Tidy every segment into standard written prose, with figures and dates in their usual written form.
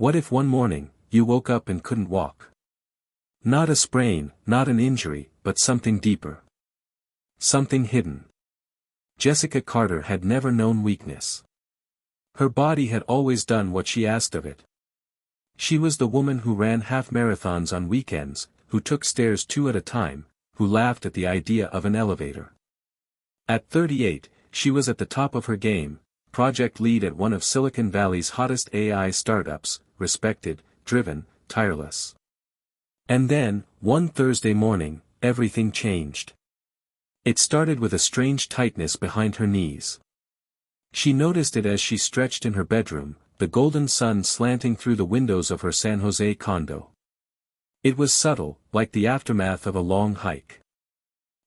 What if one morning, you woke up and couldn't walk? Not a sprain, not an injury, but something deeper. Something hidden. Jessica Carter had never known weakness. Her body had always done what she asked of it. She was the woman who ran half marathons on weekends, who took stairs 2 at a time, who laughed at the idea of an elevator. At 38, she was at the top of her game, project lead at one of Silicon Valley's hottest AI startups, respected, driven, tireless. And then, one Thursday morning, everything changed. It started with a strange tightness behind her knees. She noticed it as she stretched in her bedroom, the golden sun slanting through the windows of her San Jose condo. It was subtle, like the aftermath of a long hike.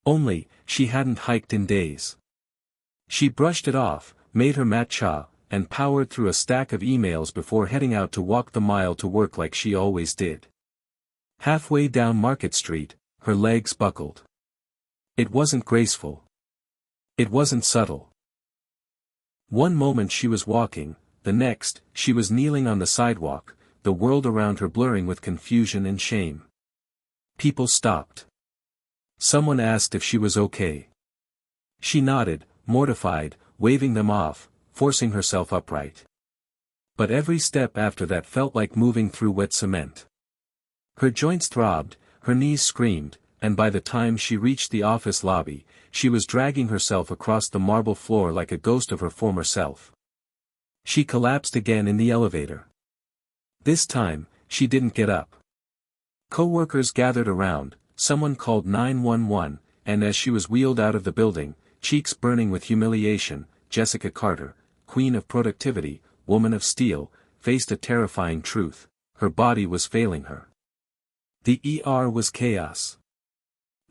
Only, she hadn't hiked in days. She brushed it off, made her matcha, and powered through a stack of emails before heading out to walk the mile to work like she always did. Halfway down Market Street, her legs buckled. It wasn't graceful. It wasn't subtle. One moment she was walking, the next, she was kneeling on the sidewalk, the world around her blurring with confusion and shame. People stopped. Someone asked if she was okay. She nodded, mortified, waving them off, forcing herself upright. But every step after that felt like moving through wet cement. Her joints throbbed, her knees screamed, and by the time she reached the office lobby, she was dragging herself across the marble floor like a ghost of her former self. She collapsed again in the elevator. This time, she didn't get up. Coworkers gathered around, someone called 911, and as she was wheeled out of the building, cheeks burning with humiliation, Jessica Carter, queen of productivity, woman of steel, faced a terrifying truth: her body was failing her. The ER was chaos.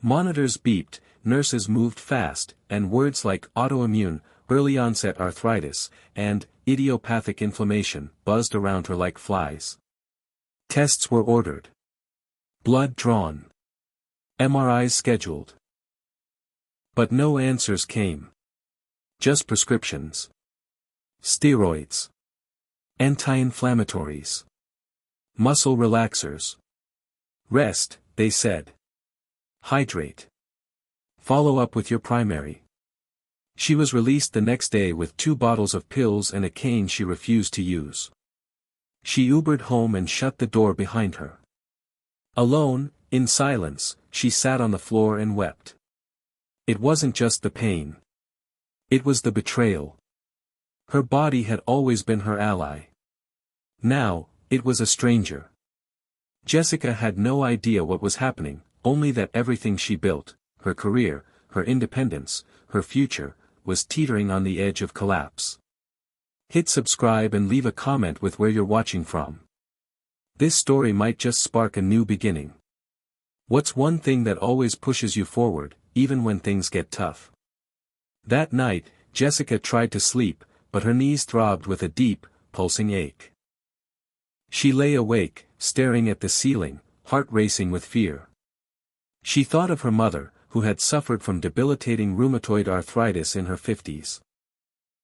Monitors beeped, nurses moved fast, and words like autoimmune, early-onset arthritis, and idiopathic inflammation buzzed around her like flies. Tests were ordered. Blood drawn. MRIs scheduled. But no answers came. Just prescriptions. Steroids. Anti-inflammatories. Muscle relaxers. Rest, they said. Hydrate. Follow up with your primary. She was released the next day with 2 bottles of pills and a cane she refused to use. She Ubered home and shut the door behind her. Alone, in silence, she sat on the floor and wept. It wasn't just the pain. It was the betrayal. Her body had always been her ally. Now, it was a stranger. Jessica had no idea what was happening, only that everything she built, her career, her independence, her future, was teetering on the edge of collapse. Hit subscribe and leave a comment with where you're watching from. This story might just spark a new beginning. What's one thing that always pushes you forward, even when things get tough? That night, Jessica tried to sleep, but her knees throbbed with a deep, pulsing ache. She lay awake, staring at the ceiling, heart racing with fear. She thought of her mother, who had suffered from debilitating rheumatoid arthritis in her 50s.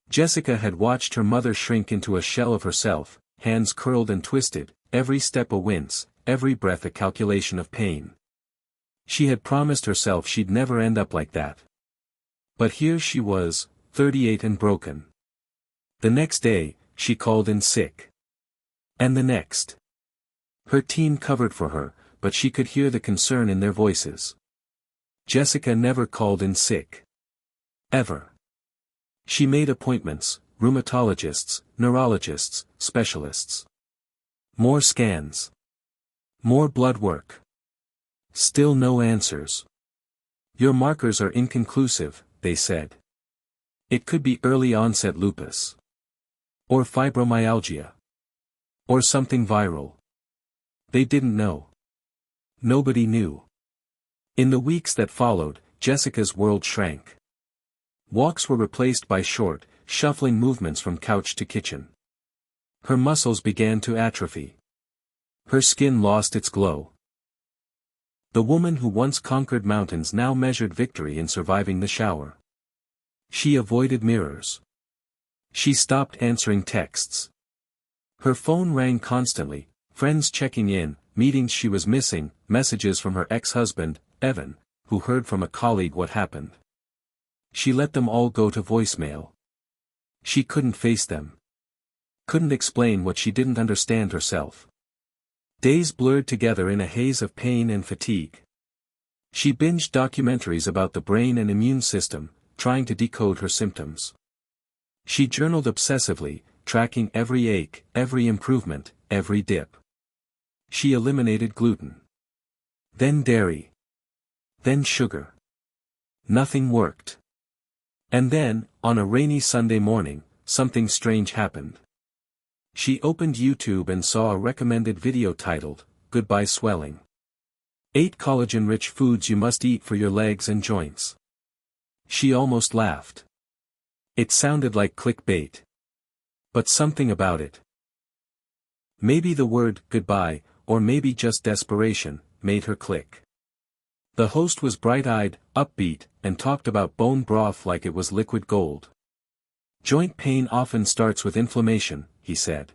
Jessica had watched her mother shrink into a shell of herself, hands curled and twisted, every step a wince, every breath a calculation of pain. She had promised herself she'd never end up like that. But here she was, 38 and broken. The next day, she called in sick. And the next. Her team covered for her, but she could hear the concern in their voices. Jessica never called in sick. Ever. She made appointments, rheumatologists, neurologists, specialists. More scans. More blood work. Still no answers. Your markers are inconclusive, they said. It could be early-onset lupus. Or fibromyalgia. Or something viral. They didn't know. Nobody knew. In the weeks that followed, Jessica's world shrank. Walks were replaced by short, shuffling movements from couch to kitchen. Her muscles began to atrophy. Her skin lost its glow. The woman who once conquered mountains now measured victory in surviving the shower. She avoided mirrors. She stopped answering texts. Her phone rang constantly, friends checking in, meetings she was missing, messages from her ex-husband, Evan, who heard from a colleague what happened. She let them all go to voicemail. She couldn't face them. Couldn't explain what she didn't understand herself. Days blurred together in a haze of pain and fatigue. She binged documentaries about the brain and immune system, trying to decode her symptoms. She journaled obsessively, tracking every ache, every improvement, every dip. She eliminated gluten. Then dairy. Then sugar. Nothing worked. And then, on a rainy Sunday morning, something strange happened. She opened YouTube and saw a recommended video titled, "Goodbye Swelling. 8 collagen-rich foods you must eat for your legs and joints." She almost laughed. It sounded like clickbait. But something about it. Maybe the word goodbye, or maybe just desperation, made her click. The host was bright-eyed, upbeat, and talked about bone broth like it was liquid gold. Joint pain often starts with inflammation, he said.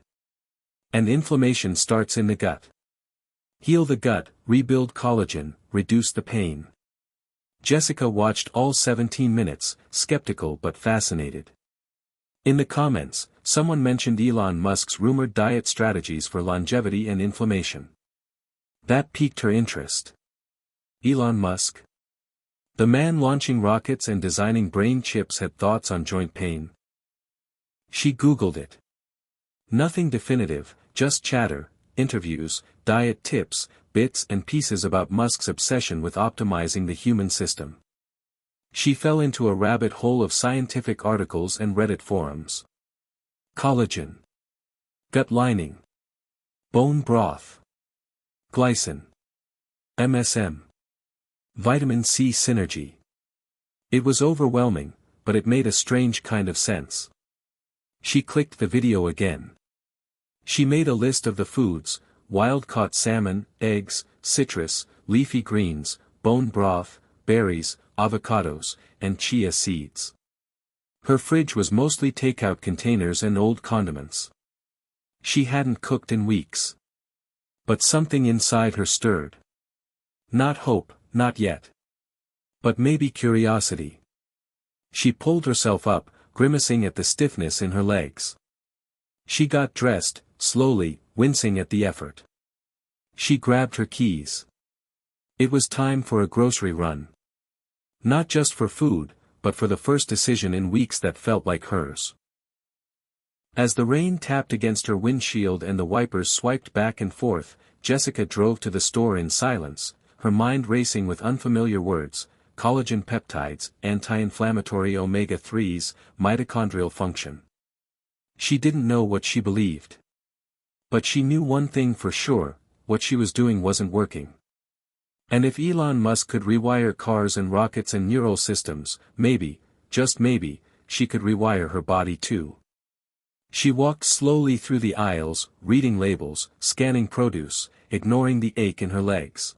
And inflammation starts in the gut. Heal the gut, rebuild collagen, reduce the pain. Jessica watched all 17 minutes, skeptical but fascinated. In the comments, someone mentioned Elon Musk's rumored diet strategies for longevity and inflammation. That piqued her interest. Elon Musk? The man launching rockets and designing brain chips had thoughts on joint pain. She Googled it. Nothing definitive, just chatter, interviews, diet tips, bits and pieces about Musk's obsession with optimizing the human system. She fell into a rabbit hole of scientific articles and Reddit forums. Collagen. Gut lining. Bone broth. Glycine. MSM. Vitamin C synergy. It was overwhelming, but it made a strange kind of sense. She clicked the video again. She made a list of the foods: wild-caught salmon, eggs, citrus, leafy greens, bone broth, berries, avocados, and chia seeds. Her fridge was mostly takeout containers and old condiments. She hadn't cooked in weeks. But something inside her stirred. Not hope, not yet. But maybe curiosity. She pulled herself up, grimacing at the stiffness in her legs. She got dressed, slowly, wincing at the effort. She grabbed her keys. It was time for a grocery run. Not just for food, but for the first decision in weeks that felt like hers. As the rain tapped against her windshield and the wipers swiped back and forth, Jessica drove to the store in silence, her mind racing with unfamiliar words: collagen peptides, anti-inflammatory omega-3s, mitochondrial function. She didn't know what she believed. But she knew one thing for sure: what she was doing wasn't working. And if Elon Musk could rewire cars and rockets and neural systems, maybe, just maybe, she could rewire her body too. She walked slowly through the aisles, reading labels, scanning produce, ignoring the ache in her legs.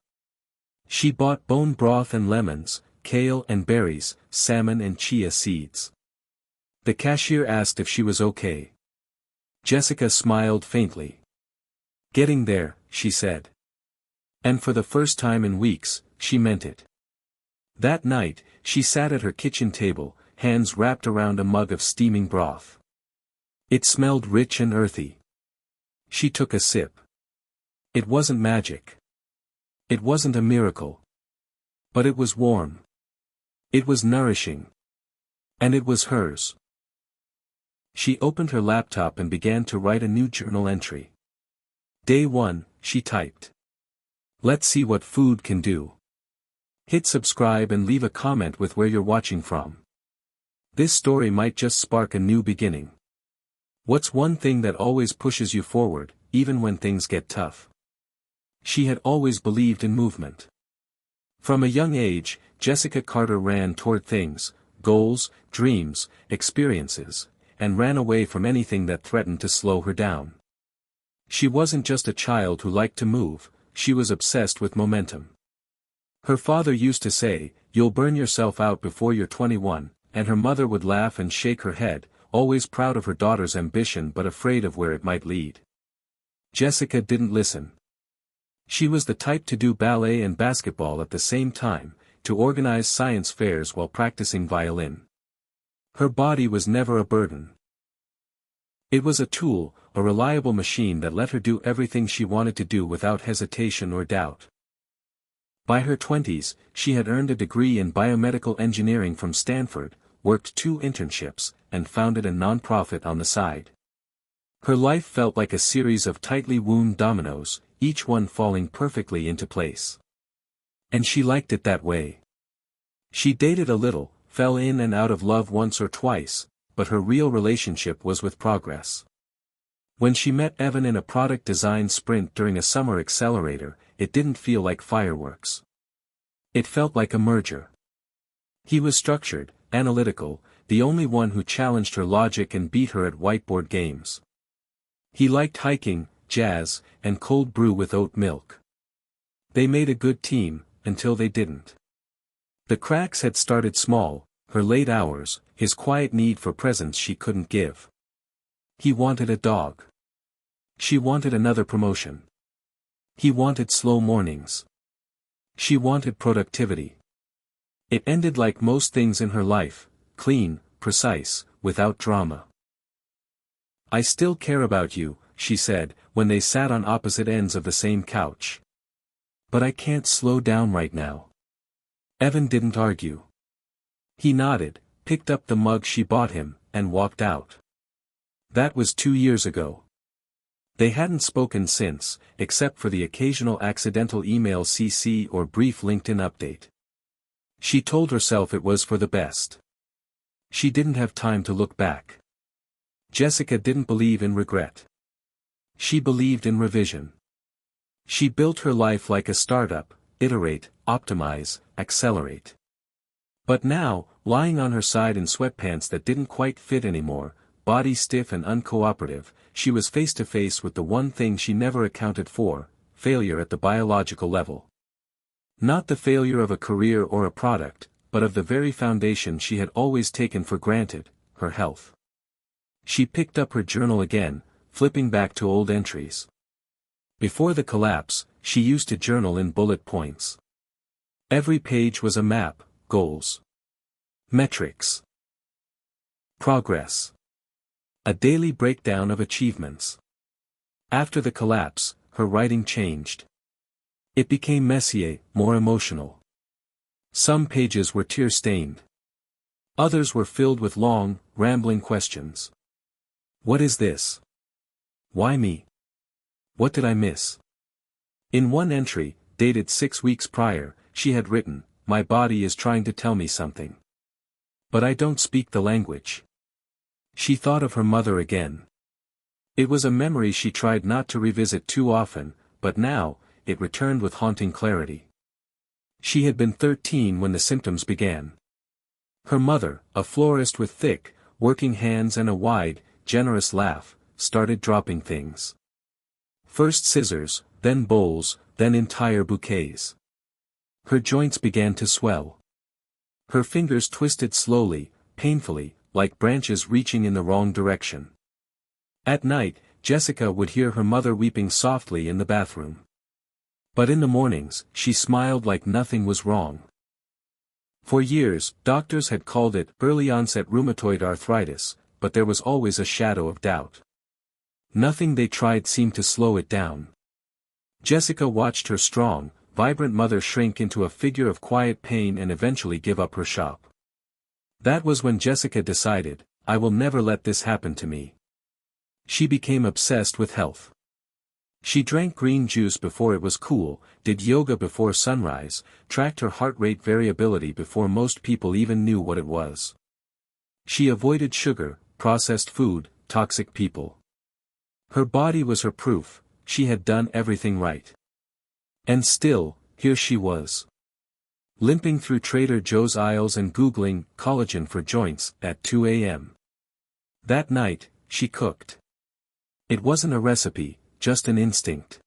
She bought bone broth and lemons, kale and berries, salmon and chia seeds. The cashier asked if she was okay. Jessica smiled faintly. "Getting there," she said. And for the first time in weeks, she meant it. That night, she sat at her kitchen table, hands wrapped around a mug of steaming broth. It smelled rich and earthy. She took a sip. It wasn't magic. It wasn't a miracle. But it was warm. It was nourishing. And it was hers. She opened her laptop and began to write a new journal entry. Day 1, she typed. Let's see what food can do. Hit subscribe and leave a comment with where you're watching from. This story might just spark a new beginning. What's one thing that always pushes you forward, even when things get tough? She had always believed in movement. From a young age, Jessica Carter ran toward things, goals, dreams, experiences, and ran away from anything that threatened to slow her down. She wasn't just a child who liked to move, she was obsessed with momentum. Her father used to say, "You'll burn yourself out before you're 21, and her mother would laugh and shake her head, always proud of her daughter's ambition but afraid of where it might lead. Jessica didn't listen. She was the type to do ballet and basketball at the same time, to organize science fairs while practicing violin. Her body was never a burden. It was a tool, a reliable machine that let her do everything she wanted to do without hesitation or doubt. By her 20s, she had earned a degree in biomedical engineering from Stanford, worked 2 internships, and founded a nonprofit on the side. Her life felt like a series of tightly wound dominoes, each one falling perfectly into place. And she liked it that way. She dated a little, fell in and out of love once or twice, but her real relationship was with progress. When she met Evan in a product design sprint during a summer accelerator, it didn't feel like fireworks. It felt like a merger. He was structured, analytical, the only one who challenged her logic and beat her at whiteboard games. He liked hiking, jazz, and cold brew with oat milk. They made a good team, until they didn't. The cracks had started small, her late hours, his quiet need for presence she couldn't give. He wanted a dog. She wanted another promotion. He wanted slow mornings. She wanted productivity. It ended like most things in her life, clean, precise, without drama. "I still care about you," she said, when they sat on opposite ends of the same couch. "But I can't slow down right now." Evan didn't argue. He nodded, picked up the mug she bought him, and walked out. That was 2 years ago. They hadn't spoken since, except for the occasional accidental email CC or brief LinkedIn update. She told herself it was for the best. She didn't have time to look back. Jessica didn't believe in regret. She believed in revision. She built her life like a startup, iterate, optimize, accelerate. But now, lying on her side in sweatpants that didn't quite fit anymore, body stiff and uncooperative, she was face to face with the one thing she never accounted for, failure at the biological level. Not the failure of a career or a product, but of the very foundation she had always taken for granted, her health. She picked up her journal again, flipping back to old entries. Before the collapse, she used to journal in bullet points. Every page was a map, goals, metrics, progress. A daily breakdown of achievements. After the collapse, her writing changed. It became messier, more emotional. Some pages were tear-stained. Others were filled with long, rambling questions. What is this? Why me? What did I miss? In one entry, dated 6 weeks prior, she had written, "My body is trying to tell me something. But I don't speak the language." She thought of her mother again. It was a memory she tried not to revisit too often, but now, it returned with haunting clarity. She had been 13 when the symptoms began. Her mother, a florist with thick, working hands and a wide, generous laugh, started dropping things. First scissors, then bowls, then entire bouquets. Her joints began to swell. Her fingers twisted slowly, painfully, like branches reaching in the wrong direction. At night, Jessica would hear her mother weeping softly in the bathroom. But in the mornings, she smiled like nothing was wrong. For years, doctors had called it early-onset rheumatoid arthritis, but there was always a shadow of doubt. Nothing they tried seemed to slow it down. Jessica watched her strong, vibrant mother shrink into a figure of quiet pain and eventually give up her shop. That was when Jessica decided, "I will never let this happen to me." She became obsessed with health. She drank green juice before it was cool, did yoga before sunrise, tracked her heart rate variability before most people even knew what it was. She avoided sugar, processed food, toxic people. Her body was her proof, she had done everything right. And still, here she was. Limping through Trader Joe's aisles and Googling collagen for joints at 2 a.m. That night, she cooked. It wasn't a recipe, just an instinct.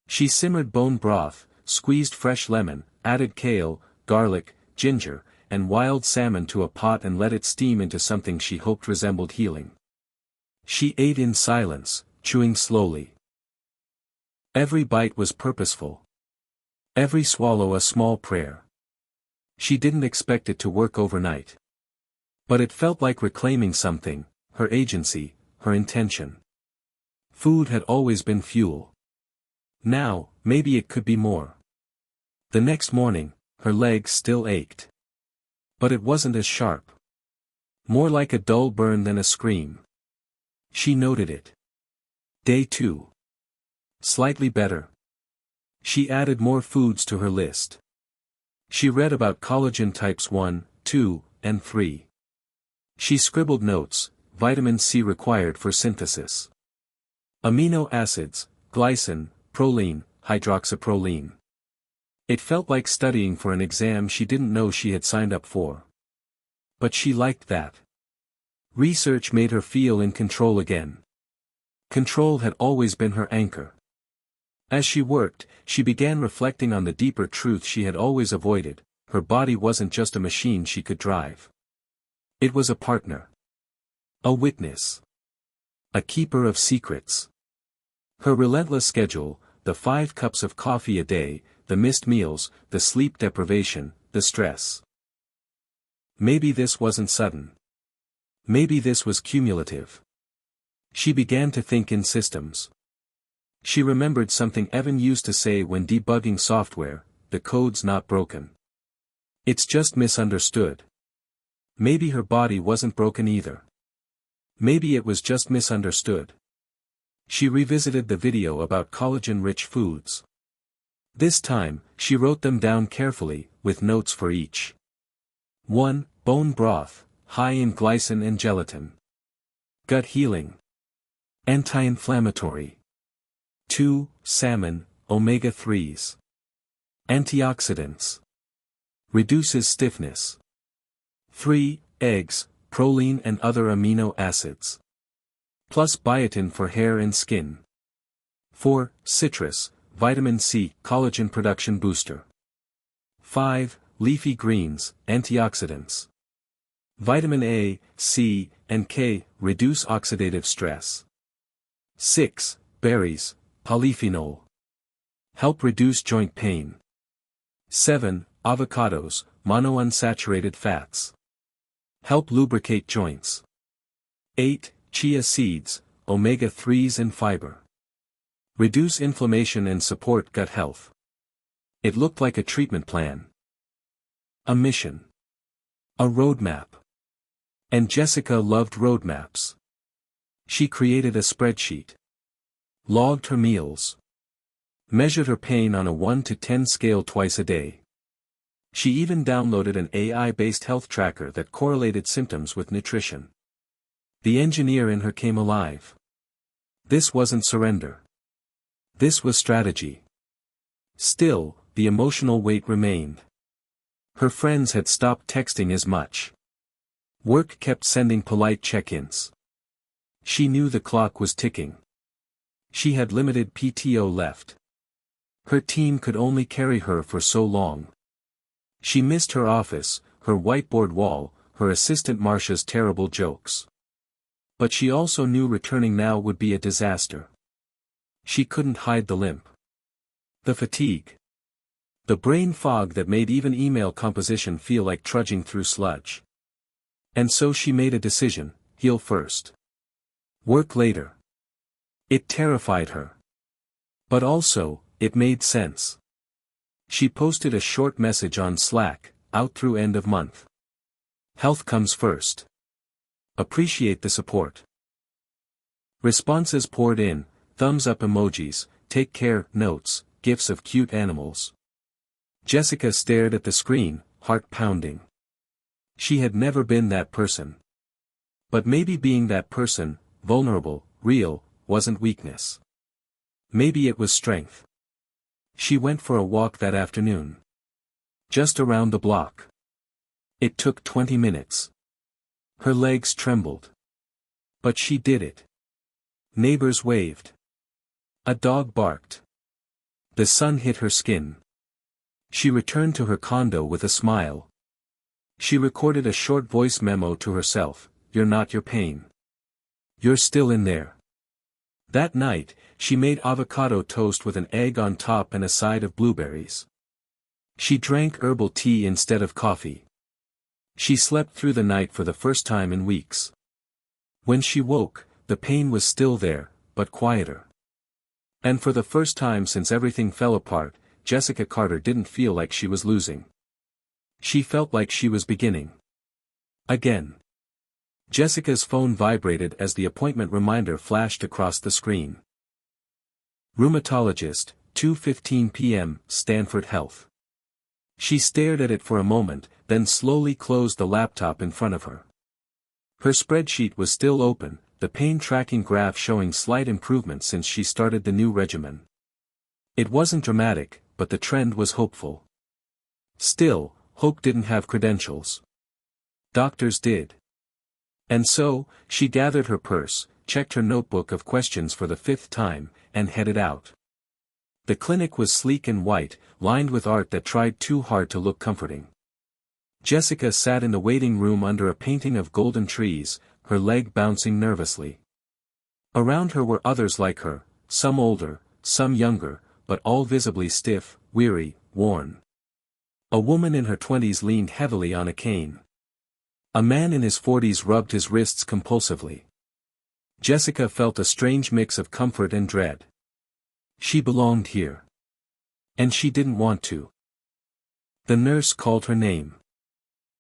She simmered bone broth, squeezed fresh lemon, added kale, garlic, ginger, and wild salmon to a pot and let it steam into something she hoped resembled healing. She ate in silence, chewing slowly. Every bite was purposeful. Every swallow a small prayer. She didn't expect it to work overnight. But it felt like reclaiming something, her agency, her intention. Food had always been fuel. Now, maybe it could be more. The next morning, her legs still ached. But it wasn't as sharp. More like a dull burn than a scream. She noted it. Day 2. Slightly better. She added more foods to her list. She read about collagen types 1, 2, and 3. She scribbled notes, vitamin C required for synthesis. Amino acids, glycine, proline, hydroxyproline. It felt like studying for an exam she didn't know she had signed up for. But she liked that. Research made her feel in control again. Control had always been her anchor. As she worked, she began reflecting on the deeper truth she had always avoided: her body wasn't just a machine she could drive. It was a partner. A witness. A keeper of secrets. Her relentless schedule, the 5 cups of coffee a day, the missed meals, the sleep deprivation, the stress. Maybe this wasn't sudden. Maybe this was cumulative. She began to think in systems. She remembered something Evan used to say when debugging software: the code's not broken. It's just misunderstood. Maybe her body wasn't broken either. Maybe it was just misunderstood. She revisited the video about collagen-rich foods. This time, she wrote them down carefully, with notes for each. 1. Bone broth, high in glycine and gelatin. Gut healing. Anti-inflammatory. 2. Salmon, omega-3s. Antioxidants. Reduces stiffness. 3. Eggs, proline and other amino acids. Plus biotin for hair and skin. 4. Citrus, vitamin C, collagen production booster. 5. Leafy greens, antioxidants. Vitamin A, C, and K, reduce oxidative stress. 6. Berries, polyphenol. Help reduce joint pain. 7. Avocados, monounsaturated fats. Help lubricate joints. 8. Chia seeds, omega-3s and fiber. Reduce inflammation and support gut health. It looked like a treatment plan. A mission. A roadmap. And Jessica loved roadmaps. She created a spreadsheet. Logged her meals. Measured her pain on a 1 to 10 scale twice a day. She even downloaded an AI-based health tracker that correlated symptoms with nutrition. The engineer in her came alive. This wasn't surrender. This was strategy. Still, the emotional weight remained. Her friends had stopped texting as much. Work kept sending polite check-ins. She knew the clock was ticking. She had limited PTO left. Her team could only carry her for so long. She missed her office, her whiteboard wall, her assistant Marcia's terrible jokes. But she also knew returning now would be a disaster. She couldn't hide the limp. The fatigue. The brain fog that made even email composition feel like trudging through sludge. And so she made a decision: heal first. Work later. It terrified her. But also, it made sense. She posted a short message on Slack: out through end of month. Health comes first. Appreciate the support. Responses poured in: thumbs up emojis, take care notes, gifs of cute animals. Jessica stared at the screen, heart pounding. She had never been that person. But maybe being that person, vulnerable, real, wasn't weakness. Maybe it was strength. She went for a walk that afternoon. Just around the block. It took 20 minutes. Her legs trembled. But she did it. Neighbors waved. A dog barked. The sun hit her skin. She returned to her condo with a smile. She recorded a short voice memo to herself: you're not your pain. You're still in there. That night, she made avocado toast with an egg on top and a side of blueberries. She drank herbal tea instead of coffee. She slept through the night for the first time in weeks. When she woke, the pain was still there, but quieter. And for the first time since everything fell apart, Jessica Carter didn't feel like she was losing. She felt like she was beginning. Again. Jessica's phone vibrated as the appointment reminder flashed across the screen. Rheumatologist, 2:15 p.m., Stanford Health. She stared at it for a moment, then slowly closed the laptop in front of her. Her spreadsheet was still open, the pain tracking graph showing slight improvement since she started the new regimen. It wasn't dramatic, but the trend was hopeful. Still, hope didn't have credentials. Doctors did. And so, she gathered her purse, checked her notebook of questions for the 5th time, and headed out. The clinic was sleek and white, lined with art that tried too hard to look comforting. Jessica sat in the waiting room under a painting of golden trees, her leg bouncing nervously. Around her were others like her, some older, some younger, but all visibly stiff, weary, worn. A woman in her 20s leaned heavily on a cane. A man in his 40s rubbed his wrists compulsively. Jessica felt a strange mix of comfort and dread. She belonged here. And she didn't want to. The nurse called her name.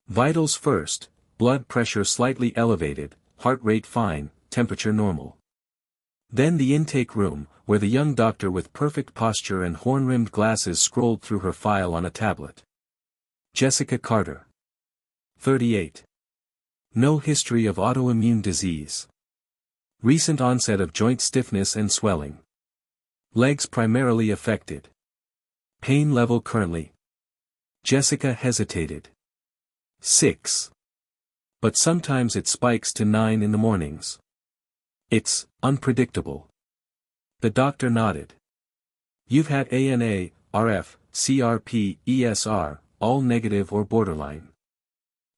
Vitals first, blood pressure slightly elevated, heart rate fine, temperature normal. Then the intake room, where the young doctor with perfect posture and horn-rimmed glasses scrolled through her file on a tablet. Jessica Carter. 38. No history of autoimmune disease. Recent onset of joint stiffness and swelling. Legs primarily affected. Pain level currently. Jessica hesitated. 6. But sometimes it spikes to 9 in the mornings. It's unpredictable. The doctor nodded. You've had ANA, RF, CRP, ESR, all negative or borderline.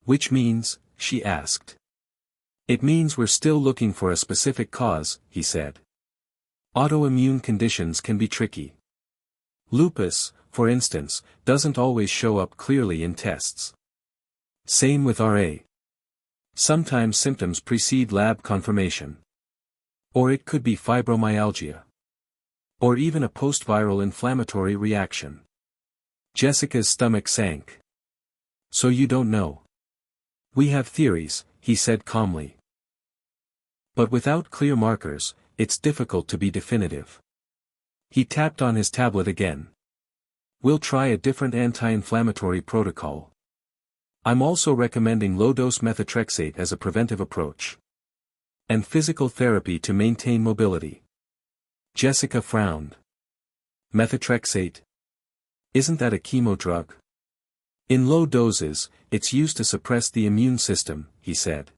Which means, she asked. It means we're still looking for a specific cause, he said. Autoimmune conditions can be tricky. Lupus, for instance, doesn't always show up clearly in tests. Same with RA. Sometimes symptoms precede lab confirmation. Or it could be fibromyalgia. Or even a post-viral inflammatory reaction. Jessica's stomach sank. So you don't know. We have theories, he said calmly. But without clear markers, it's difficult to be definitive. He tapped on his tablet again. We'll try a different anti-inflammatory protocol. I'm also recommending low-dose methotrexate as a preventive approach. And physical therapy to maintain mobility. Jessica frowned. Methotrexate? Isn't that a chemo drug? In low doses, it's used to suppress the immune system, he said.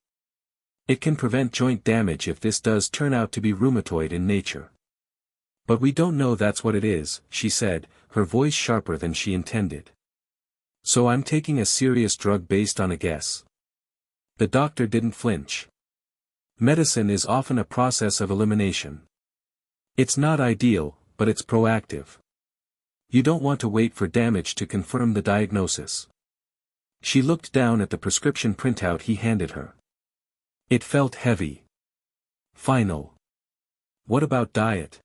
It can prevent joint damage if this does turn out to be rheumatoid in nature. But we don't know that's what it is, she said, her voice sharper than she intended. So I'm taking a serious drug based on a guess. The doctor didn't flinch. Medicine is often a process of elimination. It's not ideal, but it's proactive. You don't want to wait for damage to confirm the diagnosis. She looked down at the prescription printout he handed her. It felt heavy. Final. What about diet?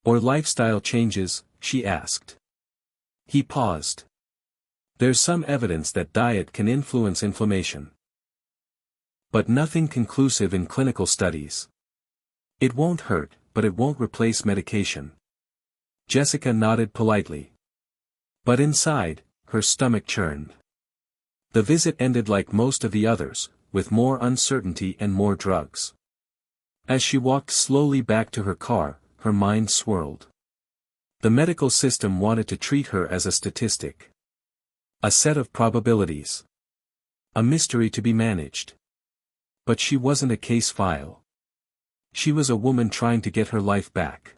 Or lifestyle changes, she asked. He paused. There's some evidence that diet can influence inflammation. But nothing conclusive in clinical studies. It won't hurt, but it won't replace medication. Jessica nodded politely. But inside, her stomach churned. The visit ended like most of the others, with more uncertainty and more drugs. As she walked slowly back to her car, her mind swirled. The medical system wanted to treat her as a statistic. A set of probabilities. A mystery to be managed. But she wasn't a case file. She was a woman trying to get her life back.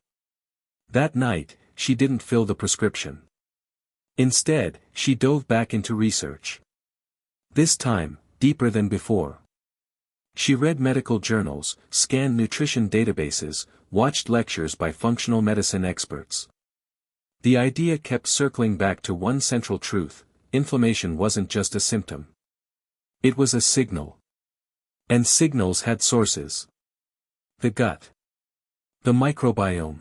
That night, she didn't fill the prescription. Instead, she dove back into research. This time, deeper than before. She read medical journals, scanned nutrition databases, watched lectures by functional medicine experts. The idea kept circling back to one central truth: inflammation wasn't just a symptom. It was a signal. And signals had sources. The gut. The microbiome.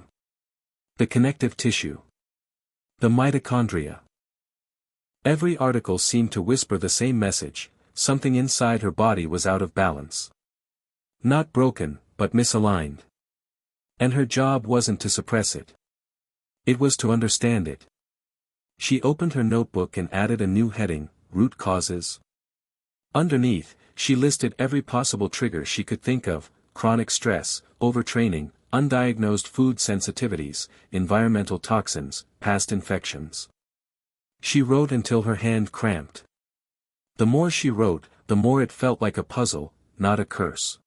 The connective tissue. The mitochondria. Every article seemed to whisper the same message: something inside her body was out of balance. Not broken, but misaligned. And her job wasn't to suppress it. It was to understand it. She opened her notebook and added a new heading: root causes. Underneath, she listed every possible trigger she could think of: chronic stress, overtraining, undiagnosed food sensitivities, environmental toxins, past infections. She wrote until her hand cramped. The more she wrote, the more it felt like a puzzle, not a curse.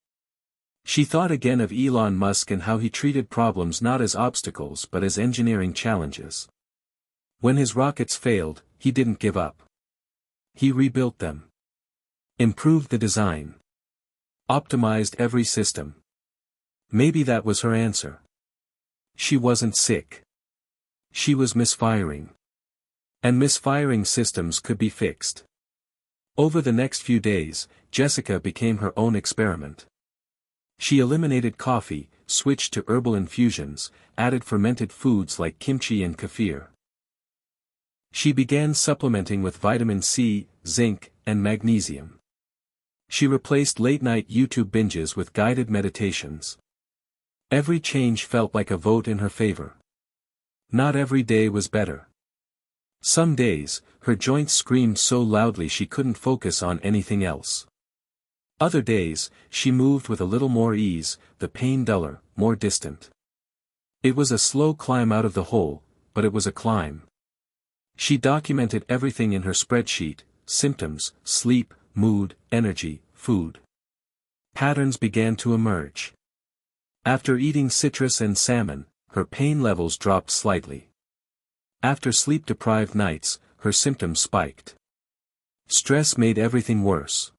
She thought again of Elon Musk and how he treated problems not as obstacles but as engineering challenges. When his rockets failed, he didn't give up. He rebuilt them. Improved the design. Optimized every system. Maybe that was her answer. She wasn't sick. She was misfiring. And misfiring systems could be fixed. Over the next few days, Jessica became her own experiment. She eliminated coffee, switched to herbal infusions, added fermented foods like kimchi and kefir. She began supplementing with vitamin C, zinc, and magnesium. She replaced late-night YouTube binges with guided meditations. Every change felt like a vote in her favor. Not every day was better. Some days, her joints screamed so loudly she couldn't focus on anything else. Other days, she moved with a little more ease, the pain duller, more distant. It was a slow climb out of the hole, but it was a climb. She documented everything in her spreadsheet: symptoms, sleep, mood, energy, food. Patterns began to emerge. After eating citrus and salmon, her pain levels dropped slightly. After sleep-deprived nights, her symptoms spiked. Stress made everything worse.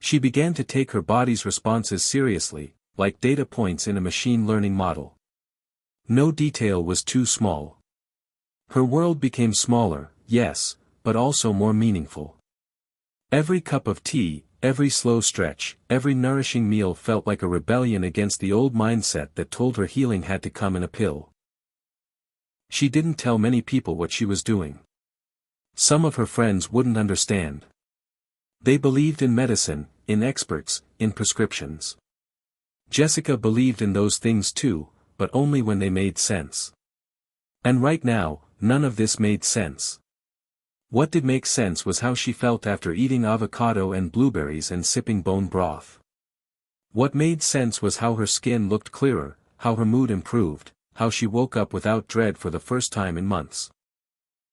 She began to take her body's responses seriously, like data points in a machine learning model. No detail was too small. Her world became smaller, yes, but also more meaningful. Every cup of tea, every slow stretch, every nourishing meal felt like a rebellion against the old mindset that told her healing had to come in a pill. She didn't tell many people what she was doing. Some of her friends wouldn't understand. They believed in medicine, in experts, in prescriptions. Jessica believed in those things too, but only when they made sense. And right now, none of this made sense. What did make sense was how she felt after eating avocado and blueberries and sipping bone broth. What made sense was how her skin looked clearer, how her mood improved, how she woke up without dread for the first time in months.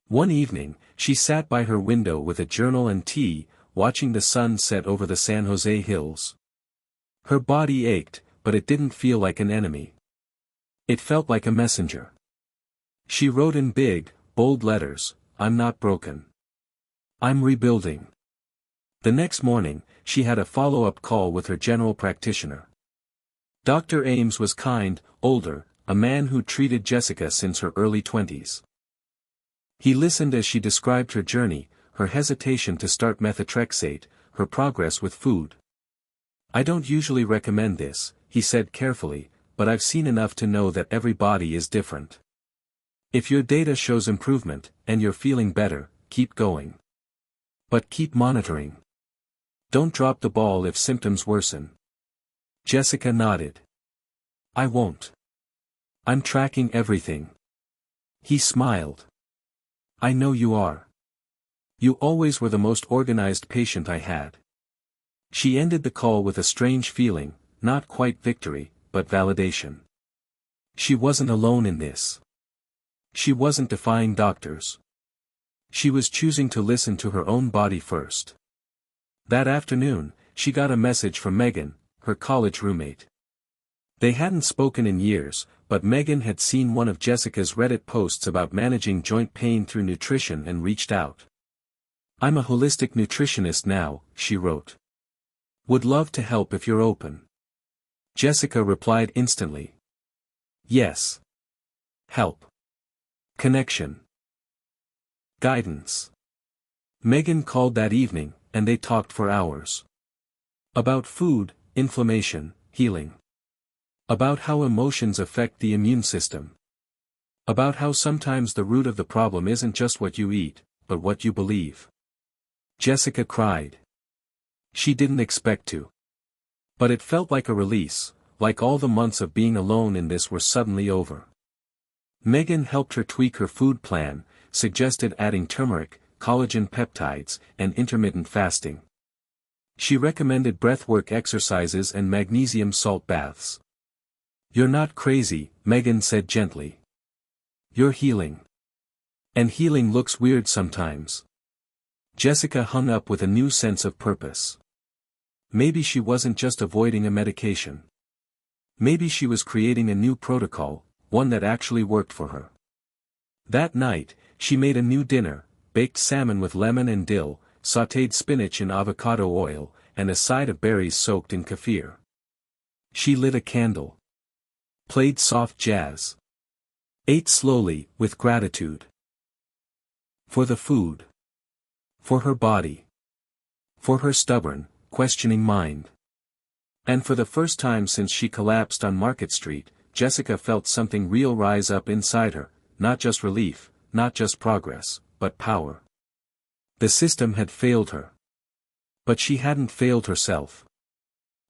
One evening, she sat by her window with a journal and tea, watching the sun set over the San Jose hills. Her body ached, but it didn't feel like an enemy. It felt like a messenger. She wrote in big, bold letters, "I'm not broken. I'm rebuilding." The next morning, she had a follow-up call with her general practitioner. Dr. Ames was kind, older, a man who treated Jessica since her early 20s. He listened as she described her journey, her hesitation to start methotrexate, her progress with food. "I don't usually recommend this," he said carefully, "but I've seen enough to know that every body is different. If your data shows improvement, and you're feeling better, keep going. But keep monitoring. Don't drop the ball if symptoms worsen." Jessica nodded. "I won't. I'm tracking everything." He smiled. "I know you are. You always were the most organized patient I had." She ended the call with a strange feeling, not quite victory, but validation. She wasn't alone in this. She wasn't defying doctors. She was choosing to listen to her own body first. That afternoon, she got a message from Megan, her college roommate. They hadn't spoken in years, but Megan had seen one of Jessica's Reddit posts about managing joint pain through nutrition and reached out. "I'm a holistic nutritionist now," she wrote. Would love to help if you're open. Jessica replied instantly. Yes. Help. Connection. Guidance. Megan called that evening, and they talked for hours. About food, inflammation, healing. About how emotions affect the immune system. About how sometimes the root of the problem isn't just what you eat, but what you believe. Jessica cried. She didn't expect to. But it felt like a release, like all the months of being alone in this were suddenly over. Megan helped her tweak her food plan, suggested adding turmeric, collagen peptides, and intermittent fasting. She recommended breathwork exercises and magnesium salt baths. You're not crazy, Megan said gently. You're healing. And healing looks weird sometimes. Jessica hung up with a new sense of purpose. Maybe she wasn't just avoiding a medication. Maybe she was creating a new protocol, one that actually worked for her. That night, she made a new dinner, baked salmon with lemon and dill, sautéed spinach in avocado oil, and a side of berries soaked in kefir. She lit a candle. Played soft jazz. Ate slowly, with gratitude. For the food. For her body. For her stubborn, questioning mind. And for the first time since she collapsed on Market Street, Jessica felt something real rise up inside her, not just relief, not just progress, but power. The system had failed her. But she hadn't failed herself.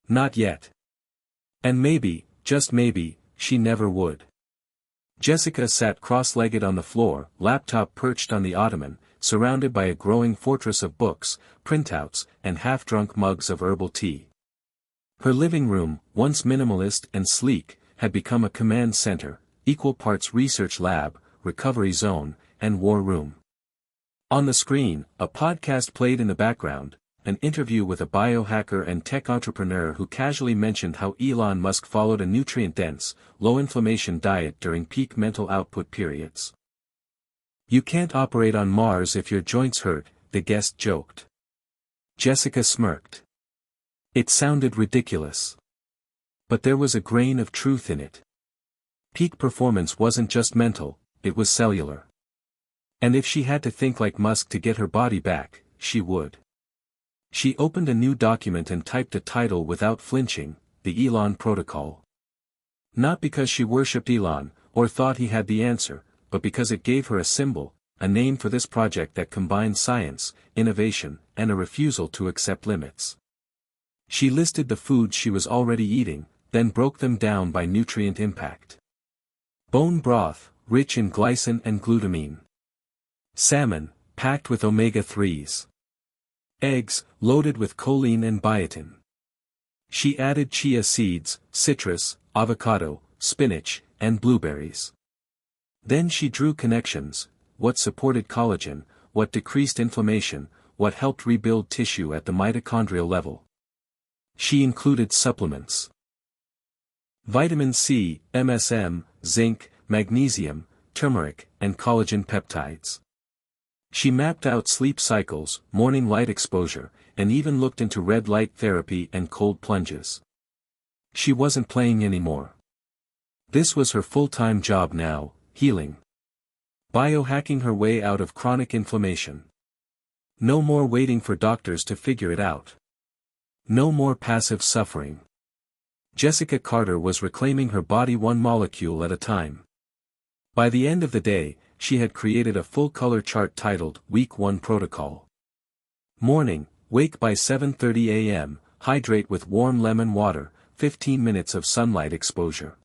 Not yet. And maybe, just maybe, she never would. Jessica sat cross-legged on the floor, laptop perched on the ottoman, surrounded by a growing fortress of books, printouts, and half-drunk mugs of herbal tea. Her living room, once minimalist and sleek, had become a command center, equal parts research lab, recovery zone, and war room. On the screen, a podcast played in the background, an interview with a biohacker and tech entrepreneur who casually mentioned how Elon Musk followed a nutrient-dense, low-inflammation diet during peak mental output periods. You can't operate on Mars if your joints hurt, the guest joked. Jessica smirked. It sounded ridiculous. But there was a grain of truth in it. Peak performance wasn't just mental, it was cellular. And if she had to think like Musk to get her body back, she would. She opened a new document and typed a title without flinching, the Elon Protocol. Not because she worshipped Elon, or thought he had the answer, but because it gave her a symbol, a name for this project that combined science, innovation, and a refusal to accept limits. She listed the foods she was already eating, then broke them down by nutrient impact. Bone broth, rich in glycine and glutamine. Salmon, packed with omega-3s. Eggs, loaded with choline and biotin. She added chia seeds, citrus, avocado, spinach, and blueberries. Then she drew connections, what supported collagen, what decreased inflammation, what helped rebuild tissue at the mitochondrial level. She included supplements. Vitamin C, MSM, zinc, magnesium, turmeric, and collagen peptides. She mapped out sleep cycles, morning light exposure, and even looked into red light therapy and cold plunges. She wasn't playing anymore. This was her full-time job now, healing. Biohacking her way out of chronic inflammation. No more waiting for doctors to figure it out. No more passive suffering. Jessica Carter was reclaiming her body one molecule at a time. By the end of the day, she had created a full-color chart titled Week 1 Protocol. Morning, wake by 7:30 a.m., hydrate with warm lemon water, 15 minutes of sunlight exposure.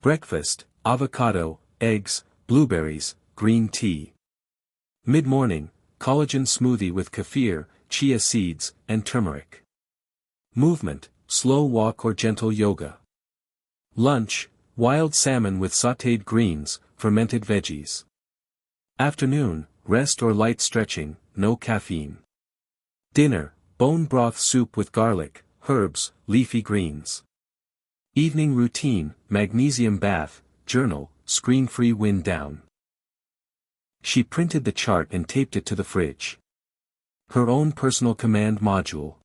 Breakfast, avocado, eggs, blueberries, green tea. Mid-morning, collagen smoothie with kefir, chia seeds, and turmeric. Movement, slow walk or gentle yoga. Lunch, wild salmon with sautéed greens, fermented veggies. Afternoon, rest or light stretching, no caffeine. Dinner, bone broth soup with garlic, herbs, leafy greens. Evening routine, magnesium bath, journal, screen-free wind down. She printed the chart and taped it to the fridge. Her own personal command module.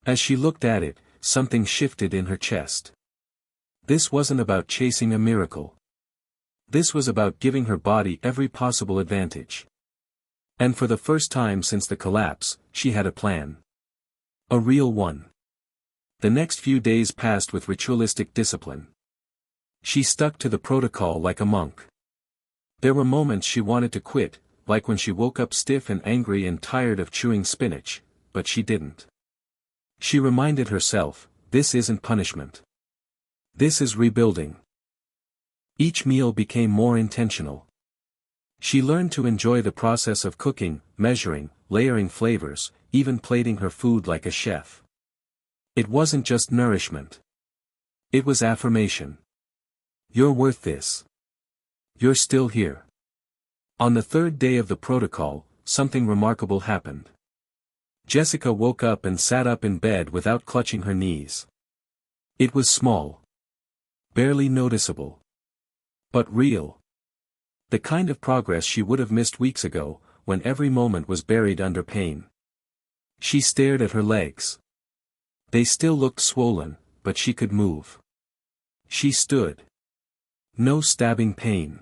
As she looked at it, something shifted in her chest. This wasn't about chasing a miracle. This was about giving her body every possible advantage. And for the first time since the collapse, she had a plan. A real one. The next few days passed with ritualistic discipline. She stuck to the protocol like a monk. There were moments she wanted to quit, like when she woke up stiff and angry and tired of chewing spinach, but she didn't. She reminded herself, this isn't punishment. This is rebuilding. Each meal became more intentional. She learned to enjoy the process of cooking, measuring, layering flavors, even plating her food like a chef. It wasn't just nourishment. It was affirmation. You're worth this. You're still here. On the third day of the protocol, something remarkable happened. Jessica woke up and sat up in bed without clutching her knees. It was small. Barely noticeable. But real. The kind of progress she would have missed weeks ago, when every moment was buried under pain. She stared at her legs. They still looked swollen, but she could move. She stood. No stabbing pain.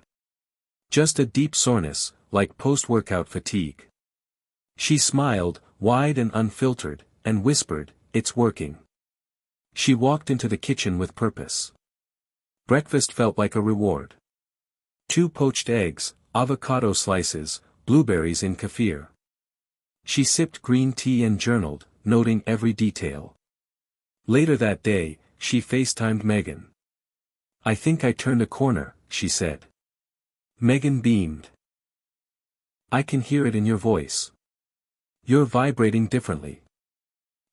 Just a deep soreness, like post-workout fatigue. She smiled, wide and unfiltered, and whispered, "It's working." She walked into the kitchen with purpose. Breakfast felt like a reward. 2 poached eggs, avocado slices, blueberries in kefir. She sipped green tea and journaled, noting every detail. Later that day, she FaceTimed Megan. "I think I turned a corner," she said. Megan beamed. "I can hear it in your voice. You're vibrating differently."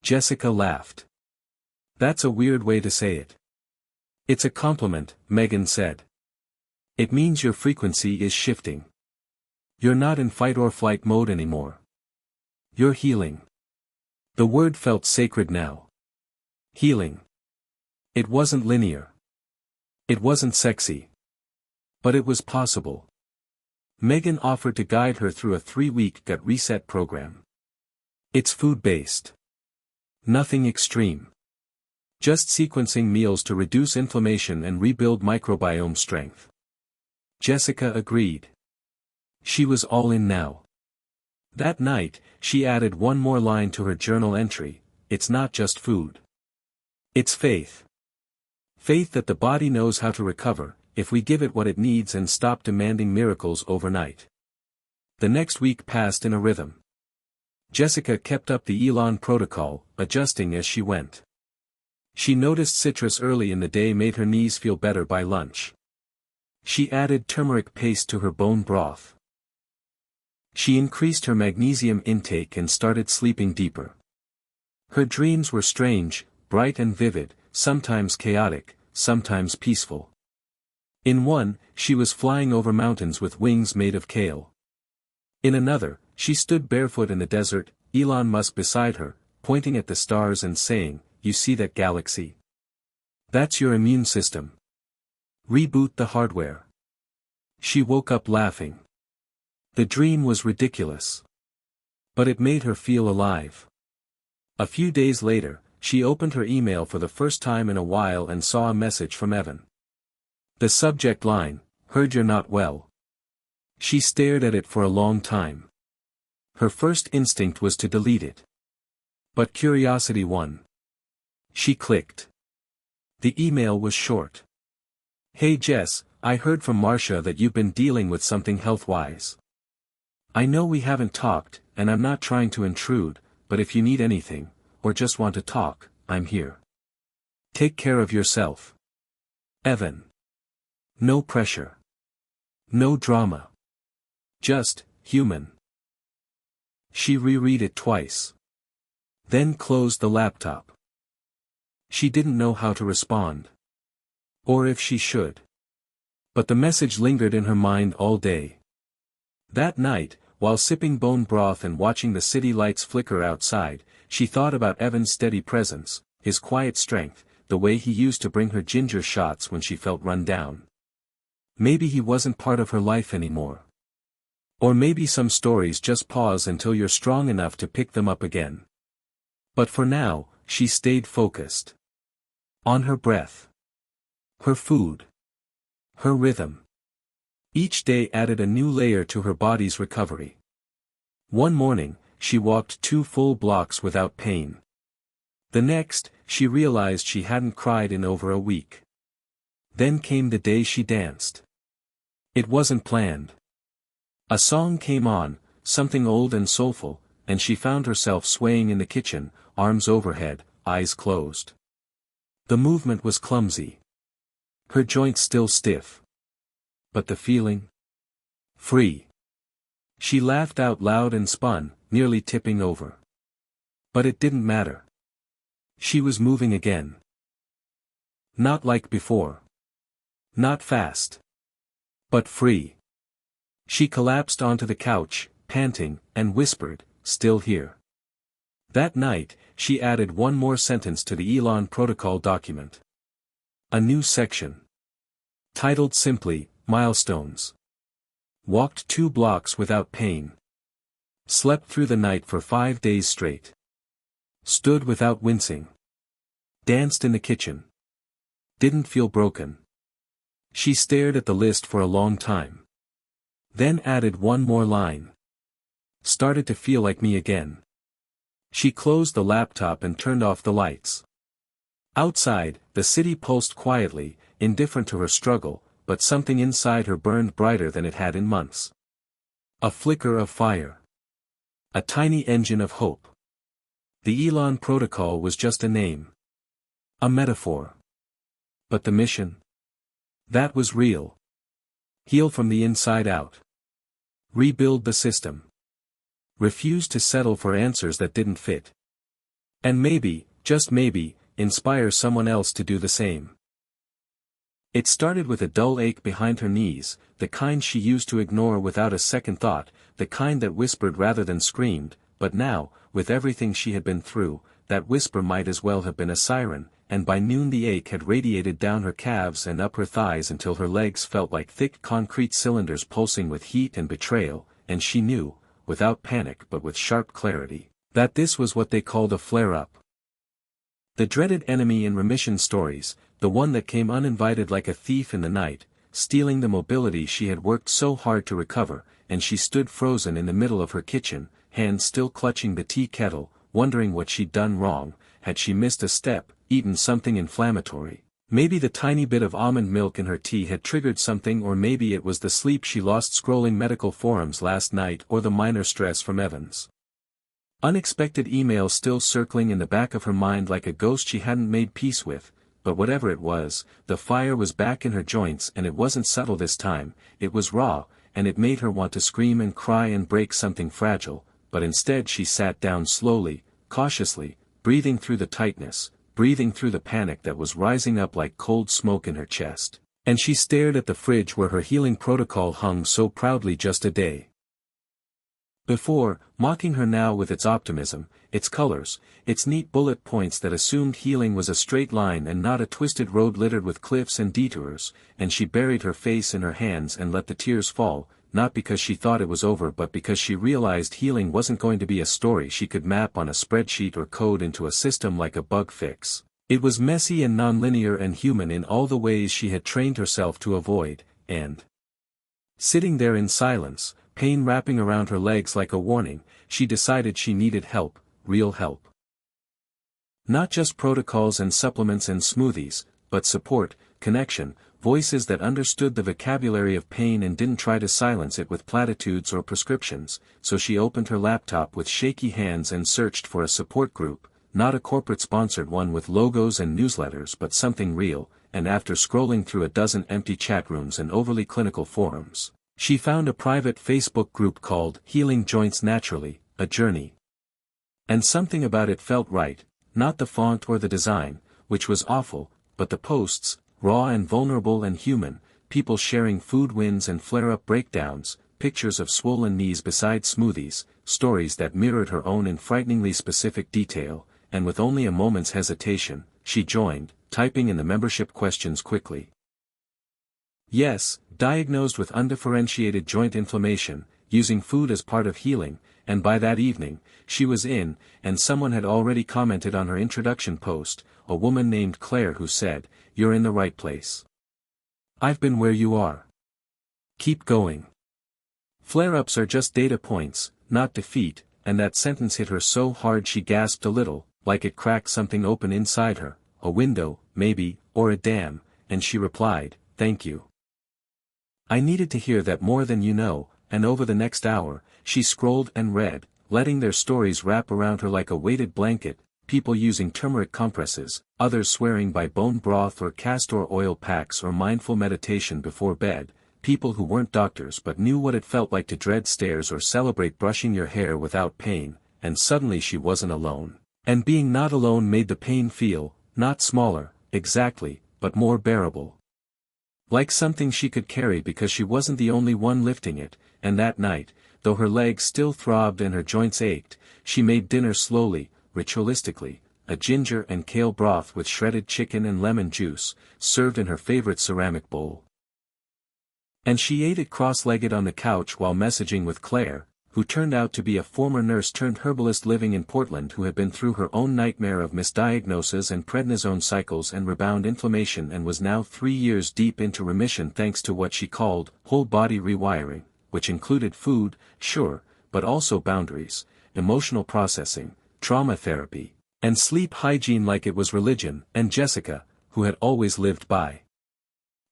Jessica laughed. "That's a weird way to say it." "It's a compliment," Megan said. "It means your frequency is shifting. You're not in fight or flight mode anymore. You're healing." The word felt sacred now. Healing. It wasn't linear. It wasn't sexy. But it was possible. Megan offered to guide her through a 3-week gut reset program. It's food-based. Nothing extreme. Just sequencing meals to reduce inflammation and rebuild microbiome strength. Jessica agreed. She was all in now. That night, she added one more line to her journal entry: "It's not just food. It's faith. Faith that the body knows how to recover, if we give it what it needs and stop demanding miracles overnight." The next week passed in a rhythm. Jessica kept up the Elon protocol, adjusting as she went. She noticed citrus early in the day made her knees feel better by lunch. She added turmeric paste to her bone broth. She increased her magnesium intake and started sleeping deeper. Her dreams were strange, bright and vivid, sometimes chaotic, sometimes peaceful. In one, she was flying over mountains with wings made of kale. In another, she stood barefoot in the desert, Elon Musk beside her, pointing at the stars and saying, "You see that galaxy? That's your immune system. Reboot the hardware." She woke up laughing. The dream was ridiculous. But it made her feel alive. A few days later, she opened her email for the first time in a while and saw a message from Evan. The subject line, "Heard you're not well." She stared at it for a long time. Her first instinct was to delete it. But curiosity won. She clicked. The email was short. "Hey Jess, I heard from Marcia that you've been dealing with something health-wise. I know we haven't talked, and I'm not trying to intrude, but if you need anything, or just want to talk, I'm here. Take care of yourself. Evan." No pressure. No drama. Just, human. She reread it twice. Then closed the laptop. She didn't know how to respond. Or if she should. But the message lingered in her mind all day. That night, while sipping bone broth and watching the city lights flicker outside, she thought about Evan's steady presence, his quiet strength, the way he used to bring her ginger shots when she felt run down. Maybe he wasn't part of her life anymore. Or maybe some stories just pause until you're strong enough to pick them up again. But for now, she stayed focused. On her breath. Her food. Her rhythm. Each day added a new layer to her body's recovery. One morning, she walked 2 full blocks without pain. The next, she realized she hadn't cried in over a week. Then came the day she danced. It wasn't planned. A song came on, something old and soulful, and she found herself swaying in the kitchen, arms overhead, eyes closed. The movement was clumsy. Her joints still stiff. But the feeling? Free. She laughed out loud and spun, nearly tipping over. But it didn't matter. She was moving again. Not like before. Not fast. But free. She collapsed onto the couch, panting, and whispered, "Still here." That night, she added one more sentence to the Elon protocol document. A new section. Titled simply, Milestones. Walked 2 blocks without pain. Slept through the night for 5 days straight. Stood without wincing. Danced in the kitchen. Didn't feel broken. She stared at the list for a long time. Then added one more line. Started to feel like me again. She closed the laptop and turned off the lights. Outside, the city pulsed quietly, indifferent to her struggle, but something inside her burned brighter than it had in months. A flicker of fire. A tiny engine of hope. The Elon protocol was just a name. A metaphor. But the mission? That was real. Heal from the inside out. Rebuild the system. Refuse to settle for answers that didn't fit. And maybe, just maybe, inspire someone else to do the same. It started with a dull ache behind her knees, the kind she used to ignore without a second thought, the kind that whispered rather than screamed, but now, with everything she had been through, that whisper might as well have been a siren, and by noon the ache had radiated down her calves and up her thighs until her legs felt like thick concrete cylinders pulsing with heat and betrayal, and she knew, without panic but with sharp clarity, that this was what they called a flare-up. The dreaded enemy in remission stories, the one that came uninvited like a thief in the night, stealing the mobility she had worked so hard to recover, and she stood frozen in the middle of her kitchen, hands still clutching the tea kettle, wondering what she'd done wrong. Had she missed a step, eaten something inflammatory? Maybe the tiny bit of almond milk in her tea had triggered something, or maybe it was the sleep she lost scrolling medical forums last night, or the minor stress from Evans' unexpected email still circling in the back of her mind like a ghost she hadn't made peace with. But whatever it was, the fire was back in her joints, and it wasn't subtle this time, it was raw, and it made her want to scream and cry and break something fragile, but instead she sat down slowly, cautiously, breathing through the tightness, breathing through the panic that was rising up like cold smoke in her chest, and she stared at the fridge where her healing protocol hung so proudly just a day before, mocking her now with its optimism, its colors, its neat bullet points that assumed healing was a straight line and not a twisted road littered with cliffs and detours, and she buried her face in her hands and let the tears fall, not because she thought it was over but because she realized healing wasn't going to be a story she could map on a spreadsheet or code into a system like a bug fix. It was messy and nonlinear and human in all the ways she had trained herself to avoid, and sitting there in silence, pain wrapping around her legs like a warning, she decided she needed help, real help. Not just protocols and supplements and smoothies, but support, connection, voices that understood the vocabulary of pain and didn't try to silence it with platitudes or prescriptions. So she opened her laptop with shaky hands and searched for a support group, not a corporate-sponsored one with logos and newsletters but something real, and after scrolling through a dozen empty chat rooms and overly clinical forums, she found a private Facebook group called Healing Joints Naturally, a Journey. And something about it felt right, not the font or the design, which was awful, but the posts, raw and vulnerable and human, people sharing food wins and flare-up breakdowns, pictures of swollen knees beside smoothies, stories that mirrored her own in frighteningly specific detail, and with only a moment's hesitation, she joined, typing in the membership questions quickly. Yes, diagnosed with undifferentiated joint inflammation, using food as part of healing, and by that evening, she was in, and someone had already commented on her introduction post, a woman named Claire who said, "You're in the right place. I've been where you are. Keep going. Flare-ups are just data points, not defeat," and that sentence hit her so hard she gasped a little, like it cracked something open inside her, a window, maybe, or a dam, and she replied, "Thank you. I needed to hear that more than you know," and over the next hour, she scrolled and read, letting their stories wrap around her like a weighted blanket, people using turmeric compresses, others swearing by bone broth or castor oil packs or mindful meditation before bed, people who weren't doctors but knew what it felt like to dread stairs or celebrate brushing your hair without pain, and suddenly she wasn't alone. And being not alone made the pain feel, not smaller, exactly, but more bearable. Like something she could carry because she wasn't the only one lifting it, and that night, though her legs still throbbed and her joints ached, she made dinner slowly, ritualistically, a ginger and kale broth with shredded chicken and lemon juice, served in her favorite ceramic bowl. And she ate it cross-legged on the couch while messaging with Claire, who turned out to be a former nurse turned herbalist living in Portland who had been through her own nightmare of misdiagnosis and prednisone cycles and rebound inflammation and was now 3 years deep into remission thanks to what she called whole-body rewiring, which included food, sure, but also boundaries, emotional processing, trauma therapy, and sleep hygiene like it was religion, and Jessica, who had always lived by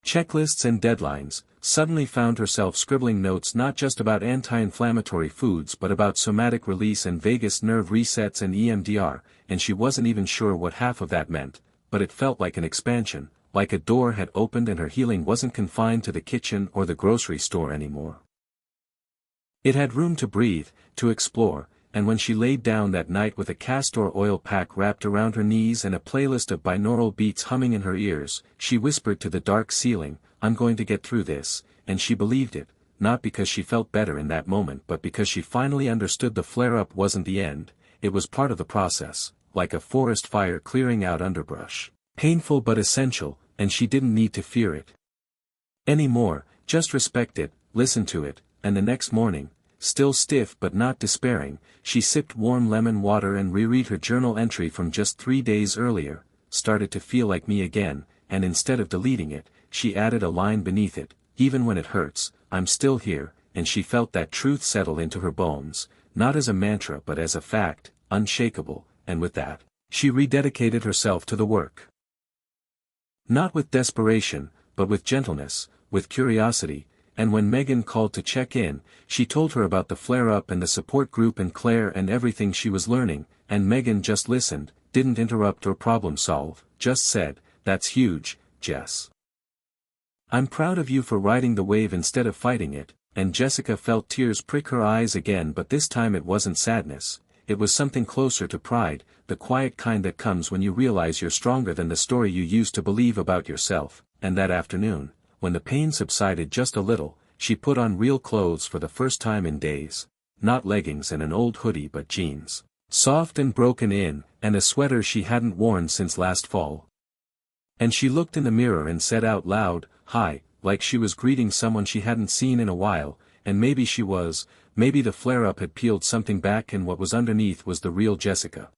checklists and deadlines, suddenly found herself scribbling notes not just about anti-inflammatory foods but about somatic release and vagus nerve resets and EMDR, and she wasn't even sure what half of that meant, but it felt like an expansion, like a door had opened and her healing wasn't confined to the kitchen or the grocery store anymore. It had room to breathe, to explore, and when she laid down that night with a castor oil pack wrapped around her knees and a playlist of binaural beats humming in her ears, she whispered to the dark ceiling, "I'm going to get through this," and she believed it, not because she felt better in that moment but because she finally understood the flare-up wasn't the end, it was part of the process, like a forest fire clearing out underbrush. Painful but essential, and she didn't need to fear it anymore, just respect it, listen to it, and the next morning, still stiff but not despairing, she sipped warm lemon water and reread her journal entry from just 3 days earlier, "Started to feel like me again," and instead of deleting it, she added a line beneath it, "Even when it hurts, I'm still here," and she felt that truth settle into her bones, not as a mantra but as a fact, unshakable, and with that, she rededicated herself to the work. Not with desperation, but with gentleness, with curiosity, and when Megan called to check in, she told her about the flare-up and the support group and Claire and everything she was learning, and Megan just listened, didn't interrupt or problem-solve, just said, "That's huge, Jess. I'm proud of you for riding the wave instead of fighting it," and Jessica felt tears prick her eyes again but this time it wasn't sadness, it was something closer to pride, the quiet kind that comes when you realize you're stronger than the story you used to believe about yourself, and that afternoon, when the pain subsided just a little, she put on real clothes for the first time in days, not leggings and an old hoodie but jeans, soft and broken in, and a sweater she hadn't worn since last fall. And she looked in the mirror and said out loud, "Hi," like she was greeting someone she hadn't seen in a while, and maybe she was, maybe the flare-up had peeled something back and what was underneath was the real Jessica.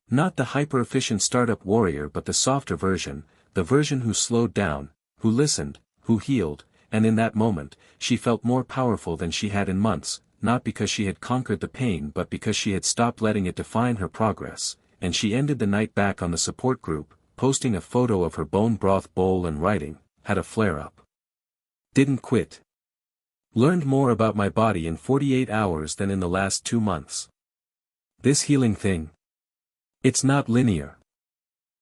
Not the hyper-efficient startup warrior but the softer version, the version who slowed down, who listened, who healed, and in that moment, she felt more powerful than she had in months, not because she had conquered the pain but because she had stopped letting it define her progress, and she ended the night back on the support group, posting a photo of her bone broth bowl and writing, "Had a flare-up. Didn't quit. Learned more about my body in 48 hours than in the last 2 months. This healing thing. It's not linear.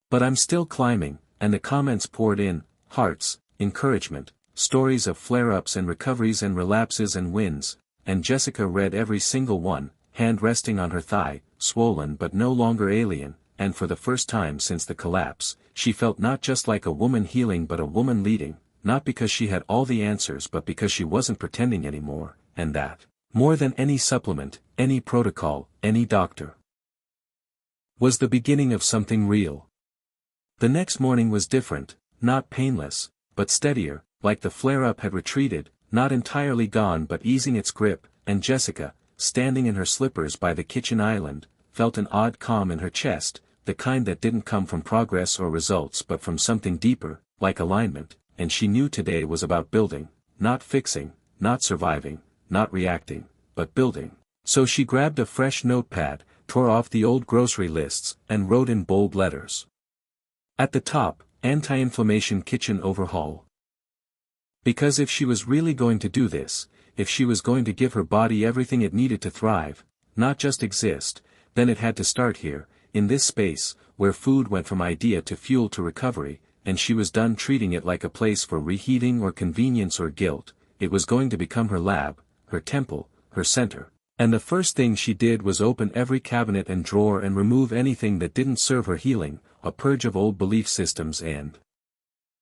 But I'm still climbing," and the comments poured in, hearts, encouragement, stories of flare-ups and recoveries and relapses and wins, and Jessica read every single one, hand resting on her thigh, swollen but no longer alien, and for the first time since the collapse, she felt not just like a woman healing but a woman leading, not because she had all the answers but because she wasn't pretending anymore, and that, more than any supplement, any protocol, any doctor, was the beginning of something real. The next morning was different, not painless, but steadier, like the flare-up had retreated, not entirely gone but easing its grip, and Jessica, standing in her slippers by the kitchen island, felt an odd calm in her chest, the kind that didn't come from progress or results but from something deeper, like alignment, and she knew today was about building, not fixing, not surviving, not reacting, but building. So she grabbed a fresh notepad, tore off the old grocery lists, and wrote in bold letters. At the top, anti-inflammation kitchen overhaul. Because if she was really going to do this, if she was going to give her body everything it needed to thrive, not just exist, then it had to start here, in this space, where food went from idea to fuel to recovery, and she was done treating it like a place for reheating or convenience or guilt. It was going to become her lab, her temple, her center. And the first thing she did was open every cabinet and drawer and remove anything that didn't serve her healing, a purge of old belief systems and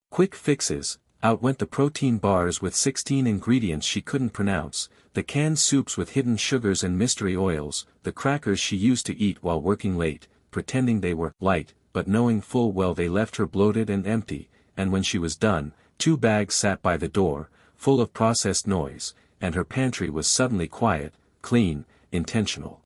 quick fixes. Out went the protein bars with 16 ingredients she couldn't pronounce, the canned soups with hidden sugars and mystery oils, the crackers she used to eat while working late, pretending they were light, but knowing full well they left her bloated and empty, and when she was done, 2 bags sat by the door, full of processed noise, and her pantry was suddenly quiet, clean, intentional.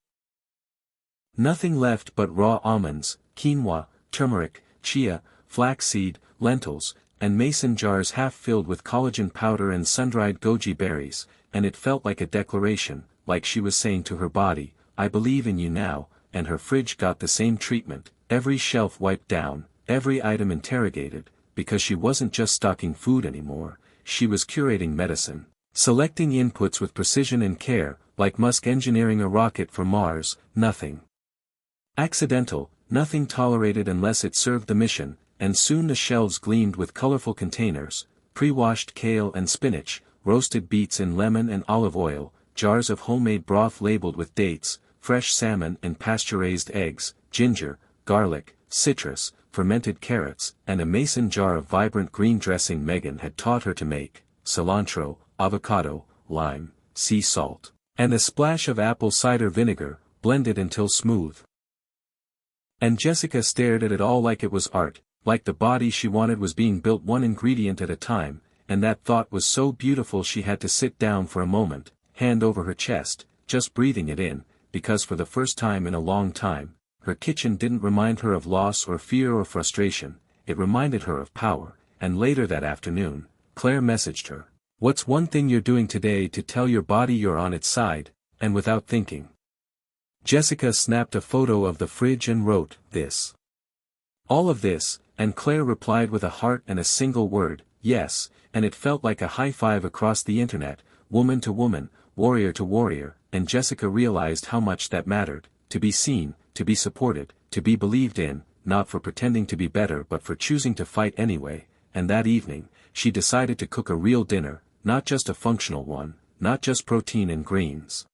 Nothing left but raw almonds, quinoa, turmeric, chia, flaxseed, lentils, and mason jars half filled with collagen powder and sun-dried goji berries, and it felt like a declaration, like she was saying to her body, I believe in you now, and her fridge got the same treatment, every shelf wiped down, every item interrogated, because she wasn't just stocking food anymore, she was curating medicine, selecting inputs with precision and care, like Musk engineering a rocket for Mars, nothing accidental, nothing tolerated unless it served the mission. And soon the shelves gleamed with colorful containers, pre-washed kale and spinach, roasted beets in lemon and olive oil, jars of homemade broth labeled with dates, fresh salmon and pasture-raised eggs, ginger, garlic, citrus, fermented carrots, and a mason jar of vibrant green dressing Megan had taught her to make, cilantro, avocado, lime, sea salt, and a splash of apple cider vinegar, blended until smooth. And Jessica stared at it all like it was art. Like the body she wanted was being built one ingredient at a time, and that thought was so beautiful she had to sit down for a moment, hand over her chest, just breathing it in, because for the first time in a long time, her kitchen didn't remind her of loss or fear or frustration, it reminded her of power, and later that afternoon, Claire messaged her, "What's one thing you're doing today to tell your body you're on its side?" And without thinking, Jessica snapped a photo of the fridge and wrote, "This." All of this, and Claire replied with a heart and a single word, yes, and it felt like a high five across the internet, woman to woman, warrior to warrior, and Jessica realized how much that mattered, to be seen, to be supported, to be believed in, not for pretending to be better but for choosing to fight anyway, and that evening, she decided to cook a real dinner, not just a functional one, not just protein and greens,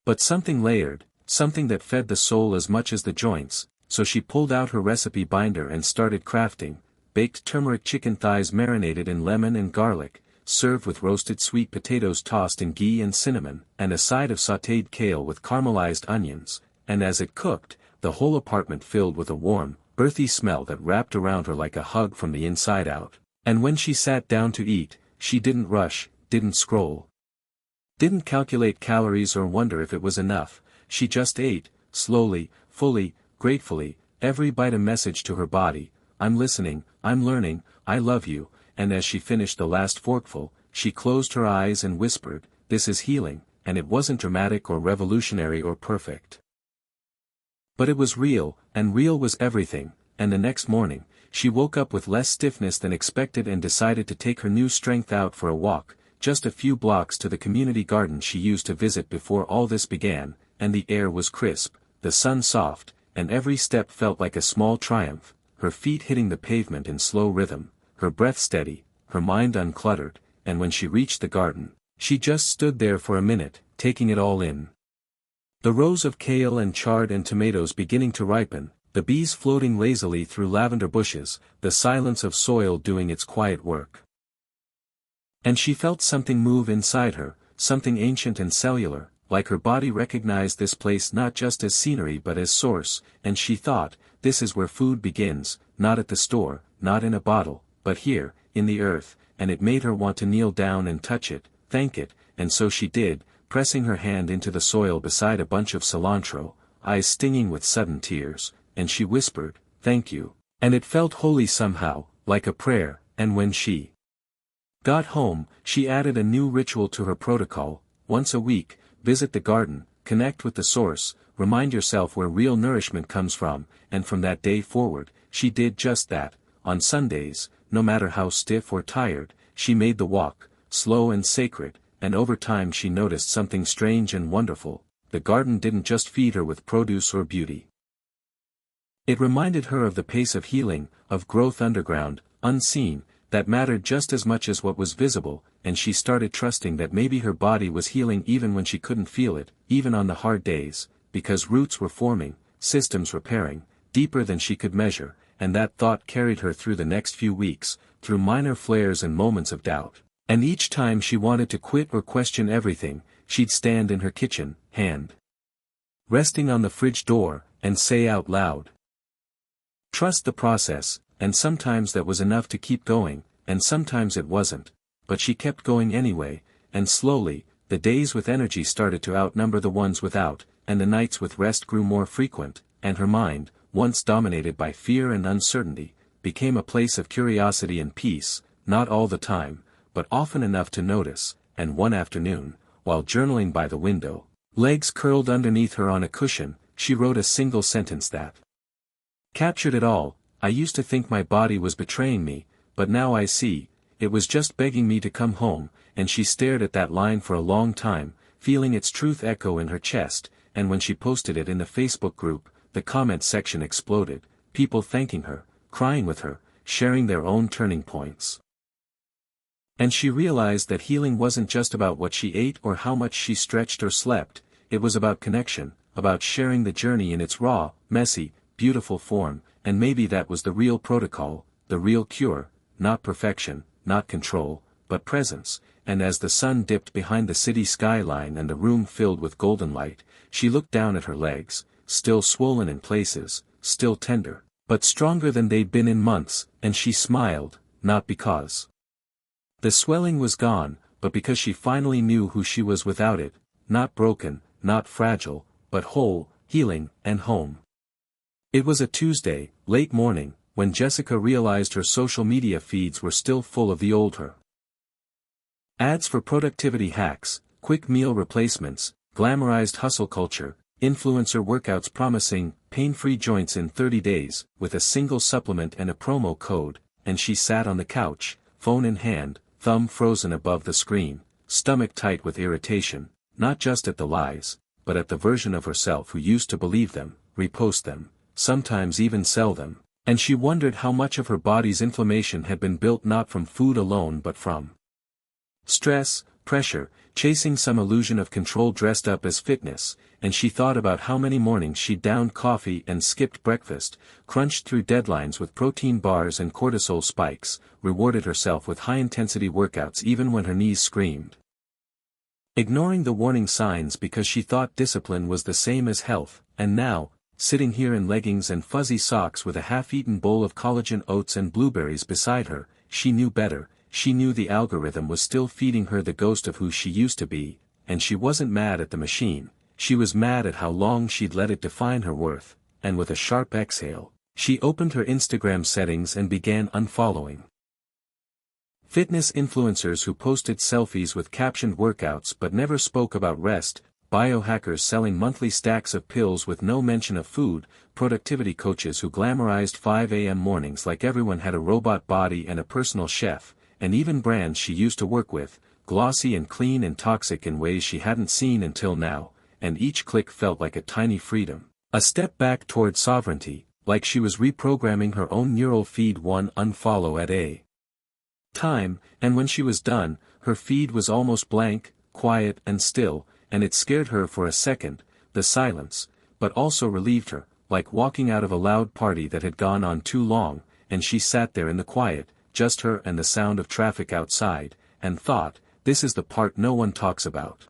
but something layered, something that fed the soul as much as the joints. So she pulled out her recipe binder and started crafting, baked turmeric chicken thighs marinated in lemon and garlic, served with roasted sweet potatoes tossed in ghee and cinnamon, and a side of sautéed kale with caramelized onions, and as it cooked, the whole apartment filled with a warm, earthy smell that wrapped around her like a hug from the inside out. And when she sat down to eat, she didn't rush, didn't scroll, didn't calculate calories or wonder if it was enough, she just ate, slowly, fully, gratefully, every bite a message to her body, I'm listening, I'm learning, I love you, and as she finished the last forkful, she closed her eyes and whispered, this is healing, and it wasn't dramatic or revolutionary or perfect. But it was real, and real was everything, and the next morning, she woke up with less stiffness than expected and decided to take her new strength out for a walk, just a few blocks to the community garden she used to visit before all this began, and the air was crisp, the sun soft, and every step felt like a small triumph, her feet hitting the pavement in slow rhythm, her breath steady, her mind uncluttered, and when she reached the garden, she just stood there for a minute, taking it all in. The rows of kale and chard and tomatoes beginning to ripen, the bees floating lazily through lavender bushes, the silence of soil doing its quiet work. And she felt something move inside her, something ancient and cellular, like her body recognized this place not just as scenery but as source, and she thought, this is where food begins, not at the store, not in a bottle, but here, in the earth, and it made her want to kneel down and touch it, thank it, and so she did, pressing her hand into the soil beside a bunch of cilantro, eyes stinging with sudden tears, and she whispered, "Thank you." And it felt holy somehow, like a prayer, and when she got home, she added a new ritual to her protocol: once a week, visit the garden, connect with the source, remind yourself where real nourishment comes from, and from that day forward, she did just that. On Sundays, no matter how stiff or tired, she made the walk, slow and sacred, and over time she noticed something strange and wonderful: the garden didn't just feed her with produce or beauty. It reminded her of the pace of healing, of growth underground, unseen, that mattered just as much as what was visible, and she started trusting that maybe her body was healing even when she couldn't feel it, even on the hard days, because roots were forming, systems repairing, deeper than she could measure, and that thought carried her through the next few weeks, through minor flares and moments of doubt. And each time she wanted to quit or question everything, she'd stand in her kitchen, hand resting on the fridge door, and say out loud, "Trust the process." And sometimes that was enough to keep going, and sometimes it wasn't, but she kept going anyway, and slowly, the days with energy started to outnumber the ones without, and the nights with rest grew more frequent, and her mind, once dominated by fear and uncertainty, became a place of curiosity and peace, not all the time, but often enough to notice. And one afternoon, while journaling by the window, legs curled underneath her on a cushion, she wrote a single sentence that captured it all: "I used to think my body was betraying me, but now I see, it was just begging me to come home." And she stared at that line for a long time, feeling its truth echo in her chest, and when she posted it in the Facebook group, the comment section exploded, people thanking her, crying with her, sharing their own turning points. And she realized that healing wasn't just about what she ate or how much she stretched or slept, it was about connection, about sharing the journey in its raw, messy, beautiful form. And maybe that was the real protocol, the real cure: not perfection, not control, but presence. And as the sun dipped behind the city skyline and the room filled with golden light, she looked down at her legs, still swollen in places, still tender, but stronger than they'd been in months, and she smiled, not because the swelling was gone, but because she finally knew who she was without it: not broken, not fragile, but whole, healing, and home. It was a Tuesday, late morning, when Jessica realized her social media feeds were still full of the old her. Ads for productivity hacks, quick meal replacements, glamorized hustle culture, influencer workouts promising pain-free joints in 30 days, with a single supplement and a promo code, and she sat on the couch, phone in hand, thumb frozen above the screen, stomach tight with irritation, not just at the lies, but at the version of herself who used to believe them, repost them, sometimes even sell them. And she wondered how much of her body's inflammation had been built not from food alone but from stress, pressure, chasing some illusion of control dressed up as fitness. And she thought about how many mornings she downed coffee and skipped breakfast, crunched through deadlines with protein bars and cortisol spikes, rewarded herself with high-intensity workouts even when her knees screamed, ignoring the warning signs because she thought discipline was the same as health. And now, sitting here in leggings and fuzzy socks with a half-eaten bowl of collagen oats and blueberries beside her, she knew better. She knew the algorithm was still feeding her the ghost of who she used to be, and she wasn't mad at the machine, she was mad at how long she'd let it define her worth. And with a sharp exhale, she opened her Instagram settings and began unfollowing fitness influencers who posted selfies with captioned workouts but never spoke about rest, biohackers selling monthly stacks of pills with no mention of food, productivity coaches who glamorized 5 a.m. mornings like everyone had a robot body and a personal chef, and even brands she used to work with, glossy and clean and toxic in ways she hadn't seen until now. And each click felt like a tiny freedom, a step back toward sovereignty, like she was reprogramming her own neural feed one unfollow at a time. And when she was done, her feed was almost blank, quiet and still, and it scared her for a second, the silence, but also relieved her, like walking out of a loud party that had gone on too long. And she sat there in the quiet, just her and the sound of traffic outside, and thought, this is the part no one talks about.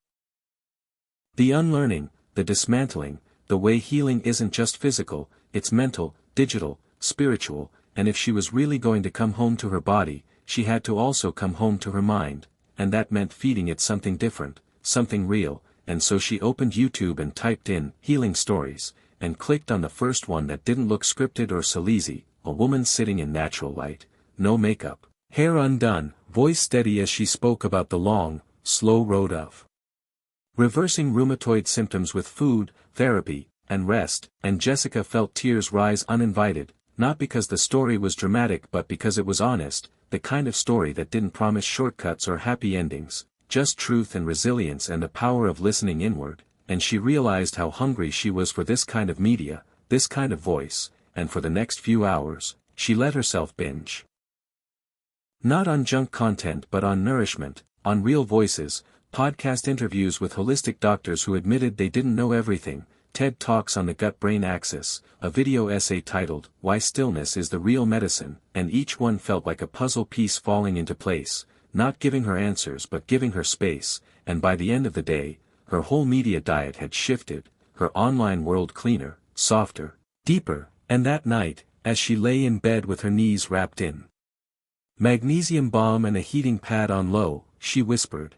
The unlearning, the dismantling, the way healing isn't just physical, it's mental, digital, spiritual. And if she was really going to come home to her body, she had to also come home to her mind, and that meant feeding it something different, something real, and so she opened YouTube and typed in healing stories, and clicked on the first one that didn't look scripted or sleazy, a woman sitting in natural light, no makeup, hair undone, voice steady as she spoke about the long, slow road of reversing rheumatoid symptoms with food, therapy, and rest, and Jessica felt tears rise uninvited, not because the story was dramatic but because it was honest, the kind of story that didn't promise shortcuts or happy endings, just truth and resilience and the power of listening inward, and she realized how hungry she was for this kind of media, this kind of voice, and for the next few hours, she let herself binge. Not on junk content but on nourishment, on real voices, podcast interviews with holistic doctors who admitted they didn't know everything, TED Talks on the gut-brain axis, a video essay titled, Why Stillness is the Real Medicine, and each one felt like a puzzle piece falling into place, not giving her answers but giving her space, and by the end of the day, her whole media diet had shifted, her online world cleaner, softer, deeper, and that night, as she lay in bed with her knees wrapped in magnesium balm and a heating pad on low, she whispered,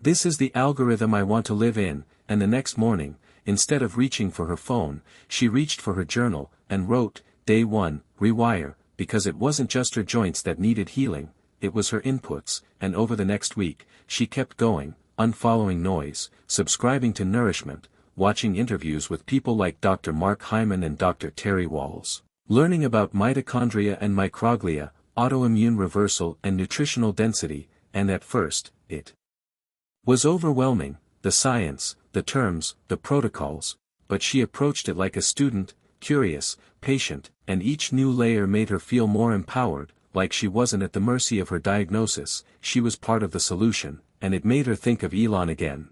"This is the algorithm I want to live in," and the next morning, instead of reaching for her phone, she reached for her journal, and wrote, Day 1, Rewire, because it wasn't just her joints that needed healing, it was her inputs, and over the next week, she kept going, unfollowing noise, subscribing to nourishment, watching interviews with people like Dr. Mark Hyman and Dr. Terry Walls, learning about mitochondria and microglia, autoimmune reversal and nutritional density, and at first, it was overwhelming, the science, the terms, the protocols, but she approached it like a student, curious, patient, and each new layer made her feel more empowered, like she wasn't at the mercy of her diagnosis, she was part of the solution, and it made her think of Elon again.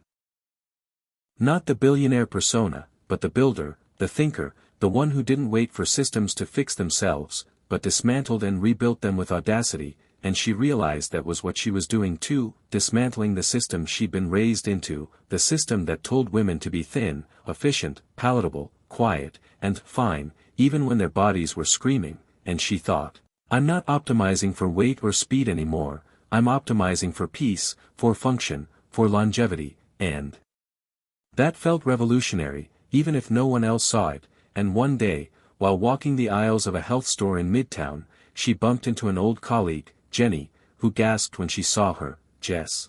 Not the billionaire persona, but the builder, the thinker, the one who didn't wait for systems to fix themselves, but dismantled and rebuilt them with audacity, and she realized that was what she was doing too, dismantling the system she'd been raised into, the system that told women to be thin, efficient, palatable, quiet, and fine, even when their bodies were screaming, and she thought, I'm not optimizing for weight or speed anymore, I'm optimizing for peace, for function, for longevity, and that felt revolutionary, even if no one else saw it, and one day, while walking the aisles of a health store in Midtown, she bumped into an old colleague, Jenny, who gasped when she saw her, Jess.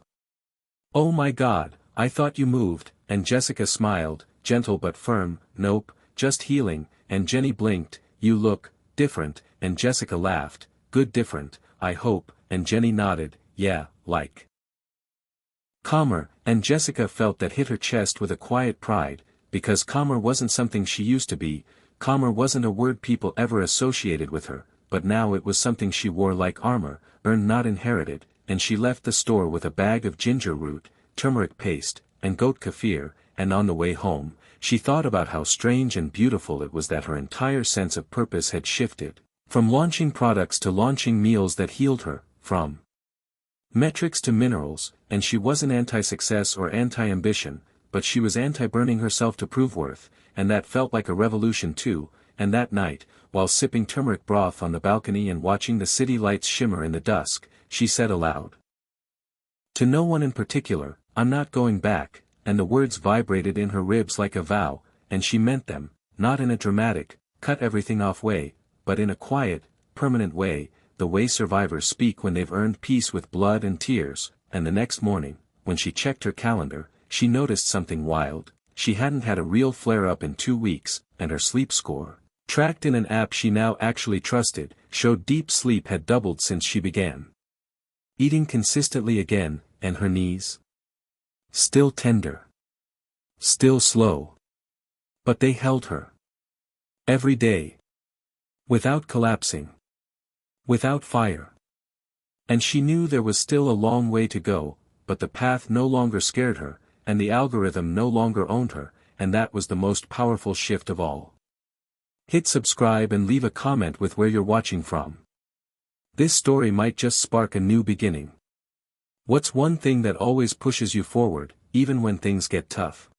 Oh my God, I thought you moved, and Jessica smiled, gentle but firm, nope, just healing, and Jenny blinked, you look different, and Jessica laughed, good different, I hope, and Jenny nodded, yeah, like calmer, and Jessica felt that hit her chest with a quiet pride, because calmer wasn't something she used to be, calmer wasn't a word people ever associated with her, but now it was something she wore like armor, earned not inherited, and she left the store with a bag of ginger root, turmeric paste, and goat kefir, and on the way home, she thought about how strange and beautiful it was that her entire sense of purpose had shifted, from launching products to launching meals that healed her, from metrics to minerals, and she wasn't anti-success or anti-ambition, but she was anti-burning herself to prove worth, and that felt like a revolution too, and that night, while sipping turmeric broth on the balcony and watching the city lights shimmer in the dusk, she said aloud, to no one in particular, I'm not going back, and the words vibrated in her ribs like a vow, and she meant them, not in a dramatic, cut everything off way, but in a quiet, permanent way, the way survivors speak when they've earned peace with blood and tears, and the next morning, when she checked her calendar, she noticed something wild, she hadn't had a real flare-up in 2 weeks, and her sleep score, tracked in an app she now actually trusted, showed deep sleep had doubled since she began eating consistently again, and her knees, still tender, still slow, but they held her every day, without collapsing, without fire. And she knew there was still a long way to go, but the path no longer scared her, and the algorithm no longer owned her, and that was the most powerful shift of all. Hit subscribe and leave a comment with where you're watching from. This story might just spark a new beginning. What's one thing that always pushes you forward, even when things get tough?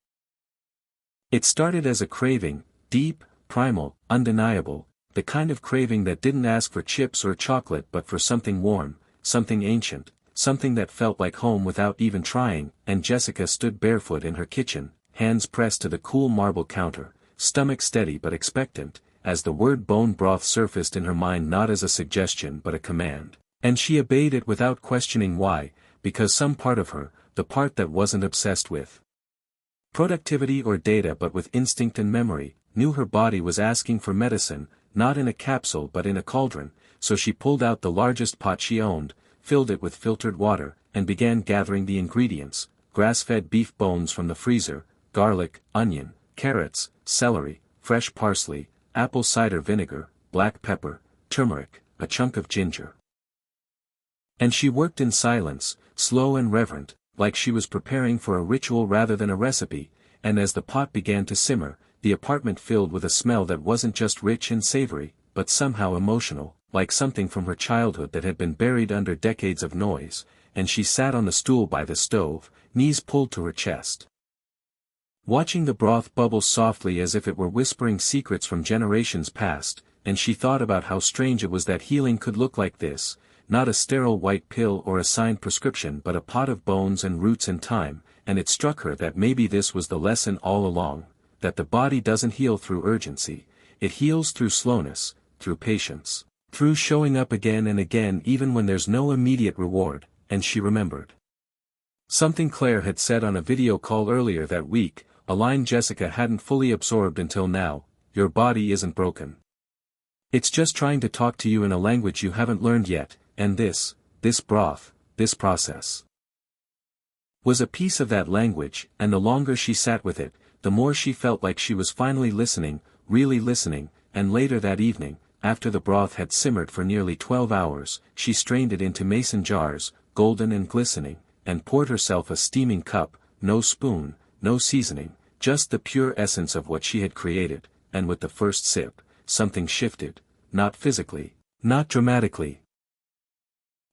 It started as a craving, deep, primal, undeniable, the kind of craving that didn't ask for chips or chocolate but for something warm, something ancient, something that felt like home without even trying, and Jessica stood barefoot in her kitchen, hands pressed to the cool marble counter, stomach steady but expectant, as the word bone broth surfaced in her mind not as a suggestion but a command. And she obeyed it without questioning why, because some part of her, the part that wasn't obsessed with productivity or data but with instinct and memory, knew her body was asking for medicine, not in a capsule but in a cauldron, so she pulled out the largest pot she owned, filled it with filtered water, and began gathering the ingredients: grass-fed beef bones from the freezer, garlic, onion, carrots, celery, fresh parsley, apple cider vinegar, black pepper, turmeric, a chunk of ginger. And she worked in silence, slow and reverent, like she was preparing for a ritual rather than a recipe, and as the pot began to simmer, the apartment filled with a smell that wasn't just rich and savory, but somehow emotional, like something from her childhood that had been buried under decades of noise, and she sat on the stool by the stove, knees pulled to her chest, watching the broth bubble softly as if it were whispering secrets from generations past, and she thought about how strange it was that healing could look like this, not a sterile white pill or a signed prescription but a pot of bones and roots and time, and it struck her that maybe this was the lesson all along, that the body doesn't heal through urgency, it heals through slowness, through patience, through showing up again and again even when there's no immediate reward. And she remembered something Claire had said on a video call earlier that week, a line Jessica hadn't fully absorbed until now: your body isn't broken. It's just trying to talk to you in a language you haven't learned yet, and this broth, this process, was a piece of that language, and the longer she sat with it, the more she felt like she was finally listening, really listening, and later that evening, after the broth had simmered for nearly 12 hours, she strained it into mason jars, golden and glistening, and poured herself a steaming cup, no spoon, no seasoning, just the pure essence of what she had created, and with the first sip, something shifted, not physically, not dramatically,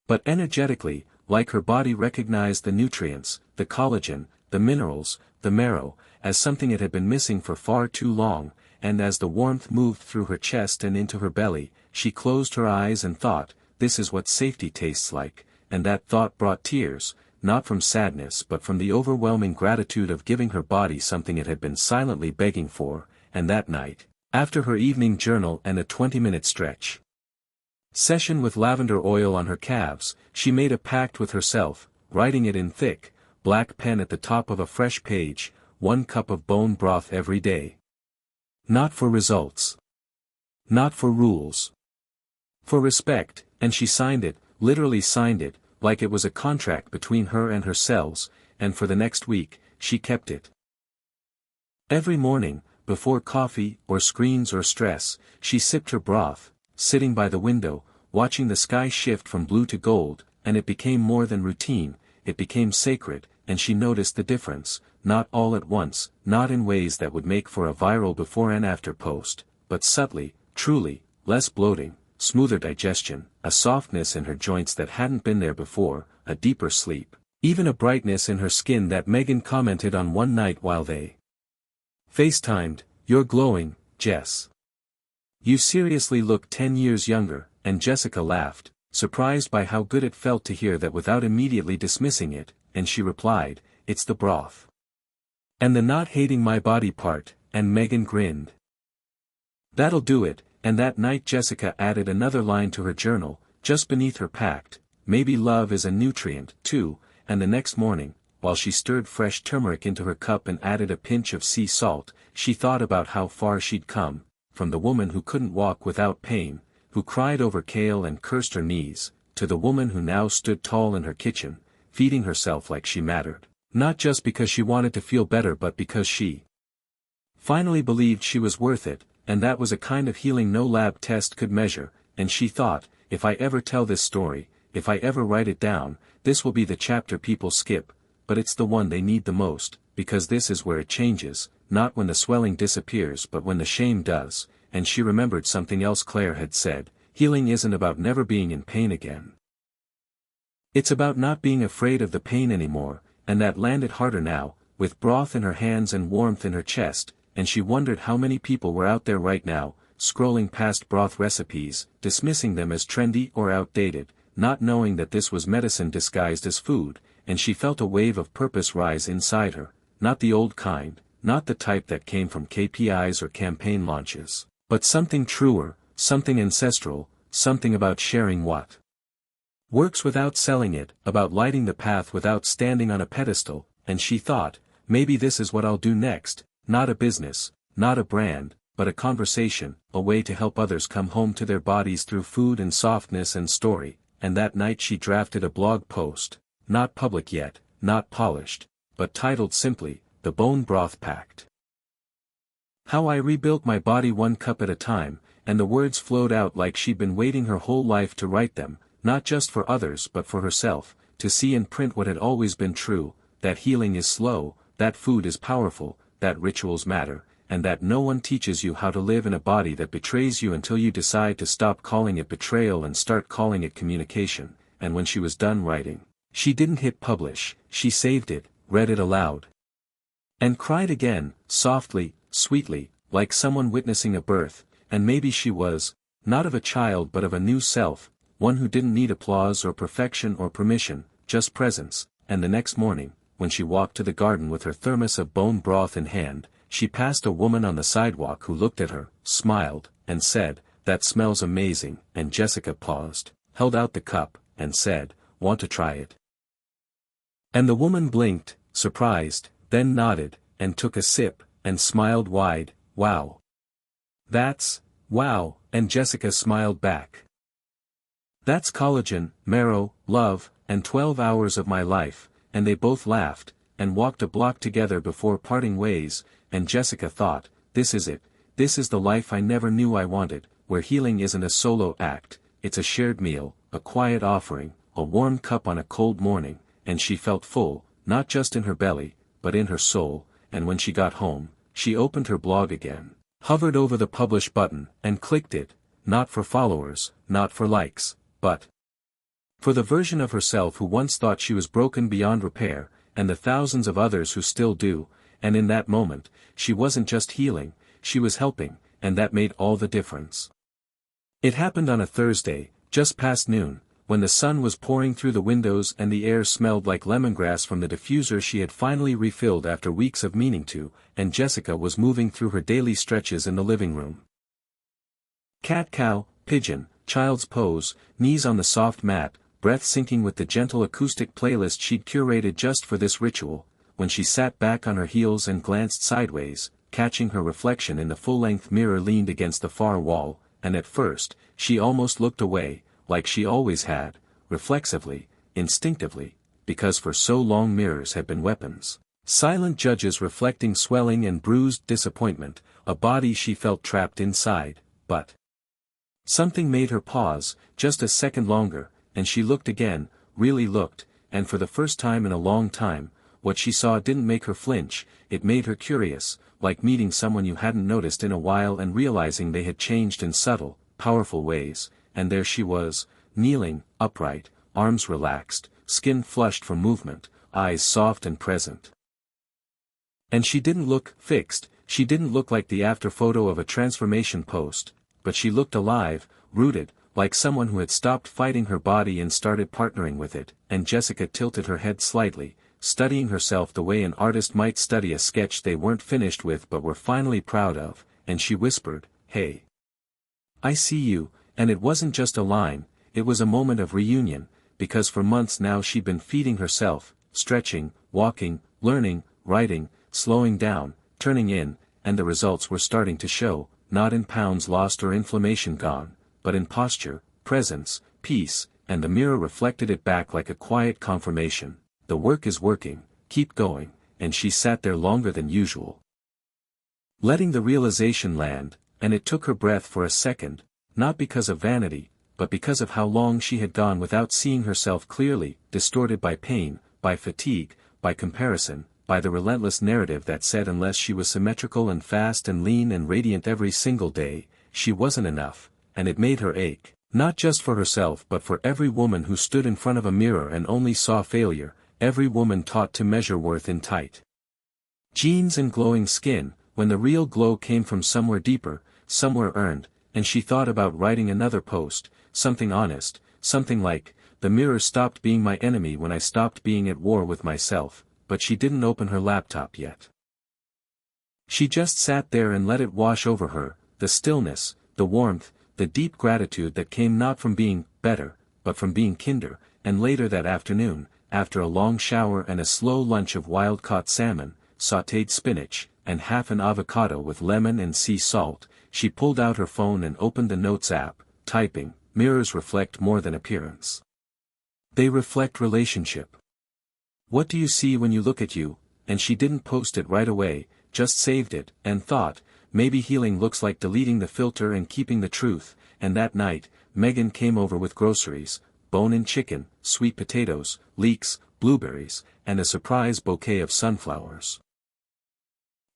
but energetically, like her body recognized the nutrients, the collagen, the minerals, the marrow, as something it had been missing for far too long, and as the warmth moved through her chest and into her belly, she closed her eyes and thought, this is what safety tastes like, and that thought brought tears, not from sadness but from the overwhelming gratitude of giving her body something it had been silently begging for. And that night, after her evening journal and a 20-minute stretch session with lavender oil on her calves, she made a pact with herself, writing it in thick, black pen at the top of a fresh page: 1 cup of bone broth every day. Not for results. Not for rules. For respect, and she signed it, literally signed it, like it was a contract between her and her cells, and for the next week, she kept it. Every morning, before coffee, or screens or stress, she sipped her broth, sitting by the window, watching the sky shift from blue to gold, and it became more than routine, it became sacred, and she noticed the difference, not all at once, not in ways that would make for a viral before and after post, but subtly, truly, less bloating, smoother digestion, a softness in her joints that hadn't been there before, a deeper sleep, even a brightness in her skin that Megan commented on one night while they FaceTimed. "You're glowing, Jess. You seriously look 10 years younger," and Jessica laughed, surprised by how good it felt to hear that without immediately dismissing it, and she replied, "It's the broth. And the not hating my body part," and Megan grinned. "That'll do it," and that night Jessica added another line to her journal, just beneath her pact: "Maybe love is a nutrient, too," and the next morning, while she stirred fresh turmeric into her cup and added a pinch of sea salt, she thought about how far she'd come, from the woman who couldn't walk without pain, who cried over kale and cursed her knees, to the woman who now stood tall in her kitchen, feeding herself like she mattered, not just because she wanted to feel better but because she finally believed she was worth it, and that was a kind of healing no lab test could measure. And she thought, if I ever tell this story, if I ever write it down, this will be the chapter people skip, but it's the one they need the most, because this is where it changes, not when the swelling disappears but when the shame does. And she remembered something else Claire had said: healing isn't about never being in pain again. It's about not being afraid of the pain anymore, and that landed harder now, with broth in her hands and warmth in her chest, and she wondered how many people were out there right now, scrolling past broth recipes, dismissing them as trendy or outdated, not knowing that this was medicine disguised as food, and she felt a wave of purpose rise inside her, not the old kind, not the type that came from KPIs or campaign launches, but something truer, something ancestral, something about sharing what works without selling it, about lighting the path without standing on a pedestal, and she thought, maybe this is what I'll do next, not a business, not a brand, but a conversation, a way to help others come home to their bodies through food and softness and story, and that night she drafted a blog post, not public yet, not polished, but titled simply, The Bone Broth Pact. How I rebuilt my body one cup at a time, and the words flowed out like she'd been waiting her whole life to write them, not just for others but for herself, to see in print what had always been true, that healing is slow, that food is powerful, that rituals matter, and that no one teaches you how to live in a body that betrays you until you decide to stop calling it betrayal and start calling it communication. And when she was done writing, she didn't hit publish, she saved it, read it aloud, and cried again, softly, sweetly, like someone witnessing a birth, and maybe she was, not of a child but of a new self, one who didn't need applause or perfection or permission, just presence. And the next morning, when she walked to the garden with her thermos of bone broth in hand, she passed a woman on the sidewalk who looked at her, smiled, and said, "That smells amazing," and Jessica paused, held out the cup, and said, "Want to try it?" And the woman blinked, surprised, then nodded, and took a sip, and smiled wide, "Wow. That's, wow," and Jessica smiled back. "That's collagen, marrow, love, and 12 hours of my life," and they both laughed, and walked a block together before parting ways, and Jessica thought, this is it, this is the life I never knew I wanted, where healing isn't a solo act, it's a shared meal, a quiet offering, a warm cup on a cold morning, and she felt full, not just in her belly, but in her soul, and when she got home, she opened her blog again, hovered over the publish button, and clicked it, not for followers, not for likes, but for the version of herself who once thought she was broken beyond repair, and the thousands of others who still do, and in that moment, she wasn't just healing, she was helping, and that made all the difference. It happened on a Thursday, just past noon, when the sun was pouring through the windows and the air smelled like lemongrass from the diffuser she had finally refilled after weeks of meaning to, and Jessica was moving through her daily stretches in the living room. Cat-cow, pigeon, child's pose, knees on the soft mat, breath syncing with the gentle acoustic playlist she'd curated just for this ritual, when she sat back on her heels and glanced sideways, catching her reflection in the full-length mirror leaned against the far wall, and at first, she almost looked away, like she always had, reflexively, instinctively, because for so long mirrors had been weapons. Silent judges reflecting swelling and bruised disappointment, a body she felt trapped inside, but something made her pause, just a second longer, and she looked again, really looked, and for the first time in a long time, what she saw didn't make her flinch, it made her curious, like meeting someone you hadn't noticed in a while and realizing they had changed in subtle, powerful ways, and there she was, kneeling, upright, arms relaxed, skin flushed from movement, eyes soft and present. And she didn't look fixed, she didn't look like the after photo of a transformation post, but she looked alive, rooted, like someone who had stopped fighting her body and started partnering with it, and Jessica tilted her head slightly, studying herself the way an artist might study a sketch they weren't finished with but were finally proud of, and she whispered, "Hey. I see you," and it wasn't just a line, it was a moment of reunion, because for months now she'd been feeding herself, stretching, walking, learning, writing, slowing down, turning in, and the results were starting to show, not in pounds lost or inflammation gone, but in posture, presence, peace, and the mirror reflected it back like a quiet confirmation. The work is working, keep going, and she sat there longer than usual, letting the realization land, and it took her breath for a second, not because of vanity, but because of how long she had gone without seeing herself clearly, distorted by pain, by fatigue, by comparison, by the relentless narrative that said unless she was symmetrical and fast and lean and radiant every single day, she wasn't enough, and it made her ache, not just for herself but for every woman who stood in front of a mirror and only saw failure, every woman taught to measure worth in tight jeans and glowing skin, when the real glow came from somewhere deeper, somewhere earned, and she thought about writing another post, something honest, something like, the mirror stopped being my enemy when I stopped being at war with myself, but she didn't open her laptop yet. She just sat there and let it wash over her, the stillness, the warmth, the deep gratitude that came not from being better, but from being kinder. And later that afternoon, after a long shower and a slow lunch of wild-caught salmon, sautéed spinach, and half an avocado with lemon and sea salt, she pulled out her phone and opened the Notes app, typing, "Mirrors reflect more than appearance. They reflect relationship. What do you see when you look at you?" And she didn't post it right away, just saved it, and thought, maybe healing looks like deleting the filter and keeping the truth. And that night, Megan came over with groceries, bone-in chicken, sweet potatoes, leeks, blueberries, and a surprise bouquet of sunflowers.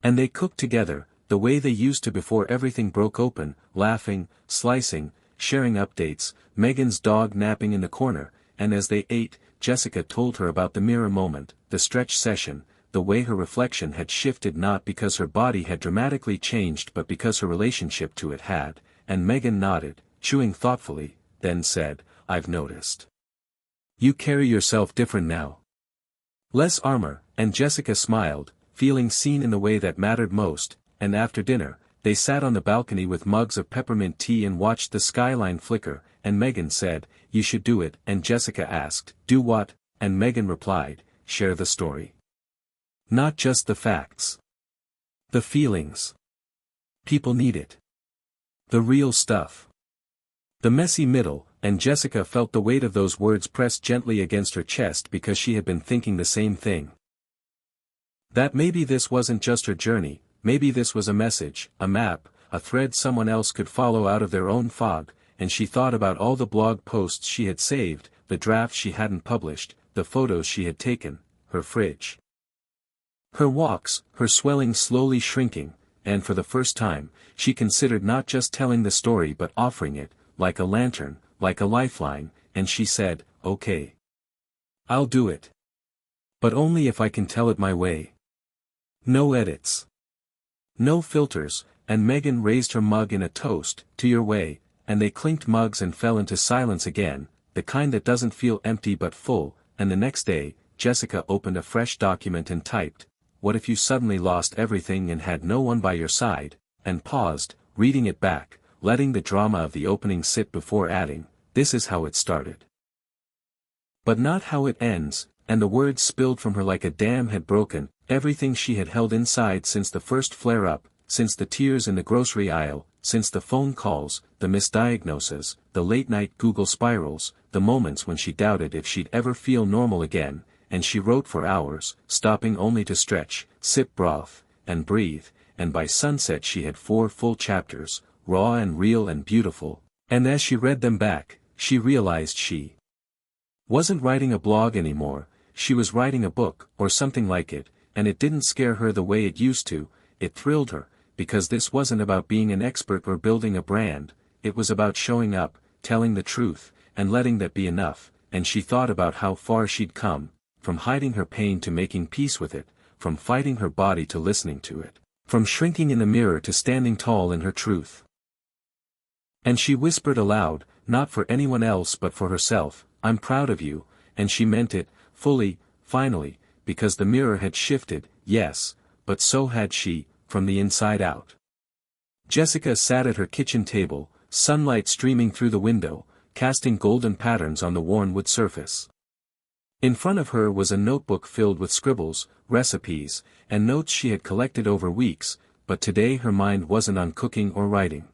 And they cooked together, the way they used to before everything broke open, laughing, slicing, sharing updates, Megan's dog napping in the corner, and as they ate, Jessica told her about the mirror moment, the stretch session, the way her reflection had shifted not because her body had dramatically changed but because her relationship to it had, and Megan nodded, chewing thoughtfully, then said, "I've noticed. You carry yourself different now. Less armor," and Jessica smiled, feeling seen in the way that mattered most. And after dinner, they sat on the balcony with mugs of peppermint tea and watched the skyline flicker, and Megan said, "You should do it," and Jessica asked, "Do what?" And Megan replied, "Share the story. Not just the facts. The feelings. People need it. The real stuff. The messy middle," and Jessica felt the weight of those words pressed gently against her chest because she had been thinking the same thing. That maybe this wasn't just her journey, maybe this was a message, a map, a thread someone else could follow out of their own fog, and she thought about all the blog posts she had saved, the drafts she hadn't published, the photos she had taken, her fridge. Her walks, her swelling slowly shrinking, and for the first time, she considered not just telling the story but offering it, like a lantern, like a lifeline, and she said, "Okay. I'll do it. But only if I can tell it my way. No edits. No filters," and Megan raised her mug in a toast, "To your way," and they clinked mugs and fell into silence again, the kind that doesn't feel empty but full, and the next day, Jessica opened a fresh document and typed, "What if you suddenly lost everything and had no one by your side," and paused, reading it back, letting the drama of the opening sit before adding, "This is how it started. But not how it ends," and the words spilled from her like a dam had broken, everything she had held inside since the first flare-up, since the tears in the grocery aisle, since the phone calls, the misdiagnoses, the late-night Google spirals, the moments when she doubted if she'd ever feel normal again, and she wrote for hours, stopping only to stretch, sip broth, and breathe, and by sunset she had 4 full chapters, raw and real and beautiful, and as she read them back, she realized she wasn't writing a blog anymore, she was writing a book, or something like it, and it didn't scare her the way it used to, it thrilled her, because this wasn't about being an expert or building a brand, it was about showing up, telling the truth, and letting that be enough, and she thought about how far she'd come, from hiding her pain to making peace with it, from fighting her body to listening to it, from shrinking in the mirror to standing tall in her truth. And she whispered aloud, not for anyone else but for herself, "I'm proud of you," and she meant it, fully, finally, because the mirror had shifted, yes, but so had she, from the inside out. Jessica sat at her kitchen table, sunlight streaming through the window, casting golden patterns on the worn wood surface. In front of her was a notebook filled with scribbles, recipes, and notes she had collected over weeks, but today her mind wasn't on cooking or writing.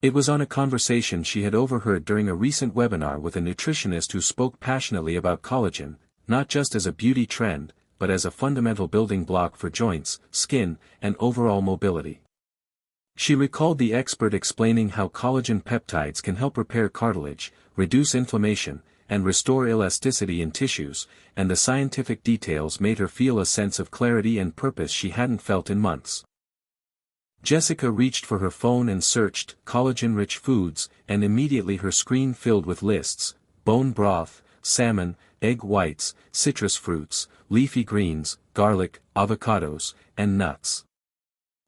It was on a conversation she had overheard during a recent webinar with a nutritionist who spoke passionately about collagen, not just as a beauty trend, but as a fundamental building block for joints, skin, and overall mobility. She recalled the expert explaining how collagen peptides can help repair cartilage, reduce inflammation, and restore elasticity in tissues, and the scientific details made her feel a sense of clarity and purpose she hadn't felt in months. Jessica reached for her phone and searched collagen-rich foods, and immediately her screen filled with lists: bone broth, salmon, egg whites, citrus fruits, leafy greens, garlic, avocados, and nuts.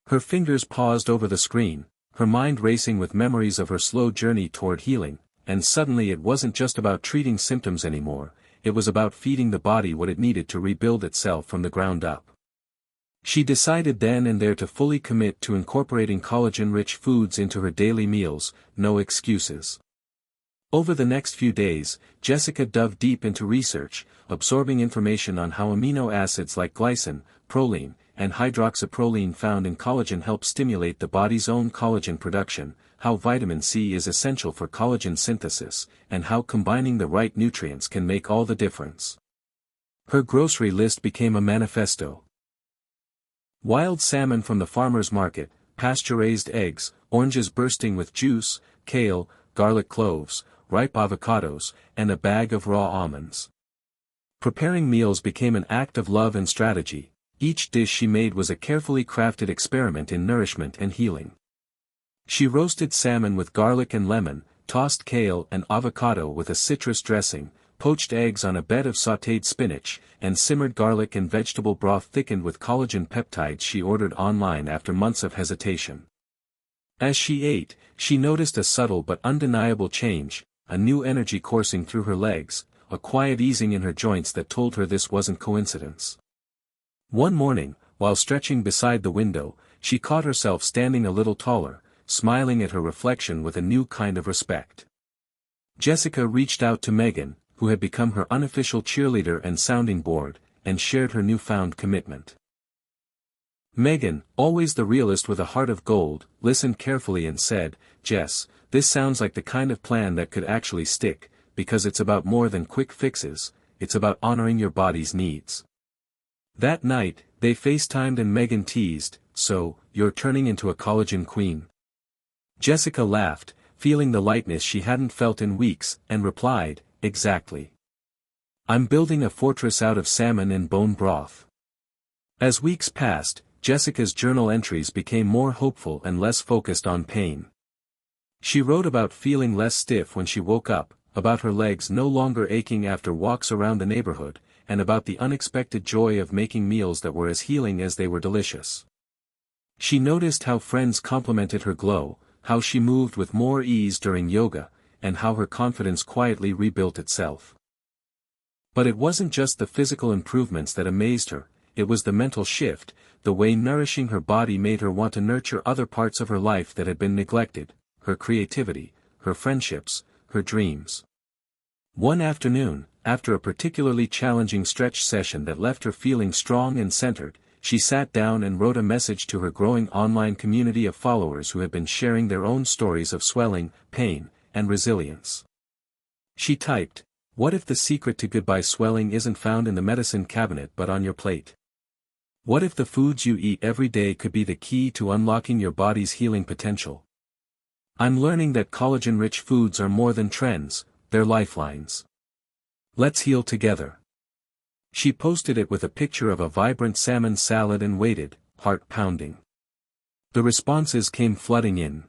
Her fingers paused over the screen, her mind racing with memories of her slow journey toward healing, and suddenly it wasn't just about treating symptoms anymore, it was about feeding the body what it needed to rebuild itself from the ground up. She decided then and there to fully commit to incorporating collagen-rich foods into her daily meals, no excuses. Over the next few days, Jessica dove deep into research, absorbing information on how amino acids like glycine, proline, and hydroxyproline found in collagen help stimulate the body's own collagen production, how vitamin C is essential for collagen synthesis, and how combining the right nutrients can make all the difference. Her grocery list became a manifesto. Wild salmon from the farmer's market, pasture-raised eggs, oranges bursting with juice, kale, garlic cloves, ripe avocados, and a bag of raw almonds. Preparing meals became an act of love and strategy. Each dish she made was a carefully crafted experiment in nourishment and healing. She roasted salmon with garlic and lemon, tossed kale and avocado with a citrus dressing, poached eggs on a bed of sautéed spinach, and simmered garlic and vegetable broth thickened with collagen peptides she ordered online after months of hesitation. As she ate, she noticed a subtle but undeniable change, a new energy coursing through her legs, a quiet easing in her joints that told her this wasn't coincidence. One morning, while stretching beside the window, she caught herself standing a little taller, smiling at her reflection with a new kind of respect. Jessica reached out to Megan, who had become her unofficial cheerleader and sounding board, and shared her newfound commitment. Megan, always the realist with a heart of gold, listened carefully and said, "Jess, this sounds like the kind of plan that could actually stick, because it's about more than quick fixes, it's about honoring your body's needs." That night, they FaceTimed and Megan teased, "So, you're turning into a collagen queen?" Jessica laughed, feeling the lightness she hadn't felt in weeks, and replied, "Exactly. I'm building a fortress out of salmon and bone broth." As weeks passed, Jessica's journal entries became more hopeful and less focused on pain. She wrote about feeling less stiff when she woke up, about her legs no longer aching after walks around the neighborhood, and about the unexpected joy of making meals that were as healing as they were delicious. She noticed how friends complimented her glow, how she moved with more ease during yoga, and how her confidence quietly rebuilt itself. But it wasn't just the physical improvements that amazed her, it was the mental shift, the way nourishing her body made her want to nurture other parts of her life that had been neglected, her creativity, her friendships, her dreams. One afternoon, after a particularly challenging stretch session that left her feeling strong and centered, she sat down and wrote a message to her growing online community of followers who had been sharing their own stories of swelling, pain, and resilience. She typed, "What if the secret to goodbye swelling isn't found in the medicine cabinet but on your plate? What if the foods you eat every day could be the key to unlocking your body's healing potential? I'm learning that collagen-rich foods are more than trends, they're lifelines. Let's heal together." She posted it with a picture of a vibrant salmon salad and waited, heart pounding. The responses came flooding in.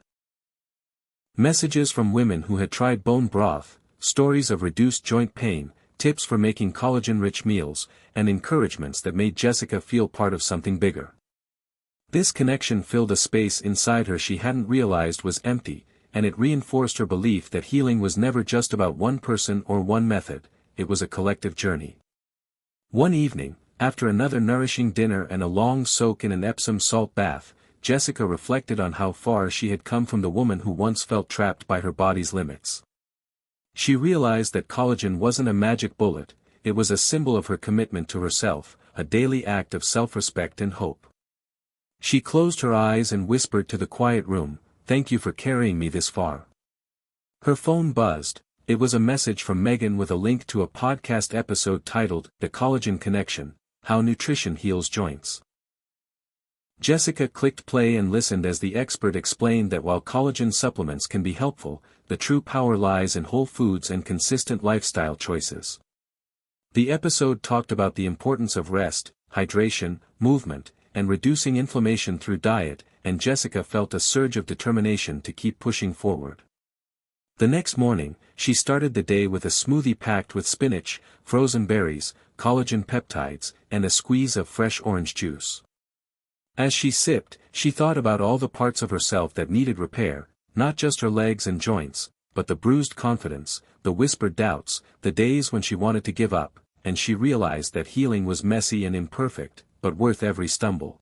Messages from women who had tried bone broth, stories of reduced joint pain, tips for making collagen-rich meals, and encouragements that made Jessica feel part of something bigger. This connection filled a space inside her she hadn't realized was empty, and it reinforced her belief that healing was never just about one person or one method, it was a collective journey. One evening, after another nourishing dinner and a long soak in an Epsom salt bath, Jessica reflected on how far she had come from the woman who once felt trapped by her body's limits. She realized that collagen wasn't a magic bullet, it was a symbol of her commitment to herself, a daily act of self-respect and hope. She closed her eyes and whispered to the quiet room, "Thank you for carrying me this far." Her phone buzzed. It was a message from Megan with a link to a podcast episode titled, "The Collagen Connection, How Nutrition Heals Joints." Jessica clicked play and listened as the expert explained that while collagen supplements can be helpful, the true power lies in whole foods and consistent lifestyle choices. The episode talked about the importance of rest, hydration, movement, and reducing inflammation through diet, and Jessica felt a surge of determination to keep pushing forward. The next morning, she started the day with a smoothie packed with spinach, frozen berries, collagen peptides, and a squeeze of fresh orange juice. As she sipped, she thought about all the parts of herself that needed repair, not just her legs and joints, but the bruised confidence, the whispered doubts, the days when she wanted to give up, and she realized that healing was messy and imperfect, but worth every stumble.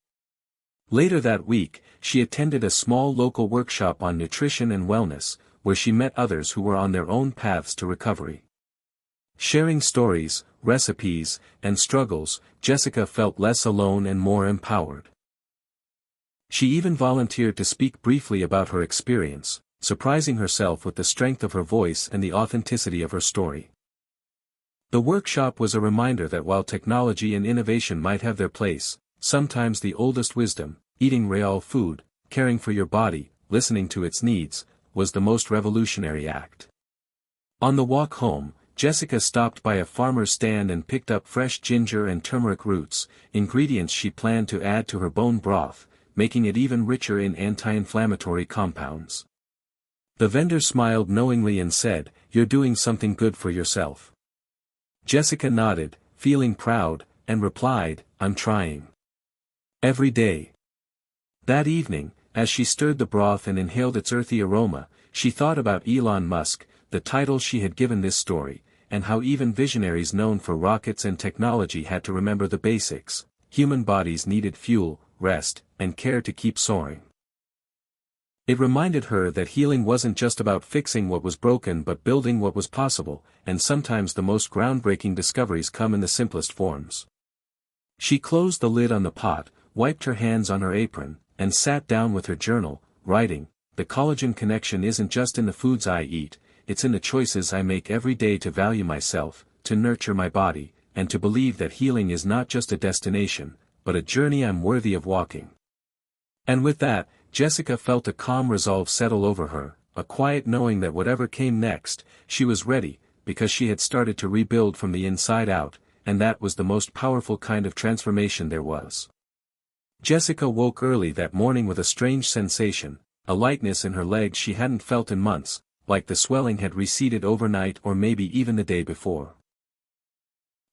Later that week, she attended a small local workshop on nutrition and wellness, where she met others who were on their own paths to recovery. Sharing stories, recipes, and struggles, Jessica felt less alone and more empowered. She even volunteered to speak briefly about her experience, surprising herself with the strength of her voice and the authenticity of her story. The workshop was a reminder that while technology and innovation might have their place, sometimes the oldest wisdom, eating real food, caring for your body, listening to its needs, was the most revolutionary act. On the walk home, Jessica stopped by a farmer's stand and picked up fresh ginger and turmeric roots, ingredients she planned to add to her bone broth, making it even richer in anti-inflammatory compounds. The vendor smiled knowingly and said, "You're doing something good for yourself." Jessica nodded, feeling proud, and replied, "I'm trying. Every day." That evening, as she stirred the broth and inhaled its earthy aroma, she thought about Elon Musk, the title she had given this story, and how even visionaries known for rockets and technology had to remember the basics. Human bodies needed fuel, rest, and care to keep soaring. It reminded her that healing wasn't just about fixing what was broken but building what was possible, and sometimes the most groundbreaking discoveries come in the simplest forms. She closed the lid on the pot, wiped her hands on her apron, and sat down with her journal, writing, "The collagen connection isn't just in the foods I eat, it's in the choices I make every day to value myself, to nurture my body, and to believe that healing is not just a destination, but a journey I'm worthy of walking." And with that, Jessica felt a calm resolve settle over her, a quiet knowing that whatever came next, she was ready, because she had started to rebuild from the inside out, and that was the most powerful kind of transformation there was. Jessica woke early that morning with a strange sensation, a lightness in her legs she hadn't felt in months, like the swelling had receded overnight or maybe even the day before.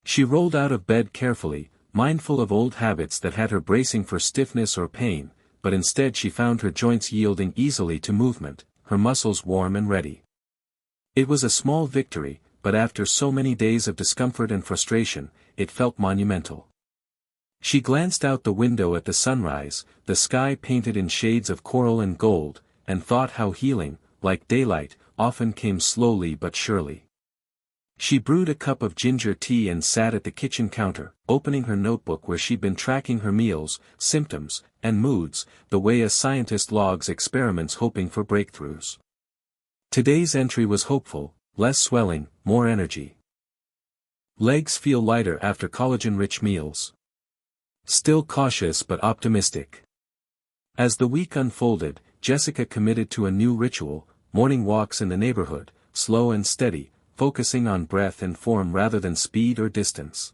She rolled out of bed carefully, mindful of old habits that had her bracing for stiffness or pain, but instead she found her joints yielding easily to movement, her muscles warm and ready. It was a small victory, but after so many days of discomfort and frustration, it felt monumental. She glanced out the window at the sunrise, the sky painted in shades of coral and gold, and thought how healing, like daylight, often came slowly but surely. She brewed a cup of ginger tea and sat at the kitchen counter, opening her notebook where she'd been tracking her meals, symptoms, and moods, the way a scientist logs experiments hoping for breakthroughs. Today's entry was hopeful, less swelling, more energy. Legs feel lighter after collagen-rich meals. Still cautious but optimistic. As the week unfolded, Jessica committed to a new ritual, morning walks in the neighborhood, slow and steady, focusing on breath and form rather than speed or distance.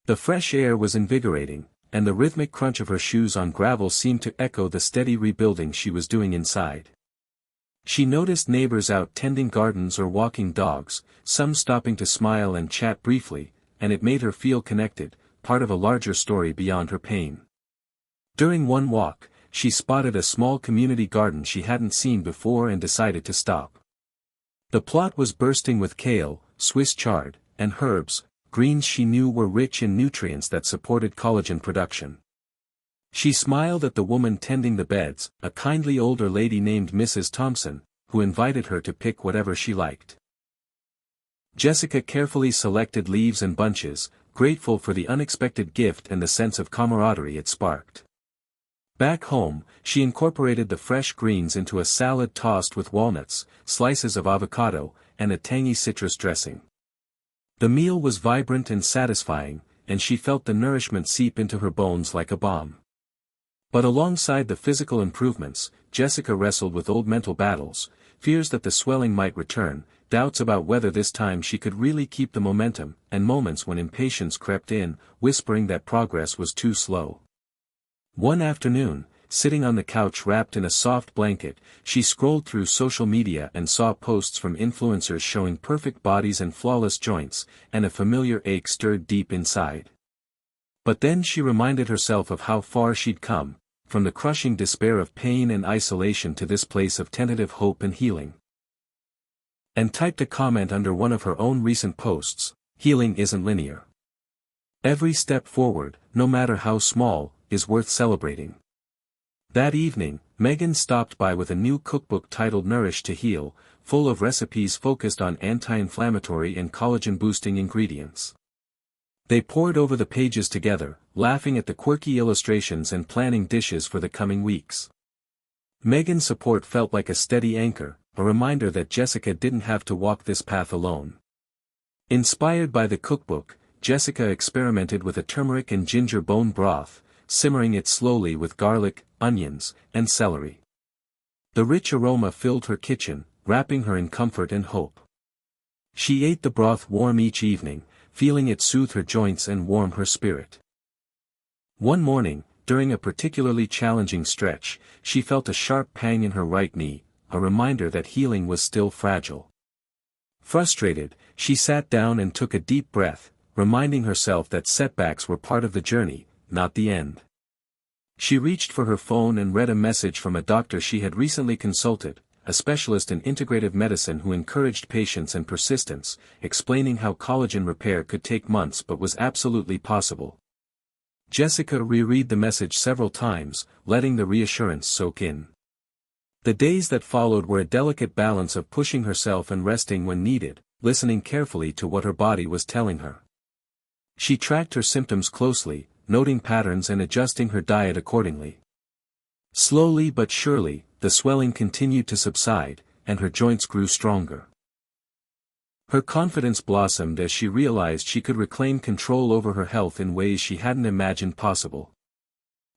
The fresh air was invigorating, and the rhythmic crunch of her shoes on gravel seemed to echo the steady rebuilding she was doing inside. She noticed neighbors out tending gardens or walking dogs, some stopping to smile and chat briefly, and it made her feel connected, part of a larger story beyond her pain. During one walk, she spotted a small community garden she hadn't seen before and decided to stop. The plot was bursting with kale, Swiss chard, and herbs, greens she knew were rich in nutrients that supported collagen production. She smiled at the woman tending the beds, a kindly older lady named Mrs. Thompson, who invited her to pick whatever she liked. Jessica carefully selected leaves and bunches, grateful for the unexpected gift and the sense of camaraderie it sparked. Back home, she incorporated the fresh greens into a salad tossed with walnuts, slices of avocado, and a tangy citrus dressing. The meal was vibrant and satisfying, and she felt the nourishment seep into her bones like a balm. But alongside the physical improvements, Jessica wrestled with old mental battles, fears that the swelling might return, doubts about whether this time she could really keep the momentum, and moments when impatience crept in, whispering that progress was too slow. One afternoon, sitting on the couch wrapped in a soft blanket, she scrolled through social media and saw posts from influencers showing perfect bodies and flawless joints, and a familiar ache stirred deep inside. But then she reminded herself of how far she'd come, from the crushing despair of pain and isolation to this place of tentative hope and healing. and typed a comment under one of her own recent posts: "Healing isn't linear. Every step forward, no matter how small, is worth celebrating." That evening, Megan stopped by with a new cookbook titled Nourish to Heal, full of recipes focused on anti-inflammatory and collagen-boosting ingredients. They pored over the pages together, laughing at the quirky illustrations and planning dishes for the coming weeks. Megan's support felt like a steady anchor, a reminder that Jessica didn't have to walk this path alone. Inspired by the cookbook, Jessica experimented with a turmeric and ginger bone broth, simmering it slowly with garlic, onions, and celery. The rich aroma filled her kitchen, wrapping her in comfort and hope. She ate the broth warm each evening, feeling it soothe her joints and warm her spirit. One morning, during a particularly challenging stretch, she felt a sharp pang in her right knee, a reminder that healing was still fragile. Frustrated, she sat down and took a deep breath, reminding herself that setbacks were part of the journey, not the end. She reached for her phone and read a message from a doctor she had recently consulted, a specialist in integrative medicine who encouraged patience and persistence, explaining how collagen repair could take months but was absolutely possible. Jessica reread the message several times, letting the reassurance soak in. The days that followed were a delicate balance of pushing herself and resting when needed, listening carefully to what her body was telling her. She tracked her symptoms closely, noting patterns and adjusting her diet accordingly. Slowly but surely, the swelling continued to subside, and her joints grew stronger. Her confidence blossomed as she realized she could reclaim control over her health in ways she hadn't imagined possible.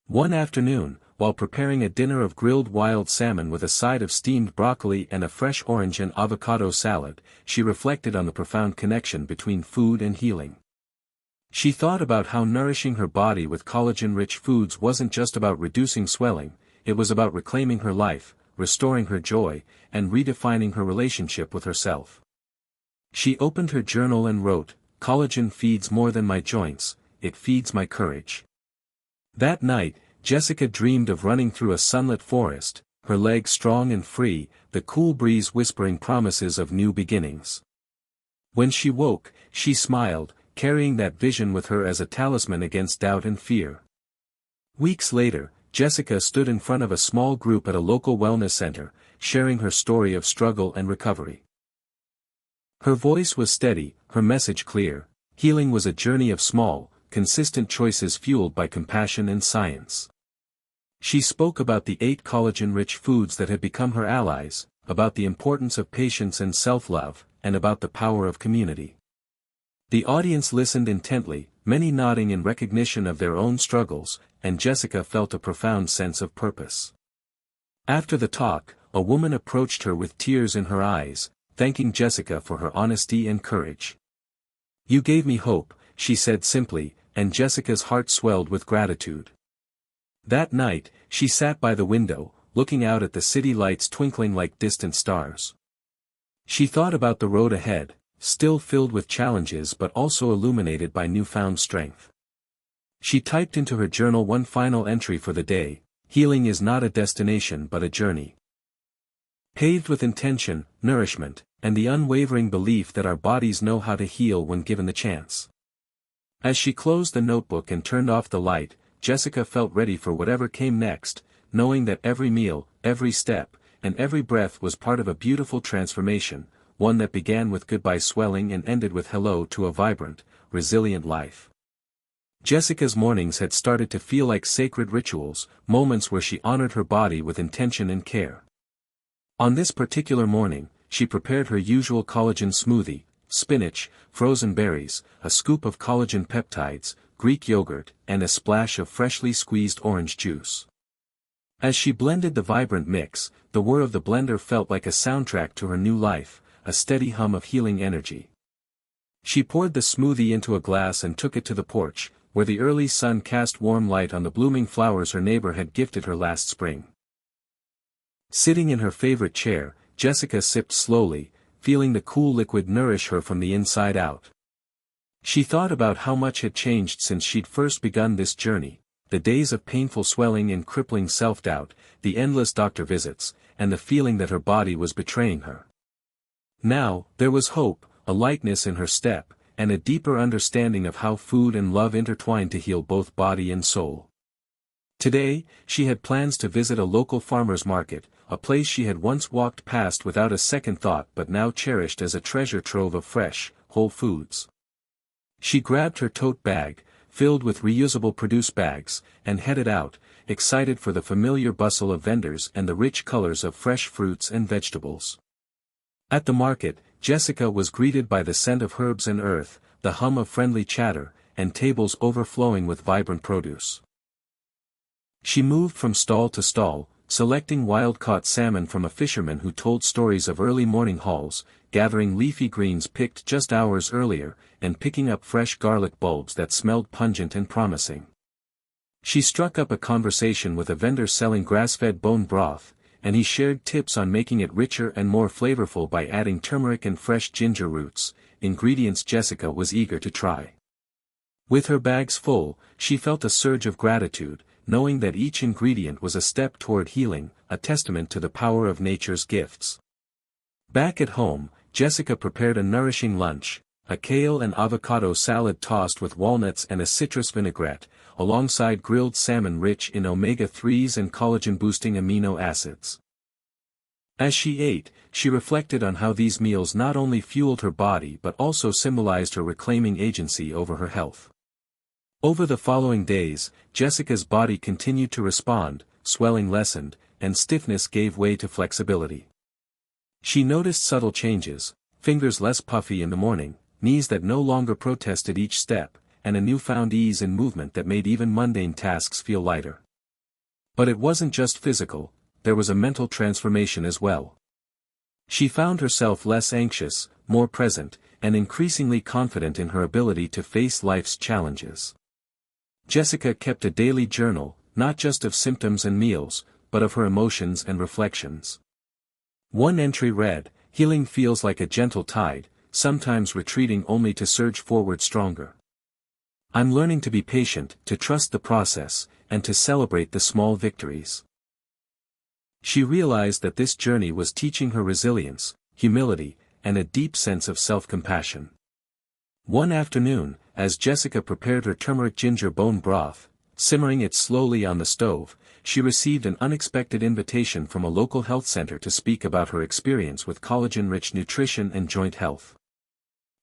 One afternoon, while preparing a dinner of grilled wild salmon with a side of steamed broccoli and a fresh orange and avocado salad, she reflected on the profound connection between food and healing. She thought about how nourishing her body with collagen-rich foods wasn't just about reducing swelling, it was about reclaiming her life, restoring her joy, and redefining her relationship with herself. She opened her journal and wrote, "Collagen feeds more than my joints, it feeds my courage." That night, Jessica dreamed of running through a sunlit forest, her legs strong and free, the cool breeze whispering promises of new beginnings. When she woke, she smiled, carrying that vision with her as a talisman against doubt and fear. Weeks later, Jessica stood in front of a small group at a local wellness center, sharing her story of struggle and recovery. Her voice was steady, her message clear: healing was a journey of small, consistent choices fueled by compassion and science. She spoke about the 8 collagen-rich foods that had become her allies, about the importance of patience and self-love, and about the power of community. The audience listened intently, many nodding in recognition of their own struggles, and Jessica felt a profound sense of purpose. After the talk, a woman approached her with tears in her eyes, thanking Jessica for her honesty and courage. "You gave me hope," she said simply, and Jessica's heart swelled with gratitude. That night, she sat by the window, looking out at the city lights twinkling like distant stars. She thought about the road ahead, still filled with challenges but also illuminated by newfound strength. She typed into her journal one final entry for the day: healing is not a destination but a journey. Paved with intention, nourishment, and the unwavering belief that our bodies know how to heal when given the chance. As she closed the notebook and turned off the light, Jessica felt ready for whatever came next, knowing that every meal, every step, and every breath was part of a beautiful transformation, one that began with goodbye swelling and ended with hello to a vibrant, resilient life. Jessica's mornings had started to feel like sacred rituals, moments where she honored her body with intention and care. On this particular morning, she prepared her usual collagen smoothie: spinach, frozen berries, a scoop of collagen peptides, Greek yogurt, and a splash of freshly squeezed orange juice. As she blended the vibrant mix, the whir of the blender felt like a soundtrack to her new life, a steady hum of healing energy. She poured the smoothie into a glass and took it to the porch, where the early sun cast warm light on the blooming flowers her neighbor had gifted her last spring. Sitting in her favorite chair, Jessica sipped slowly, feeling the cool liquid nourish her from the inside out. She thought about how much had changed since she'd first begun this journey: the days of painful swelling and crippling self-doubt, the endless doctor visits, and the feeling that her body was betraying her. Now, there was hope, a lightness in her step, and a deeper understanding of how food and love intertwine to heal both body and soul. Today, she had plans to visit a local farmer's market, a place she had once walked past without a second thought but now cherished as a treasure trove of fresh, whole foods. She grabbed her tote bag, filled with reusable produce bags, and headed out, excited for the familiar bustle of vendors and the rich colors of fresh fruits and vegetables. At the market, Jessica was greeted by the scent of herbs and earth, the hum of friendly chatter, and tables overflowing with vibrant produce. She moved from stall to stall, selecting wild-caught salmon from a fisherman who told stories of early morning hauls, gathering leafy greens picked just hours earlier, and picking up fresh garlic bulbs that smelled pungent and promising. She struck up a conversation with a vendor selling grass-fed bone broth, and he shared tips on making it richer and more flavorful by adding turmeric and fresh ginger roots, ingredients Jessica was eager to try. With her bags full, she felt a surge of gratitude, knowing that each ingredient was a step toward healing, a testament to the power of nature's gifts. Back at home, Jessica prepared a nourishing lunch, a kale and avocado salad tossed with walnuts and a citrus vinaigrette, alongside grilled salmon rich in omega-3s and collagen-boosting amino acids. As she ate, she reflected on how these meals not only fueled her body but also symbolized her reclaiming agency over her health. Over the following days, Jessica's body continued to respond, swelling lessened, and stiffness gave way to flexibility. She noticed subtle changes, fingers less puffy in the morning, knees that no longer protested each step, and a newfound ease in movement that made even mundane tasks feel lighter. But it wasn't just physical, there was a mental transformation as well. She found herself less anxious, more present, and increasingly confident in her ability to face life's challenges. Jessica kept a daily journal, not just of symptoms and meals, but of her emotions and reflections. One entry read, "Healing feels like a gentle tide, sometimes retreating only to surge forward stronger. I'm learning to be patient, to trust the process, and to celebrate the small victories." She realized that this journey was teaching her resilience, humility, and a deep sense of self-compassion. One afternoon, as Jessica prepared her turmeric ginger bone broth, simmering it slowly on the stove, she received an unexpected invitation from a local health center to speak about her experience with collagen-rich nutrition and joint health.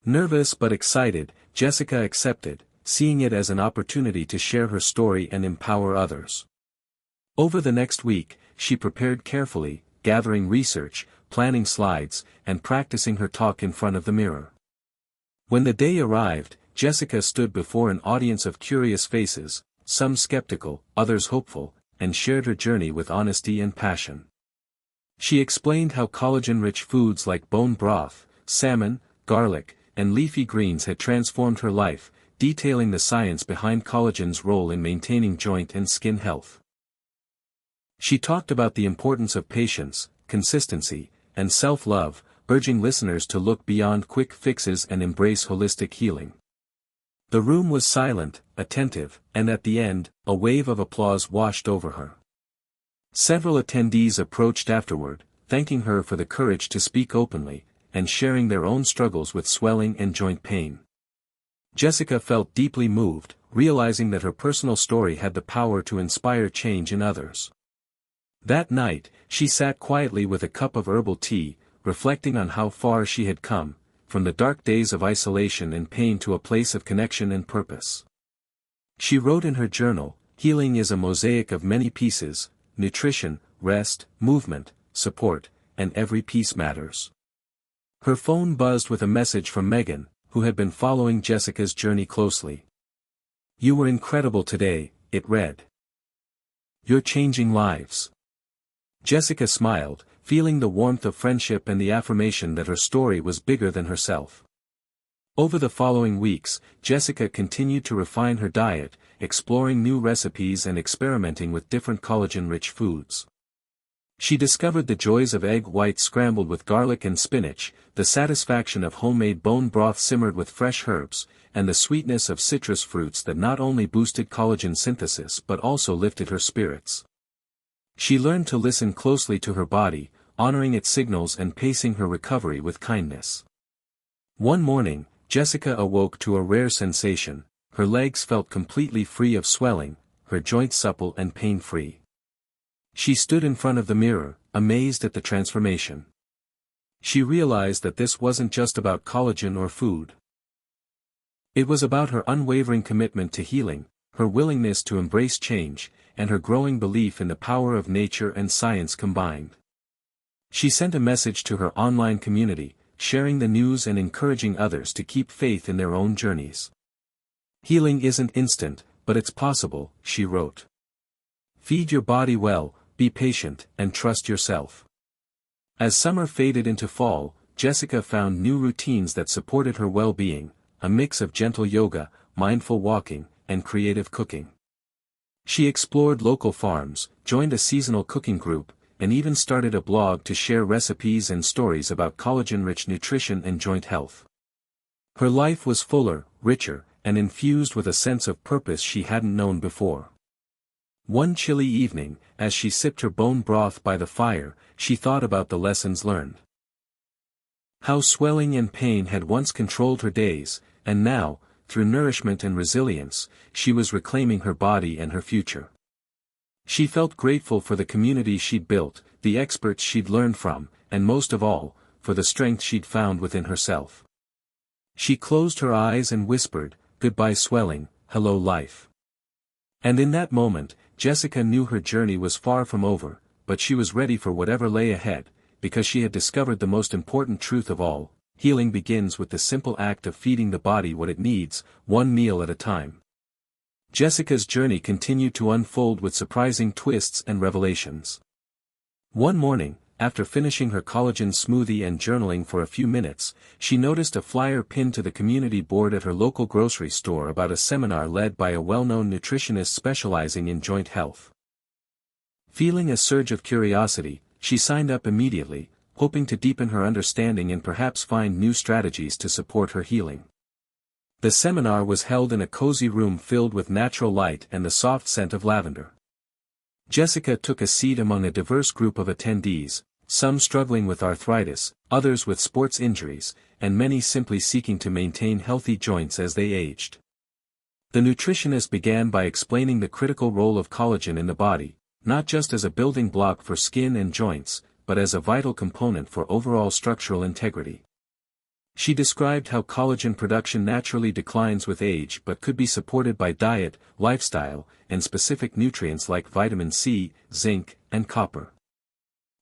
Nervous but excited, Jessica accepted, seeing it as an opportunity to share her story and empower others. Over the next week, she prepared carefully, gathering research, planning slides, and practicing her talk in front of the mirror. When the day arrived, Jessica stood before an audience of curious faces, some skeptical, others hopeful, and shared her journey with honesty and passion. She explained how collagen-rich foods like bone broth, salmon, garlic, and leafy greens had transformed her life, detailing the science behind collagen's role in maintaining joint and skin health. She talked about the importance of patience, consistency, and self-love, urging listeners to look beyond quick fixes and embrace holistic healing. The room was silent, attentive, and at the end, a wave of applause washed over her. Several attendees approached afterward, thanking her for the courage to speak openly, and sharing their own struggles with swelling and joint pain. Jessica felt deeply moved, realizing that her personal story had the power to inspire change in others. That night, she sat quietly with a cup of herbal tea, reflecting on how far she had come, from the dark days of isolation and pain to a place of connection and purpose. She wrote in her journal, "Healing is a mosaic of many pieces, nutrition, rest, movement, support, and every piece matters." Her phone buzzed with a message from Megan, who had been following Jessica's journey closely. "You were incredible today," it read. "You're changing lives." Jessica smiled, feeling the warmth of friendship and the affirmation that her story was bigger than herself. Over the following weeks, Jessica continued to refine her diet, exploring new recipes and experimenting with different collagen-rich foods. She discovered the joys of egg whites scrambled with garlic and spinach, the satisfaction of homemade bone broth simmered with fresh herbs, and the sweetness of citrus fruits that not only boosted collagen synthesis but also lifted her spirits. She learned to listen closely to her body, honoring its signals and pacing her recovery with kindness. One morning, Jessica awoke to a rare sensation. Her legs felt completely free of swelling, her joints supple and pain-free. She stood in front of the mirror, amazed at the transformation. She realized that this wasn't just about collagen or food. It was about her unwavering commitment to healing, her willingness to embrace change, and her growing belief in the power of nature and science combined. She sent a message to her online community, sharing the news and encouraging others to keep faith in their own journeys. "Healing isn't instant, but it's possible," she wrote. "Feed your body well, be patient, and trust yourself." As summer faded into fall, Jessica found new routines that supported her well-being, a mix of gentle yoga, mindful walking, and creative cooking. She explored local farms, joined a seasonal cooking group, and even started a blog to share recipes and stories about collagen-rich nutrition and joint health. Her life was fuller, richer, and infused with a sense of purpose she hadn't known before. One chilly evening, as she sipped her bone broth by the fire, she thought about the lessons learned. How swelling and pain had once controlled her days, and now, through nourishment and resilience, she was reclaiming her body and her future. She felt grateful for the community she'd built, the experts she'd learned from, and most of all, for the strength she'd found within herself. She closed her eyes and whispered, "Goodbye swelling, hello life." And in that moment, Jessica knew her journey was far from over, but she was ready for whatever lay ahead, because she had discovered the most important truth of all: healing begins with the simple act of feeding the body what it needs, one meal at a time. Jessica's journey continued to unfold with surprising twists and revelations. One morning, after finishing her collagen smoothie and journaling for a few minutes, she noticed a flyer pinned to the community board at her local grocery store about a seminar led by a well-known nutritionist specializing in joint health. Feeling a surge of curiosity, she signed up immediately, hoping to deepen her understanding and perhaps find new strategies to support her healing. The seminar was held in a cozy room filled with natural light and the soft scent of lavender. Jessica took a seat among a diverse group of attendees, some struggling with arthritis, others with sports injuries, and many simply seeking to maintain healthy joints as they aged. The nutritionist began by explaining the critical role of collagen in the body, not just as a building block for skin and joints, but as a vital component for overall structural integrity. She described how collagen production naturally declines with age but could be supported by diet, lifestyle, and specific nutrients like vitamin C, zinc, and copper.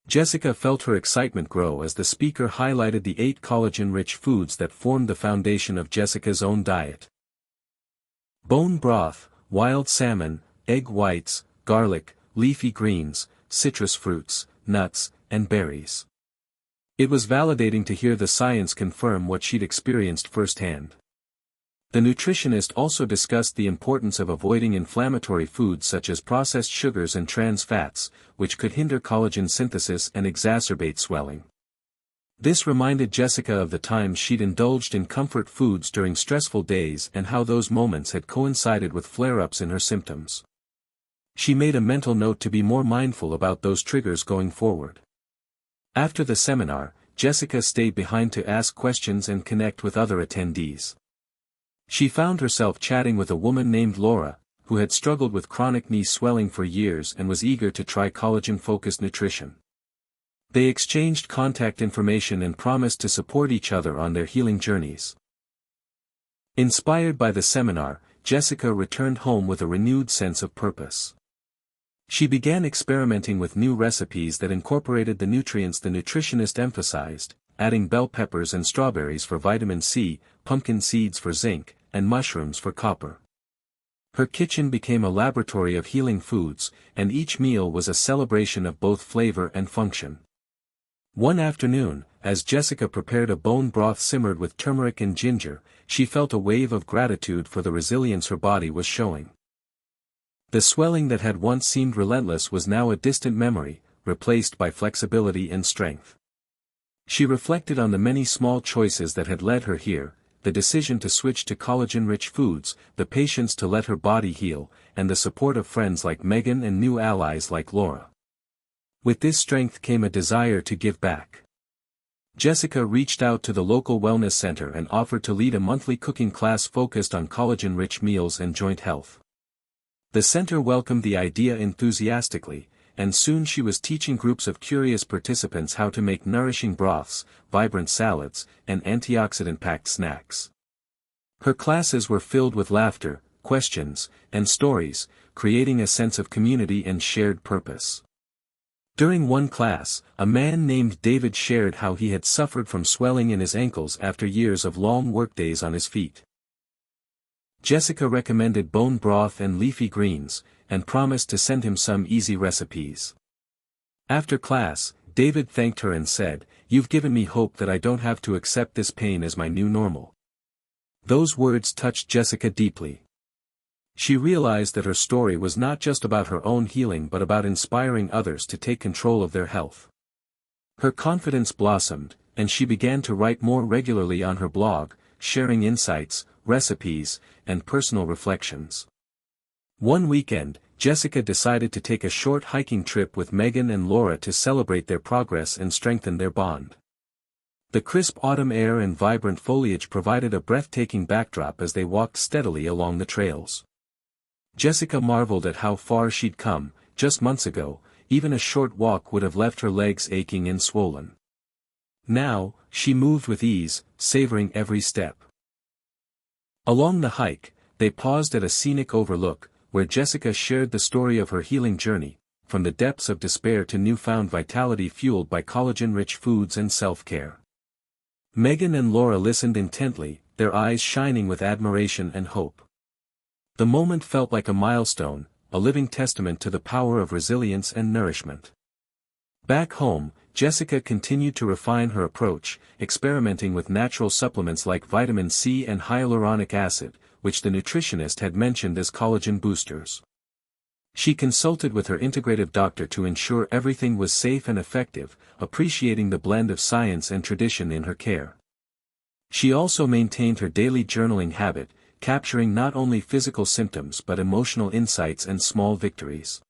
Jessica felt her excitement grow as the speaker highlighted the 8 collagen-rich foods that formed the foundation of Jessica's own diet. Bone broth, wild salmon, egg whites, garlic, leafy greens, citrus fruits, nuts, and berries. It was validating to hear the science confirm what she'd experienced firsthand. The nutritionist also discussed the importance of avoiding inflammatory foods such as processed sugars and trans fats, which could hinder collagen synthesis and exacerbate swelling. This reminded Jessica of the times she'd indulged in comfort foods during stressful days and how those moments had coincided with flare-ups in her symptoms. She made a mental note to be more mindful about those triggers going forward. After the seminar, Jessica stayed behind to ask questions and connect with other attendees. She found herself chatting with a woman named Laura, who had struggled with chronic knee swelling for years and was eager to try collagen-focused nutrition. They exchanged contact information and promised to support each other on their healing journeys. Inspired by the seminar, Jessica returned home with a renewed sense of purpose. She began experimenting with new recipes that incorporated the nutrients the nutritionist emphasized, adding bell peppers and strawberries for vitamin C, pumpkin seeds for zinc, and mushrooms for copper. Her kitchen became a laboratory of healing foods, and each meal was a celebration of both flavor and function. One afternoon, as Jessica prepared a bone broth simmered with turmeric and ginger, she felt a wave of gratitude for the resilience her body was showing. The swelling that had once seemed relentless was now a distant memory, replaced by flexibility and strength. She reflected on the many small choices that had led her here, the decision to switch to collagen-rich foods, the patience to let her body heal, and the support of friends like Megan and new allies like Laura. With this strength came a desire to give back. Jessica reached out to the local wellness center and offered to lead a monthly cooking class focused on collagen-rich meals and joint health. The center welcomed the idea enthusiastically, and soon she was teaching groups of curious participants how to make nourishing broths, vibrant salads, and antioxidant-packed snacks. Her classes were filled with laughter, questions, and stories, creating a sense of community and shared purpose. During one class, a man named David shared how he had suffered from swelling in his ankles after years of long workdays on his feet. Jessica recommended bone broth and leafy greens, and promised to send him some easy recipes. After class, David thanked her and said, "You've given me hope that I don't have to accept this pain as my new normal." Those words touched Jessica deeply. She realized that her story was not just about her own healing but about inspiring others to take control of their health. Her confidence blossomed, and she began to write more regularly on her blog, sharing insights, recipes, and personal reflections. One weekend, Jessica decided to take a short hiking trip with Megan and Laura to celebrate their progress and strengthen their bond. The crisp autumn air and vibrant foliage provided a breathtaking backdrop as they walked steadily along the trails. Jessica marveled at how far she'd come. Just months ago, even a short walk would have left her legs aching and swollen. Now, she moved with ease, savoring every step. Along the hike, they paused at a scenic overlook, where Jessica shared the story of her healing journey, from the depths of despair to newfound vitality fueled by collagen-rich foods and self-care. Megan and Laura listened intently, their eyes shining with admiration and hope. The moment felt like a milestone, a living testament to the power of resilience and nourishment. Back home, Jessica continued to refine her approach, experimenting with natural supplements like vitamin C and hyaluronic acid, which the nutritionist had mentioned as collagen boosters. She consulted with her integrative doctor to ensure everything was safe and effective, appreciating the blend of science and tradition in her care. She also maintained her daily journaling habit, capturing not only physical symptoms but emotional insights and small victories.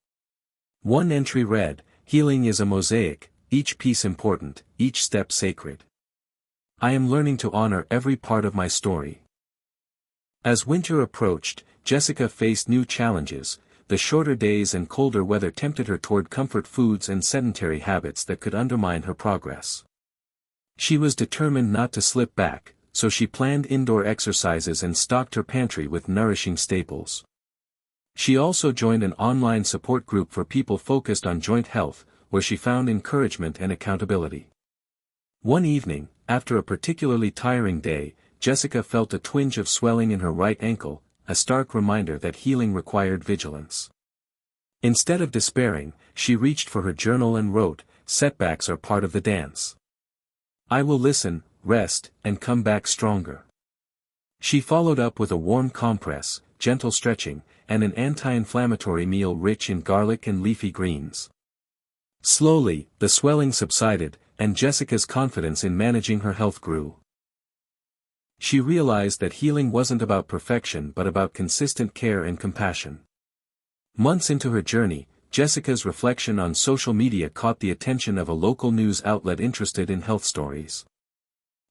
One entry read, "Healing is a mosaic, each piece important, each step sacred. I am learning to honor every part of my story." As winter approached, Jessica faced new challenges. The shorter days and colder weather tempted her toward comfort foods and sedentary habits that could undermine her progress. She was determined not to slip back, so she planned indoor exercises and stocked her pantry with nourishing staples. She also joined an online support group for people focused on joint health, where she found encouragement and accountability. One evening, after a particularly tiring day, Jessica felt a twinge of swelling in her right ankle, a stark reminder that healing required vigilance. Instead of despairing, she reached for her journal and wrote, "Setbacks are part of the dance. I will listen, rest, and come back stronger." She followed up with a warm compress, gentle stretching, and an anti-inflammatory meal rich in garlic and leafy greens. Slowly, the swelling subsided, and Jessica's confidence in managing her health grew. She realized that healing wasn't about perfection but about consistent care and compassion. Months into her journey, Jessica's reflection on social media caught the attention of a local news outlet interested in health stories.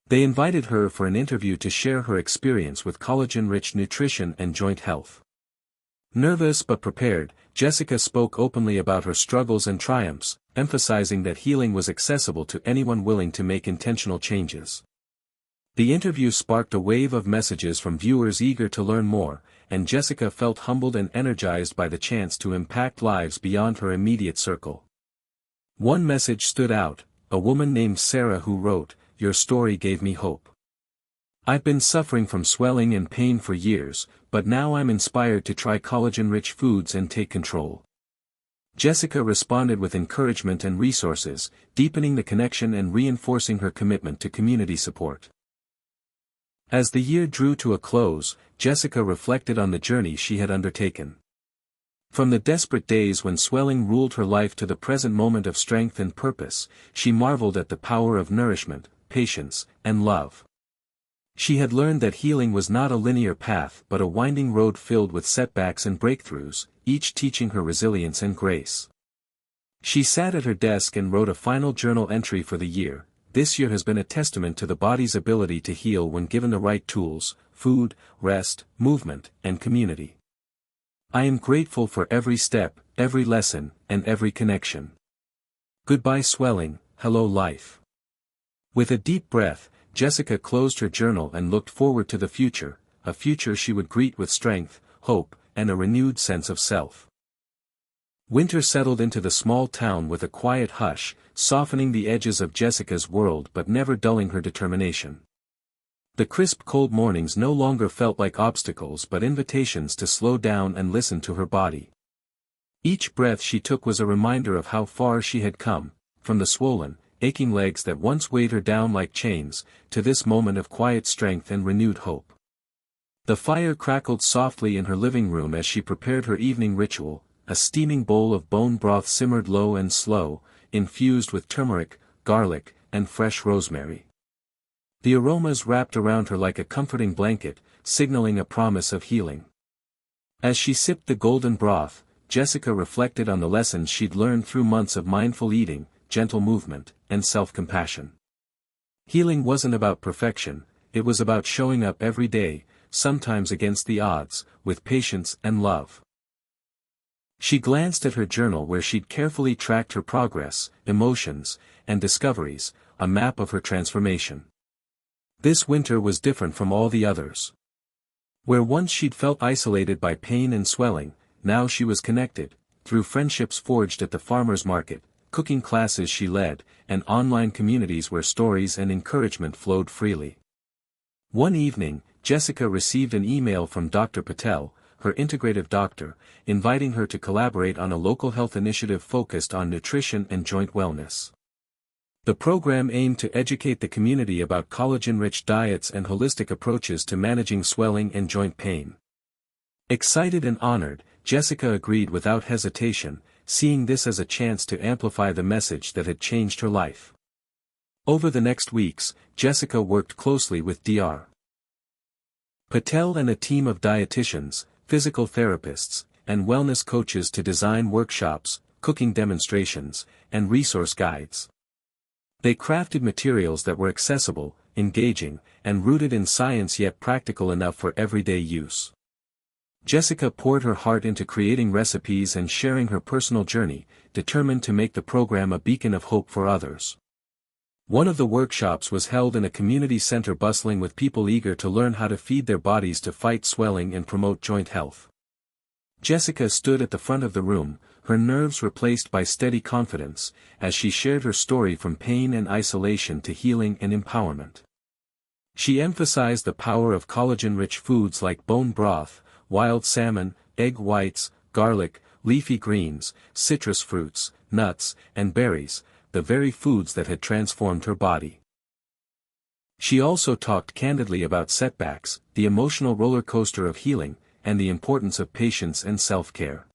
They invited her for an interview to share her experience with collagen-rich nutrition and joint health. Nervous but prepared, Jessica spoke openly about her struggles and triumphs, emphasizing that healing was accessible to anyone willing to make intentional changes. The interview sparked a wave of messages from viewers eager to learn more, and Jessica felt humbled and energized by the chance to impact lives beyond her immediate circle. One message stood out, a woman named Sarah who wrote, "Your story gave me hope. I've been suffering from swelling and pain for years, but now I'm inspired to try collagen-rich foods and take control." Jessica responded with encouragement and resources, deepening the connection and reinforcing her commitment to community support. As the year drew to a close, Jessica reflected on the journey she had undertaken. From the desperate days when swelling ruled her life to the present moment of strength and purpose, she marveled at the power of nourishment, patience, and love. She had learned that healing was not a linear path but a winding road filled with setbacks and breakthroughs, each teaching her resilience and grace. She sat at her desk and wrote a final journal entry for the year. This year has been a testament to the body's ability to heal when given the right tools: food, rest, movement, and community. I am grateful for every step, every lesson, and every connection. Goodbye swelling, hello life. With a deep breath, Jessica closed her journal and looked forward to the future, a future she would greet with strength, hope, and a renewed sense of self. Winter settled into the small town with a quiet hush, softening the edges of Jessica's world but never dulling her determination. The crisp cold mornings no longer felt like obstacles but invitations to slow down and listen to her body. Each breath she took was a reminder of how far she had come, from the swollen, aching legs that once weighed her down like chains, to this moment of quiet strength and renewed hope. The fire crackled softly in her living room as she prepared her evening ritual. A steaming bowl of bone broth simmered low and slow, infused with turmeric, garlic, and fresh rosemary. The aromas wrapped around her like a comforting blanket, signaling a promise of healing. As she sipped the golden broth, Jessica reflected on the lessons she'd learned through months of mindful eating, gentle movement, and self-compassion. Healing wasn't about perfection, it was about showing up every day, sometimes against the odds, with patience and love. She glanced at her journal where she'd carefully tracked her progress, emotions, and discoveries, a map of her transformation. This winter was different from all the others. Where once she'd felt isolated by pain and swelling, now she was connected, through friendships forged at the farmer's market, cooking classes she led, and online communities where stories and encouragement flowed freely. One evening, Jessica received an email from Dr. Patel, her integrative doctor, inviting her to collaborate on a local health initiative focused on nutrition and joint wellness. The program aimed to educate the community about collagen-rich diets and holistic approaches to managing swelling and joint pain. Excited and honored, Jessica agreed without hesitation, seeing this as a chance to amplify the message that had changed her life. Over the next weeks, Jessica worked closely with Dr. Patel and a team of dietitians, physical therapists, and wellness coaches to design workshops, cooking demonstrations, and resource guides. They crafted materials that were accessible, engaging, and rooted in science yet practical enough for everyday use. Jessica poured her heart into creating recipes and sharing her personal journey, determined to make the program a beacon of hope for others. One of the workshops was held in a community center bustling with people eager to learn how to feed their bodies to fight swelling and promote joint health. Jessica stood at the front of the room, her nerves replaced by steady confidence, as she shared her story from pain and isolation to healing and empowerment. She emphasized the power of collagen-rich foods like bone broth, wild salmon, egg whites, garlic, leafy greens, citrus fruits, nuts, and berries, the very foods that had transformed her body. She also talked candidly about setbacks, the emotional roller coaster of healing, and the importance of patience and self-care.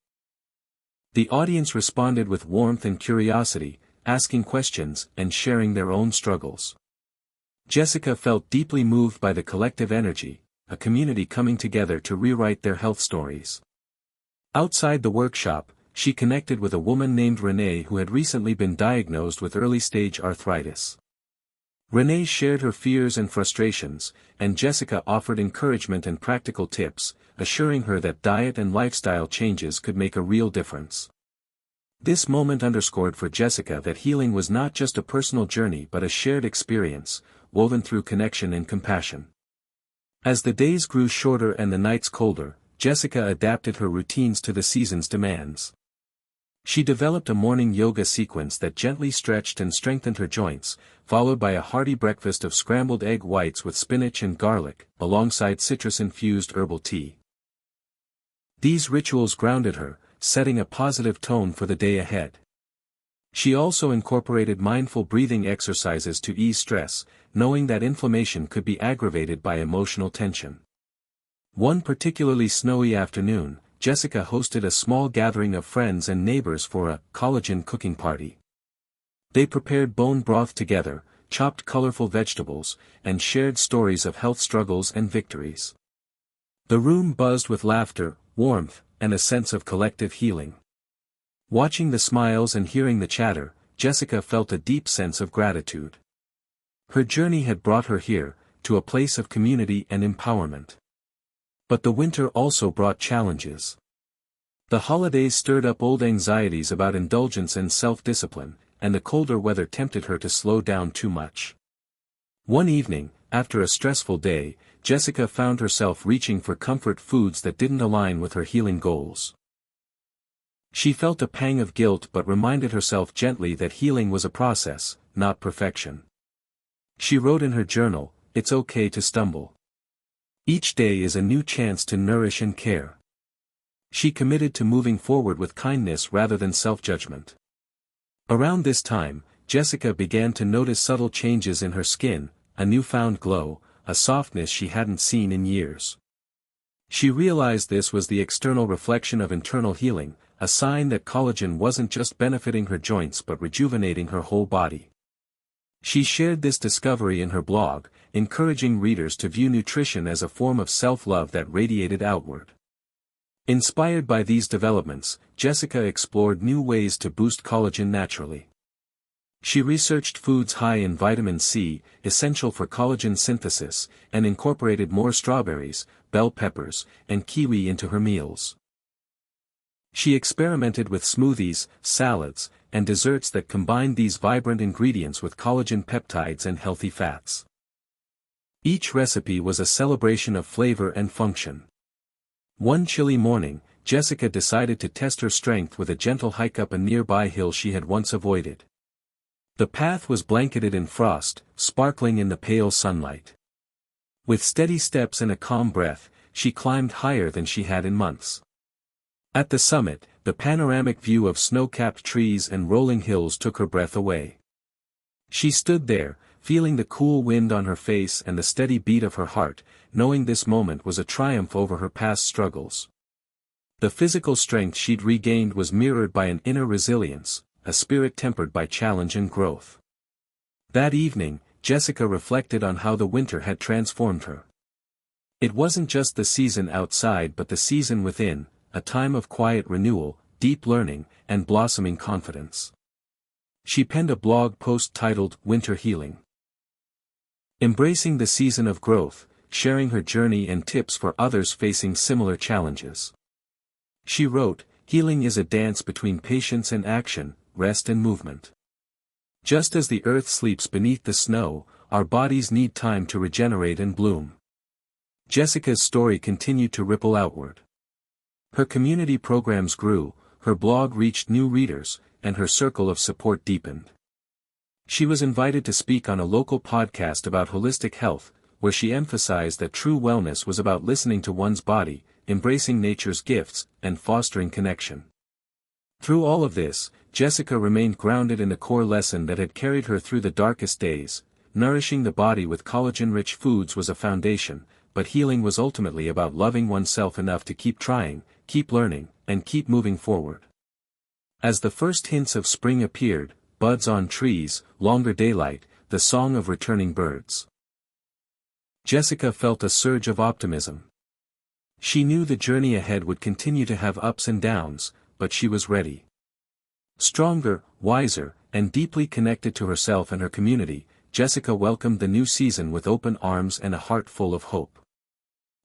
The audience responded with warmth and curiosity, asking questions and sharing their own struggles. Jessica felt deeply moved by the collective energy, a community coming together to rewrite their health stories. Outside the workshop, she connected with a woman named Renee who had recently been diagnosed with early-stage arthritis. Renee shared her fears and frustrations, and Jessica offered encouragement and practical tips, assuring her that diet and lifestyle changes could make a real difference. This moment underscored for Jessica that healing was not just a personal journey but a shared experience, woven through connection and compassion. As the days grew shorter and the nights colder, Jessica adapted her routines to the season's demands. She developed a morning yoga sequence that gently stretched and strengthened her joints, followed by a hearty breakfast of scrambled egg whites with spinach and garlic, alongside citrus-infused herbal tea. These rituals grounded her, setting a positive tone for the day ahead. She also incorporated mindful breathing exercises to ease stress, knowing that inflammation could be aggravated by emotional tension. One particularly snowy afternoon, Jessica hosted a small gathering of friends and neighbors for a collagen cooking party. They prepared bone broth together, chopped colorful vegetables, and shared stories of health struggles and victories. The room buzzed with laughter, warmth, and a sense of collective healing. Watching the smiles and hearing the chatter, Jessica felt a deep sense of gratitude. Her journey had brought her here, to a place of community and empowerment. But the winter also brought challenges. The holidays stirred up old anxieties about indulgence and self-discipline, and the colder weather tempted her to slow down too much. One evening, after a stressful day, Jessica found herself reaching for comfort foods that didn't align with her healing goals. She felt a pang of guilt but reminded herself gently that healing was a process, not perfection. She wrote in her journal, "It's okay to stumble. Each day is a new chance to nourish and care." She committed to moving forward with kindness rather than self-judgment. Around this time, Jessica began to notice subtle changes in her skin, a newfound glow, a softness she hadn't seen in years. She realized this was the external reflection of internal healing, a sign that collagen wasn't just benefiting her joints but rejuvenating her whole body. She shared this discovery in her blog, encouraging readers to view nutrition as a form of self-love that radiated outward. Inspired by these developments, Jessica explored new ways to boost collagen naturally. She researched foods high in vitamin C, essential for collagen synthesis, and incorporated more strawberries, bell peppers, and kiwi into her meals. She experimented with smoothies, salads, and desserts that combined these vibrant ingredients with collagen peptides and healthy fats. Each recipe was a celebration of flavor and function. One chilly morning, Jessica decided to test her strength with a gentle hike up a nearby hill she had once avoided. The path was blanketed in frost, sparkling in the pale sunlight. With steady steps and a calm breath, she climbed higher than she had in months. At the summit, the panoramic view of snow-capped trees and rolling hills took her breath away. She stood there, feeling the cool wind on her face and the steady beat of her heart, knowing this moment was a triumph over her past struggles. The physical strength she'd regained was mirrored by an inner resilience, a spirit tempered by challenge and growth. That evening, Jessica reflected on how the winter had transformed her. It wasn't just the season outside but the season within, a time of quiet renewal, deep learning, and blossoming confidence. She penned a blog post titled "Winter Healing." Embracing the season of growth, sharing her journey and tips for others facing similar challenges. She wrote, "Healing is a dance between patience and action, rest and movement. Just as the earth sleeps beneath the snow, our bodies need time to regenerate and bloom." Jessica's story continued to ripple outward. Her community programs grew, her blog reached new readers, and her circle of support deepened. She was invited to speak on a local podcast about holistic health, where she emphasized that true wellness was about listening to one's body, embracing nature's gifts, and fostering connection. Through all of this, Jessica remained grounded in the core lesson that had carried her through the darkest days. Nourishing the body with collagen-rich foods was a foundation, but healing was ultimately about loving oneself enough to keep trying, keep learning, and keep moving forward. As the first hints of spring appeared, buds on trees, longer daylight, the song of returning birds, Jessica felt a surge of optimism. She knew the journey ahead would continue to have ups and downs, but she was ready. Stronger, wiser, and deeply connected to herself and her community, Jessica welcomed the new season with open arms and a heart full of hope.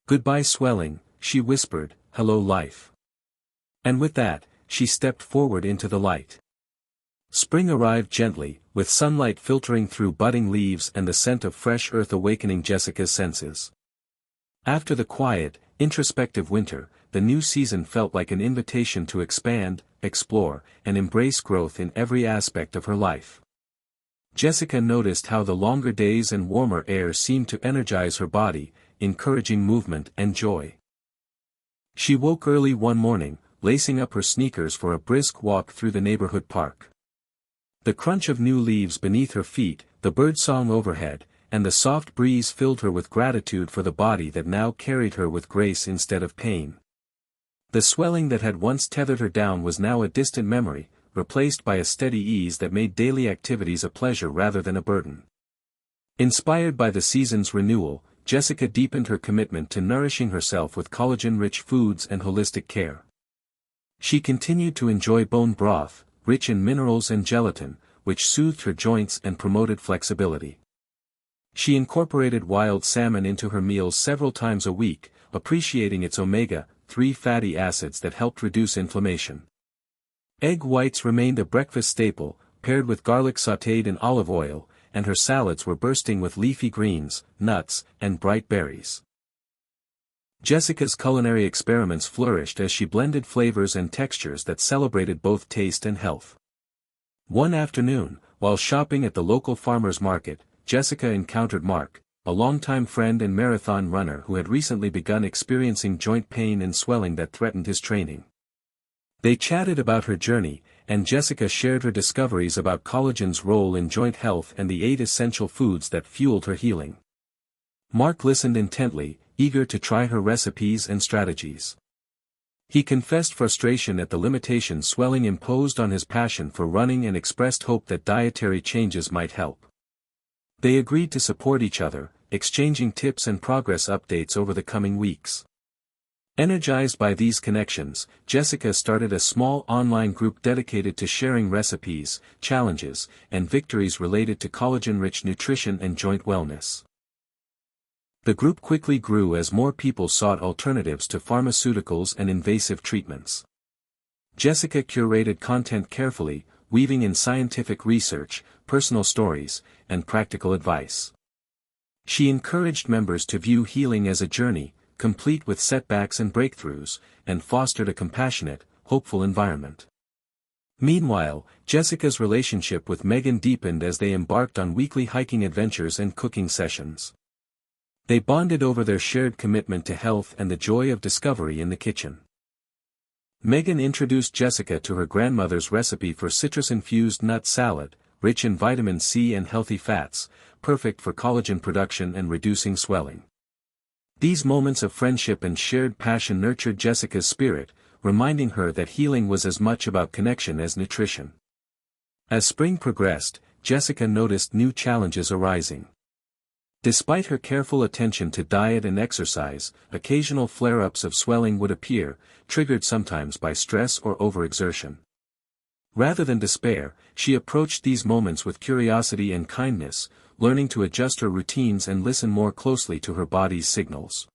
"Goodbye swelling," she whispered, "hello life." And with that, she stepped forward into the light. Spring arrived gently, with sunlight filtering through budding leaves and the scent of fresh earth awakening Jessica's senses. After the quiet, introspective winter, the new season felt like an invitation to expand, explore, and embrace growth in every aspect of her life. Jessica noticed how the longer days and warmer air seemed to energize her body, encouraging movement and joy. She woke early one morning, lacing up her sneakers for a brisk walk through the neighborhood park. The crunch of new leaves beneath her feet, the birdsong overhead, and the soft breeze filled her with gratitude for the body that now carried her with grace instead of pain. The swelling that had once tethered her down was now a distant memory, replaced by a steady ease that made daily activities a pleasure rather than a burden. Inspired by the season's renewal, Jessica deepened her commitment to nourishing herself with collagen-rich foods and holistic care. She continued to enjoy bone broth, rich in minerals and gelatin, which soothed her joints and promoted flexibility. She incorporated wild salmon into her meals several times a week, appreciating its omega-3 fatty acids that helped reduce inflammation. Egg whites remained a breakfast staple, paired with garlic sautéed in olive oil, and her salads were bursting with leafy greens, nuts, and bright berries. Jessica's culinary experiments flourished as she blended flavors and textures that celebrated both taste and health. One afternoon, while shopping at the local farmer's market, Jessica encountered Mark, a longtime friend and marathon runner who had recently begun experiencing joint pain and swelling that threatened his training. They chatted about her journey, and Jessica shared her discoveries about collagen's role in joint health and the 8 essential foods that fueled her healing. Mark listened intently, eager to try her recipes and strategies. He confessed frustration at the limitations swelling imposed on his passion for running and expressed hope that dietary changes might help. They agreed to support each other, exchanging tips and progress updates over the coming weeks. Energized by these connections, Jessica started a small online group dedicated to sharing recipes, challenges, and victories related to collagen-rich nutrition and joint wellness. The group quickly grew as more people sought alternatives to pharmaceuticals and invasive treatments. Jessica curated content carefully, weaving in scientific research, personal stories, and practical advice. She encouraged members to view healing as a journey, complete with setbacks and breakthroughs, and fostered a compassionate, hopeful environment. Meanwhile, Jessica's relationship with Megan deepened as they embarked on weekly hiking adventures and cooking sessions. They bonded over their shared commitment to health and the joy of discovery in the kitchen. Megan introduced Jessica to her grandmother's recipe for citrus-infused nut salad, rich in vitamin C and healthy fats, perfect for collagen production and reducing swelling. These moments of friendship and shared passion nurtured Jessica's spirit, reminding her that healing was as much about connection as nutrition. As spring progressed, Jessica noticed new challenges arising. Despite her careful attention to diet and exercise, occasional flare-ups of swelling would appear, triggered sometimes by stress or overexertion. Rather than despair, she approached these moments with curiosity and kindness, learning to adjust her routines and listen more closely to her body's signals.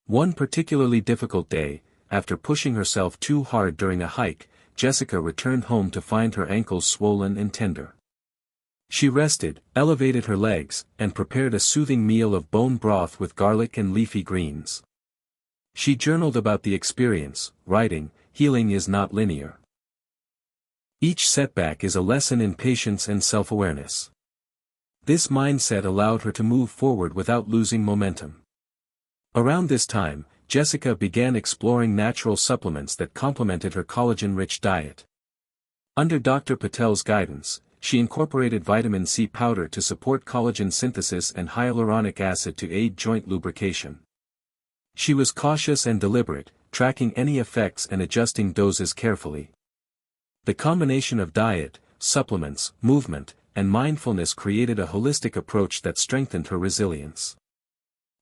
One particularly difficult day, after pushing herself too hard during a hike, Jessica returned home to find her ankles swollen and tender. She rested, elevated her legs, and prepared a soothing meal of bone broth with garlic and leafy greens. She journaled about the experience, writing, "Healing is not linear. Each setback is a lesson in patience and self-awareness." This mindset allowed her to move forward without losing momentum. Around this time, Jessica began exploring natural supplements that complemented her collagen-rich diet. Under Dr. Patel's guidance, she incorporated vitamin C powder to support collagen synthesis and hyaluronic acid to aid joint lubrication. She was cautious and deliberate, tracking any effects and adjusting doses carefully. The combination of diet, supplements, movement, and mindfulness created a holistic approach that strengthened her resilience.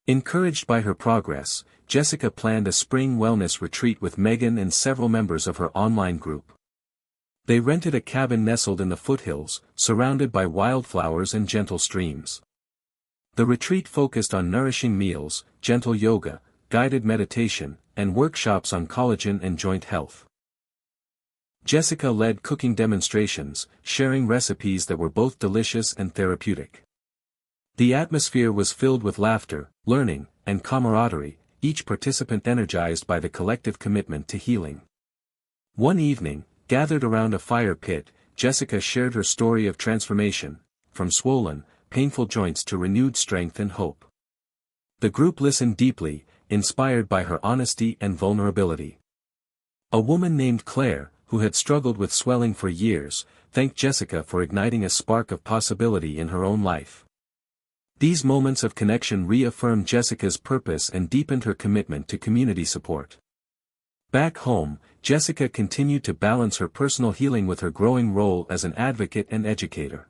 Encouraged by her progress, Jessica planned a spring wellness retreat with Megan and several members of her online group. They rented a cabin nestled in the foothills, surrounded by wildflowers and gentle streams. The retreat focused on nourishing meals, gentle yoga, guided meditation, and workshops on collagen and joint health. Jessica led cooking demonstrations, sharing recipes that were both delicious and therapeutic. The atmosphere was filled with laughter, learning, and camaraderie, each participant energized by the collective commitment to healing. One evening, gathered around a fire pit, Jessica shared her story of transformation, from swollen, painful joints to renewed strength and hope. The group listened deeply, inspired by her honesty and vulnerability. A woman named Claire, who had struggled with swelling for years, thanked Jessica for igniting a spark of possibility in her own life. These moments of connection reaffirmed Jessica's purpose and deepened her commitment to community support. Back home, Jessica continued to balance her personal healing with her growing role as an advocate and educator.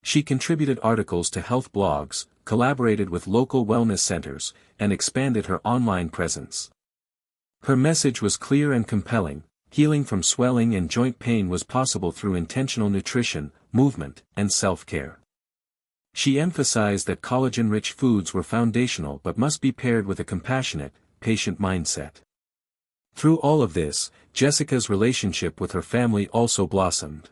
She contributed articles to health blogs, collaborated with local wellness centers, and expanded her online presence. Her message was clear and compelling: healing from swelling and joint pain was possible through intentional nutrition, movement, and self-care. She emphasized that collagen-rich foods were foundational but must be paired with a compassionate, patient mindset. Through all of this, Jessica's relationship with her family also blossomed.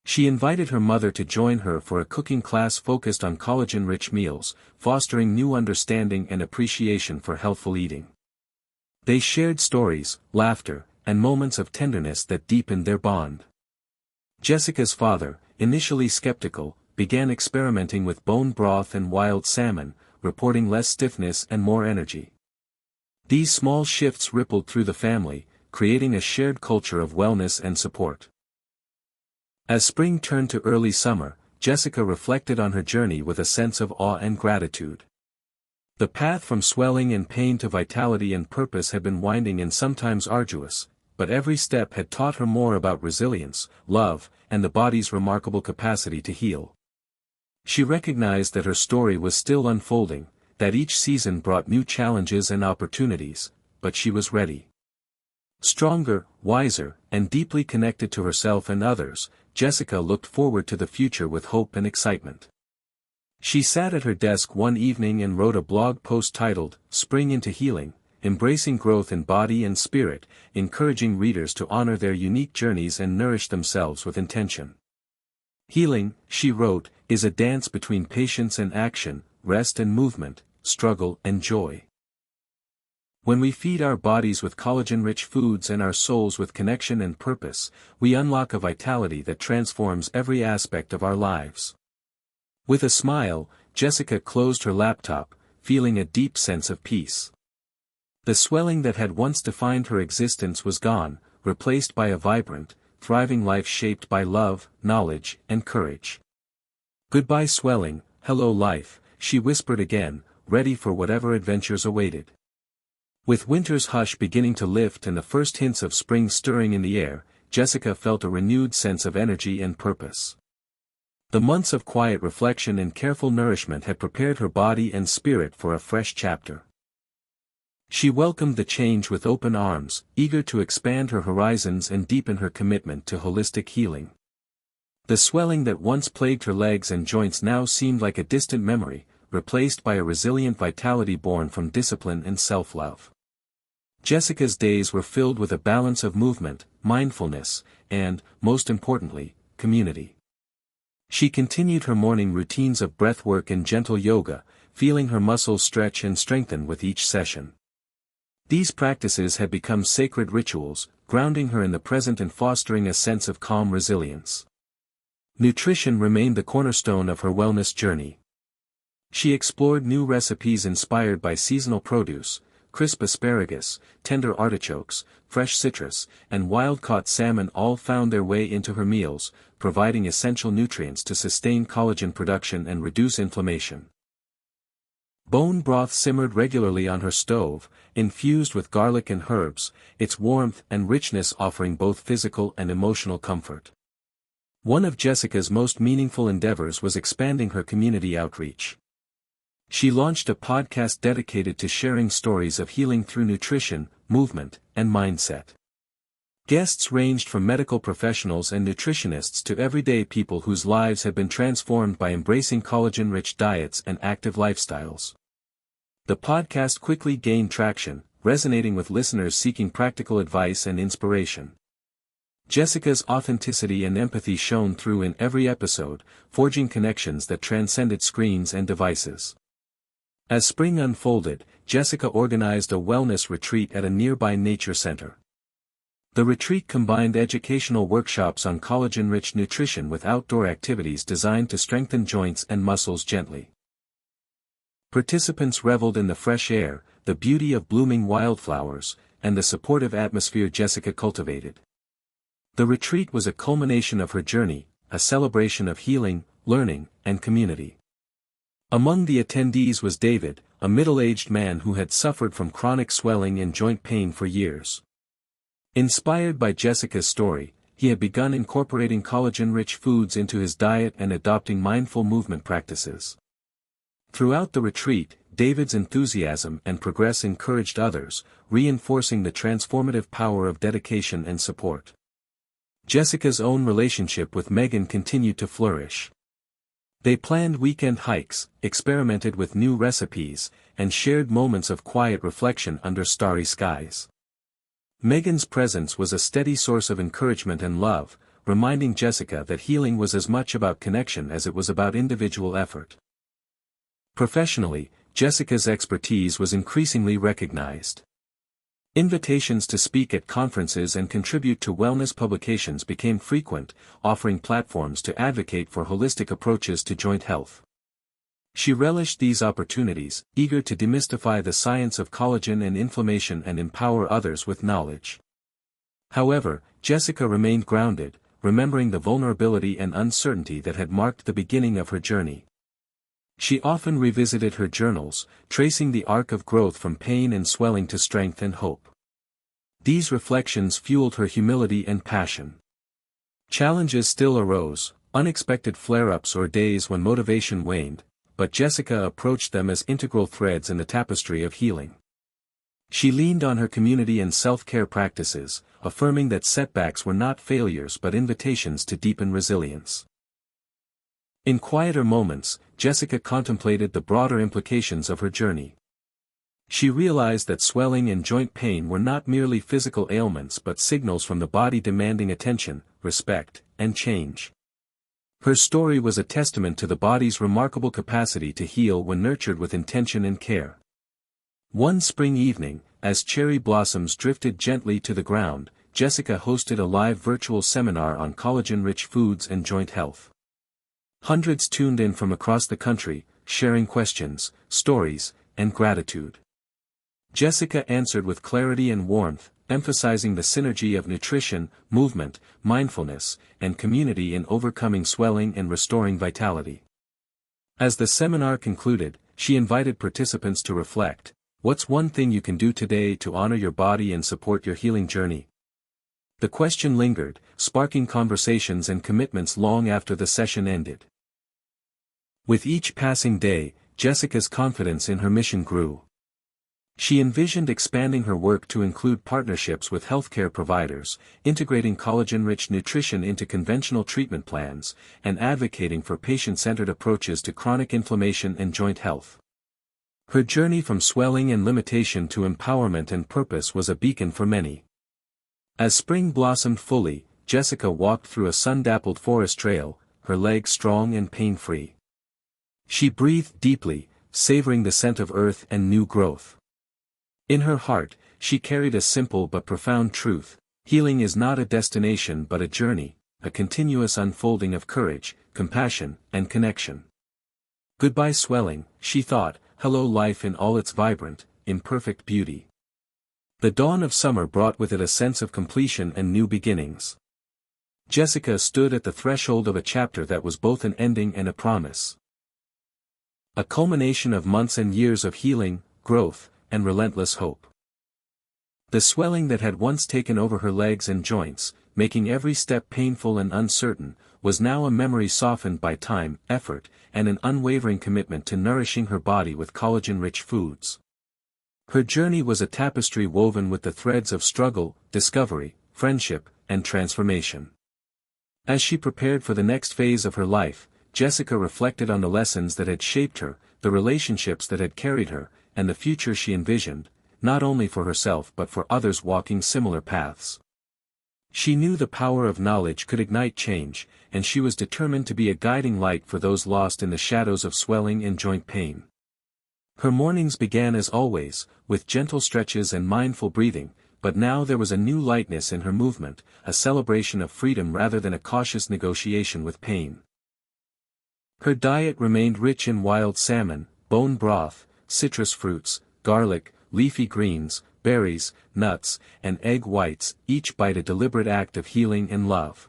She invited her mother to join her for a cooking class focused on collagen-rich meals, fostering new understanding and appreciation for healthful eating. They shared stories, laughter, and moments of tenderness that deepened their bond. Jessica's father, initially skeptical, began experimenting with bone broth and wild salmon, reporting less stiffness and more energy. These small shifts rippled through the family, creating a shared culture of wellness and support. As spring turned to early summer, Jessica reflected on her journey with a sense of awe and gratitude. The path from swelling and pain to vitality and purpose had been winding and sometimes arduous, but every step had taught her more about resilience, love, and the body's remarkable capacity to heal. She recognized that her story was still unfolding, that each season brought new challenges and opportunities, but she was ready. Stronger, wiser, and deeply connected to herself and others, Jessica looked forward to the future with hope and excitement. She sat at her desk one evening and wrote a blog post titled, "Spring into Healing, Embracing Growth in Body and Spirit," encouraging readers to honor their unique journeys and nourish themselves with intention. Healing, she wrote, is a dance between patience and action, rest and movement, struggle and joy. When we feed our bodies with collagen-rich foods and our souls with connection and purpose, we unlock a vitality that transforms every aspect of our lives. With a smile, Jessica closed her laptop, feeling a deep sense of peace. The swelling that had once defined her existence was gone, replaced by a vibrant, thriving life shaped by love, knowledge, and courage. "Goodbye swelling, hello life," she whispered again, ready for whatever adventures awaited. With winter's hush beginning to lift and the first hints of spring stirring in the air, Jessica felt a renewed sense of energy and purpose. The months of quiet reflection and careful nourishment had prepared her body and spirit for a fresh chapter. She welcomed the change with open arms, eager to expand her horizons and deepen her commitment to holistic healing. The swelling that once plagued her legs and joints now seemed like a distant memory, replaced by a resilient vitality born from discipline and self-love. Jessica's days were filled with a balance of movement, mindfulness, and, most importantly, community. She continued her morning routines of breathwork and gentle yoga, feeling her muscles stretch and strengthen with each session. These practices had become sacred rituals, grounding her in the present and fostering a sense of calm resilience. Nutrition remained the cornerstone of her wellness journey. She explored new recipes inspired by seasonal produce: crisp asparagus, tender artichokes, fresh citrus, and wild-caught salmon all found their way into her meals, providing essential nutrients to sustain collagen production and reduce inflammation. Bone broth simmered regularly on her stove, infused with garlic and herbs, its warmth and richness offering both physical and emotional comfort. One of Jessica's most meaningful endeavors was expanding her community outreach. She launched a podcast dedicated to sharing stories of healing through nutrition, movement, and mindset. Guests ranged from medical professionals and nutritionists to everyday people whose lives had been transformed by embracing collagen-rich diets and active lifestyles. The podcast quickly gained traction, resonating with listeners seeking practical advice and inspiration. Jessica's authenticity and empathy shone through in every episode, forging connections that transcended screens and devices. As spring unfolded, Jessica organized a wellness retreat at a nearby nature center. The retreat combined educational workshops on collagen-rich nutrition with outdoor activities designed to strengthen joints and muscles gently. Participants reveled in the fresh air, the beauty of blooming wildflowers, and the supportive atmosphere Jessica cultivated. The retreat was a culmination of her journey, a celebration of healing, learning, and community. Among the attendees was David, a middle-aged man who had suffered from chronic swelling and joint pain for years. Inspired by Jessica's story, he had begun incorporating collagen-rich foods into his diet and adopting mindful movement practices. Throughout the retreat, David's enthusiasm and progress encouraged others, reinforcing the transformative power of dedication and support. Jessica's own relationship with Megan continued to flourish. They planned weekend hikes, experimented with new recipes, and shared moments of quiet reflection under starry skies. Megan's presence was a steady source of encouragement and love, reminding Jessica that healing was as much about connection as it was about individual effort. Professionally, Jessica's expertise was increasingly recognized. Invitations to speak at conferences and contribute to wellness publications became frequent, offering platforms to advocate for holistic approaches to joint health. She relished these opportunities, eager to demystify the science of collagen and inflammation and empower others with knowledge. However, Jessica remained grounded, remembering the vulnerability and uncertainty that had marked the beginning of her journey. She often revisited her journals, tracing the arc of growth from pain and swelling to strength and hope. These reflections fueled her humility and passion. Challenges still arose, unexpected flare-ups or days when motivation waned, but Jessica approached them as integral threads in the tapestry of healing. She leaned on her community and self-care practices, affirming that setbacks were not failures but invitations to deepen resilience. In quieter moments, Jessica contemplated the broader implications of her journey. She realized that swelling and joint pain were not merely physical ailments but signals from the body demanding attention, respect, and change. Her story was a testament to the body's remarkable capacity to heal when nurtured with intention and care. One spring evening, as cherry blossoms drifted gently to the ground, Jessica hosted a live virtual seminar on collagen-rich foods and joint health. Hundreds tuned in from across the country, sharing questions, stories, and gratitude. Jessica answered with clarity and warmth, emphasizing the synergy of nutrition, movement, mindfulness, and community in overcoming swelling and restoring vitality. As the seminar concluded, she invited participants to reflect, "What's one thing you can do today to honor your body and support your healing journey?" The question lingered, sparking conversations and commitments long after the session ended. With each passing day, Jessica's confidence in her mission grew. She envisioned expanding her work to include partnerships with healthcare providers, integrating collagen-rich nutrition into conventional treatment plans, and advocating for patient-centered approaches to chronic inflammation and joint health. Her journey from swelling and limitation to empowerment and purpose was a beacon for many. As spring blossomed fully, Jessica walked through a sun-dappled forest trail, her legs strong and pain-free. She breathed deeply, savoring the scent of earth and new growth. In her heart, she carried a simple but profound truth: healing is not a destination but a journey, a continuous unfolding of courage, compassion, and connection. Goodbye swelling, she thought, hello life in all its vibrant, imperfect beauty. The dawn of summer brought with it a sense of completion and new beginnings. Jessica stood at the threshold of a chapter that was both an ending and a promise. A culmination of months and years of healing, growth, and relentless hope. The swelling that had once taken over her legs and joints, making every step painful and uncertain, was now a memory softened by time, effort, and an unwavering commitment to nourishing her body with collagen-rich foods. Her journey was a tapestry woven with the threads of struggle, discovery, friendship, and transformation. As she prepared for the next phase of her life, Jessica reflected on the lessons that had shaped her, the relationships that had carried her, and the future she envisioned, not only for herself but for others walking similar paths. She knew the power of knowledge could ignite change, and she was determined to be a guiding light for those lost in the shadows of swelling and joint pain. Her mornings began as always, with gentle stretches and mindful breathing, but now there was a new lightness in her movement, a celebration of freedom rather than a cautious negotiation with pain. Her diet remained rich in wild salmon, bone broth, citrus fruits, garlic, leafy greens, berries, nuts, and egg whites, each bite a deliberate act of healing and love.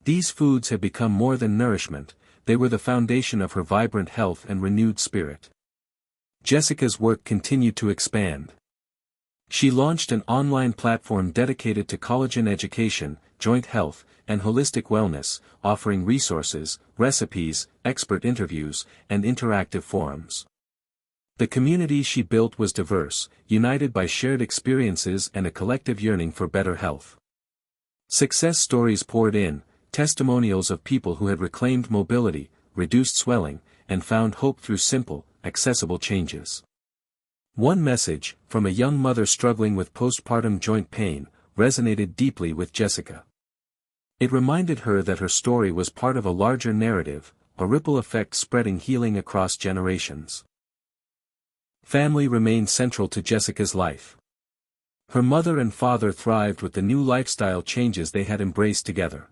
These foods had become more than nourishment, they were the foundation of her vibrant health and renewed spirit. Jessica's work continued to expand. She launched an online platform dedicated to collagen education, joint health, and holistic wellness, offering resources, recipes, expert interviews, and interactive forums. The community she built was diverse, united by shared experiences and a collective yearning for better health. Success stories poured in, testimonials of people who had reclaimed mobility, reduced swelling, and found hope through simple, accessible changes. One message, from a young mother struggling with postpartum joint pain, resonated deeply with Jessica. It reminded her that her story was part of a larger narrative, a ripple effect spreading healing across generations. Family remained central to Jessica's life. Her mother and father thrived with the new lifestyle changes they had embraced together.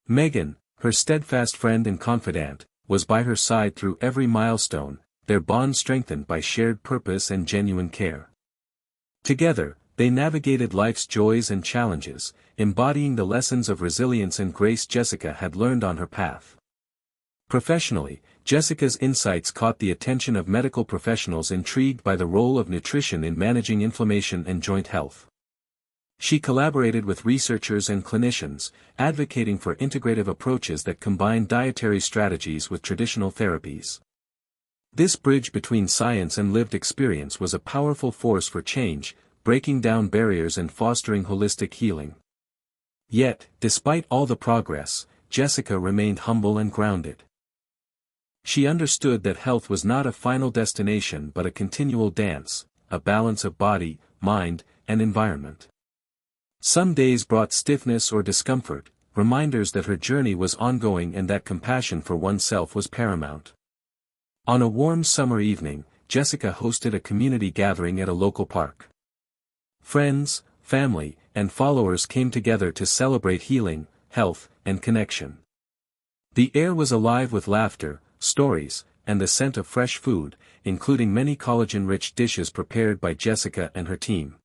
Megan, her steadfast friend and confidant, was by her side through every milestone, their bond strengthened by shared purpose and genuine care. Together, they navigated life's joys and challenges, embodying the lessons of resilience and grace Jessica had learned on her path. Professionally, Jessica's insights caught the attention of medical professionals intrigued by the role of nutrition in managing inflammation and joint health. She collaborated with researchers and clinicians, advocating for integrative approaches that combine dietary strategies with traditional therapies. This bridge between science and lived experience was a powerful force for change, breaking down barriers and fostering holistic healing. Yet, despite all the progress, Jessica remained humble and grounded. She understood that health was not a final destination but a continual dance, a balance of body, mind, and environment. Some days brought stiffness or discomfort, reminders that her journey was ongoing and that compassion for oneself was paramount. On a warm summer evening, Jessica hosted a community gathering at a local park. Friends, family, and followers came together to celebrate healing, health, and connection. The air was alive with laughter, stories, and the scent of fresh food, including many collagen-rich dishes prepared by Jessica and her team.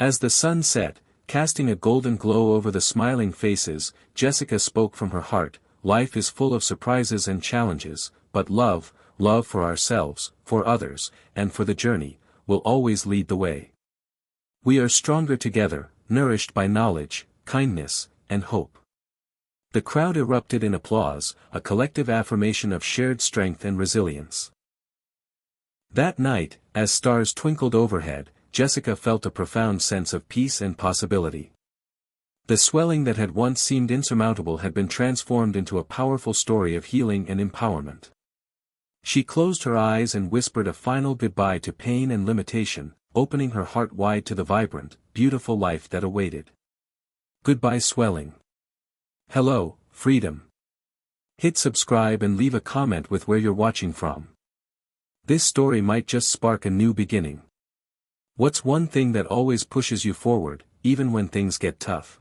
As the sun set, casting a golden glow over the smiling faces, Jessica spoke from her heart. Life is full of surprises and challenges, but love for ourselves, for others, and for the journey, will always lead the way. We are stronger together, nourished by knowledge, kindness, and hope. The crowd erupted in applause, a collective affirmation of shared strength and resilience. That night, as stars twinkled overhead, Jessica felt a profound sense of peace and possibility. The swelling that had once seemed insurmountable had been transformed into a powerful story of healing and empowerment. She closed her eyes and whispered a final goodbye to pain and limitation, opening her heart wide to the vibrant, beautiful life that awaited. Goodbye swelling. Hello, freedom. Hit subscribe and leave a comment with where you're watching from. This story might just spark a new beginning. What's one thing that always pushes you forward, even when things get tough?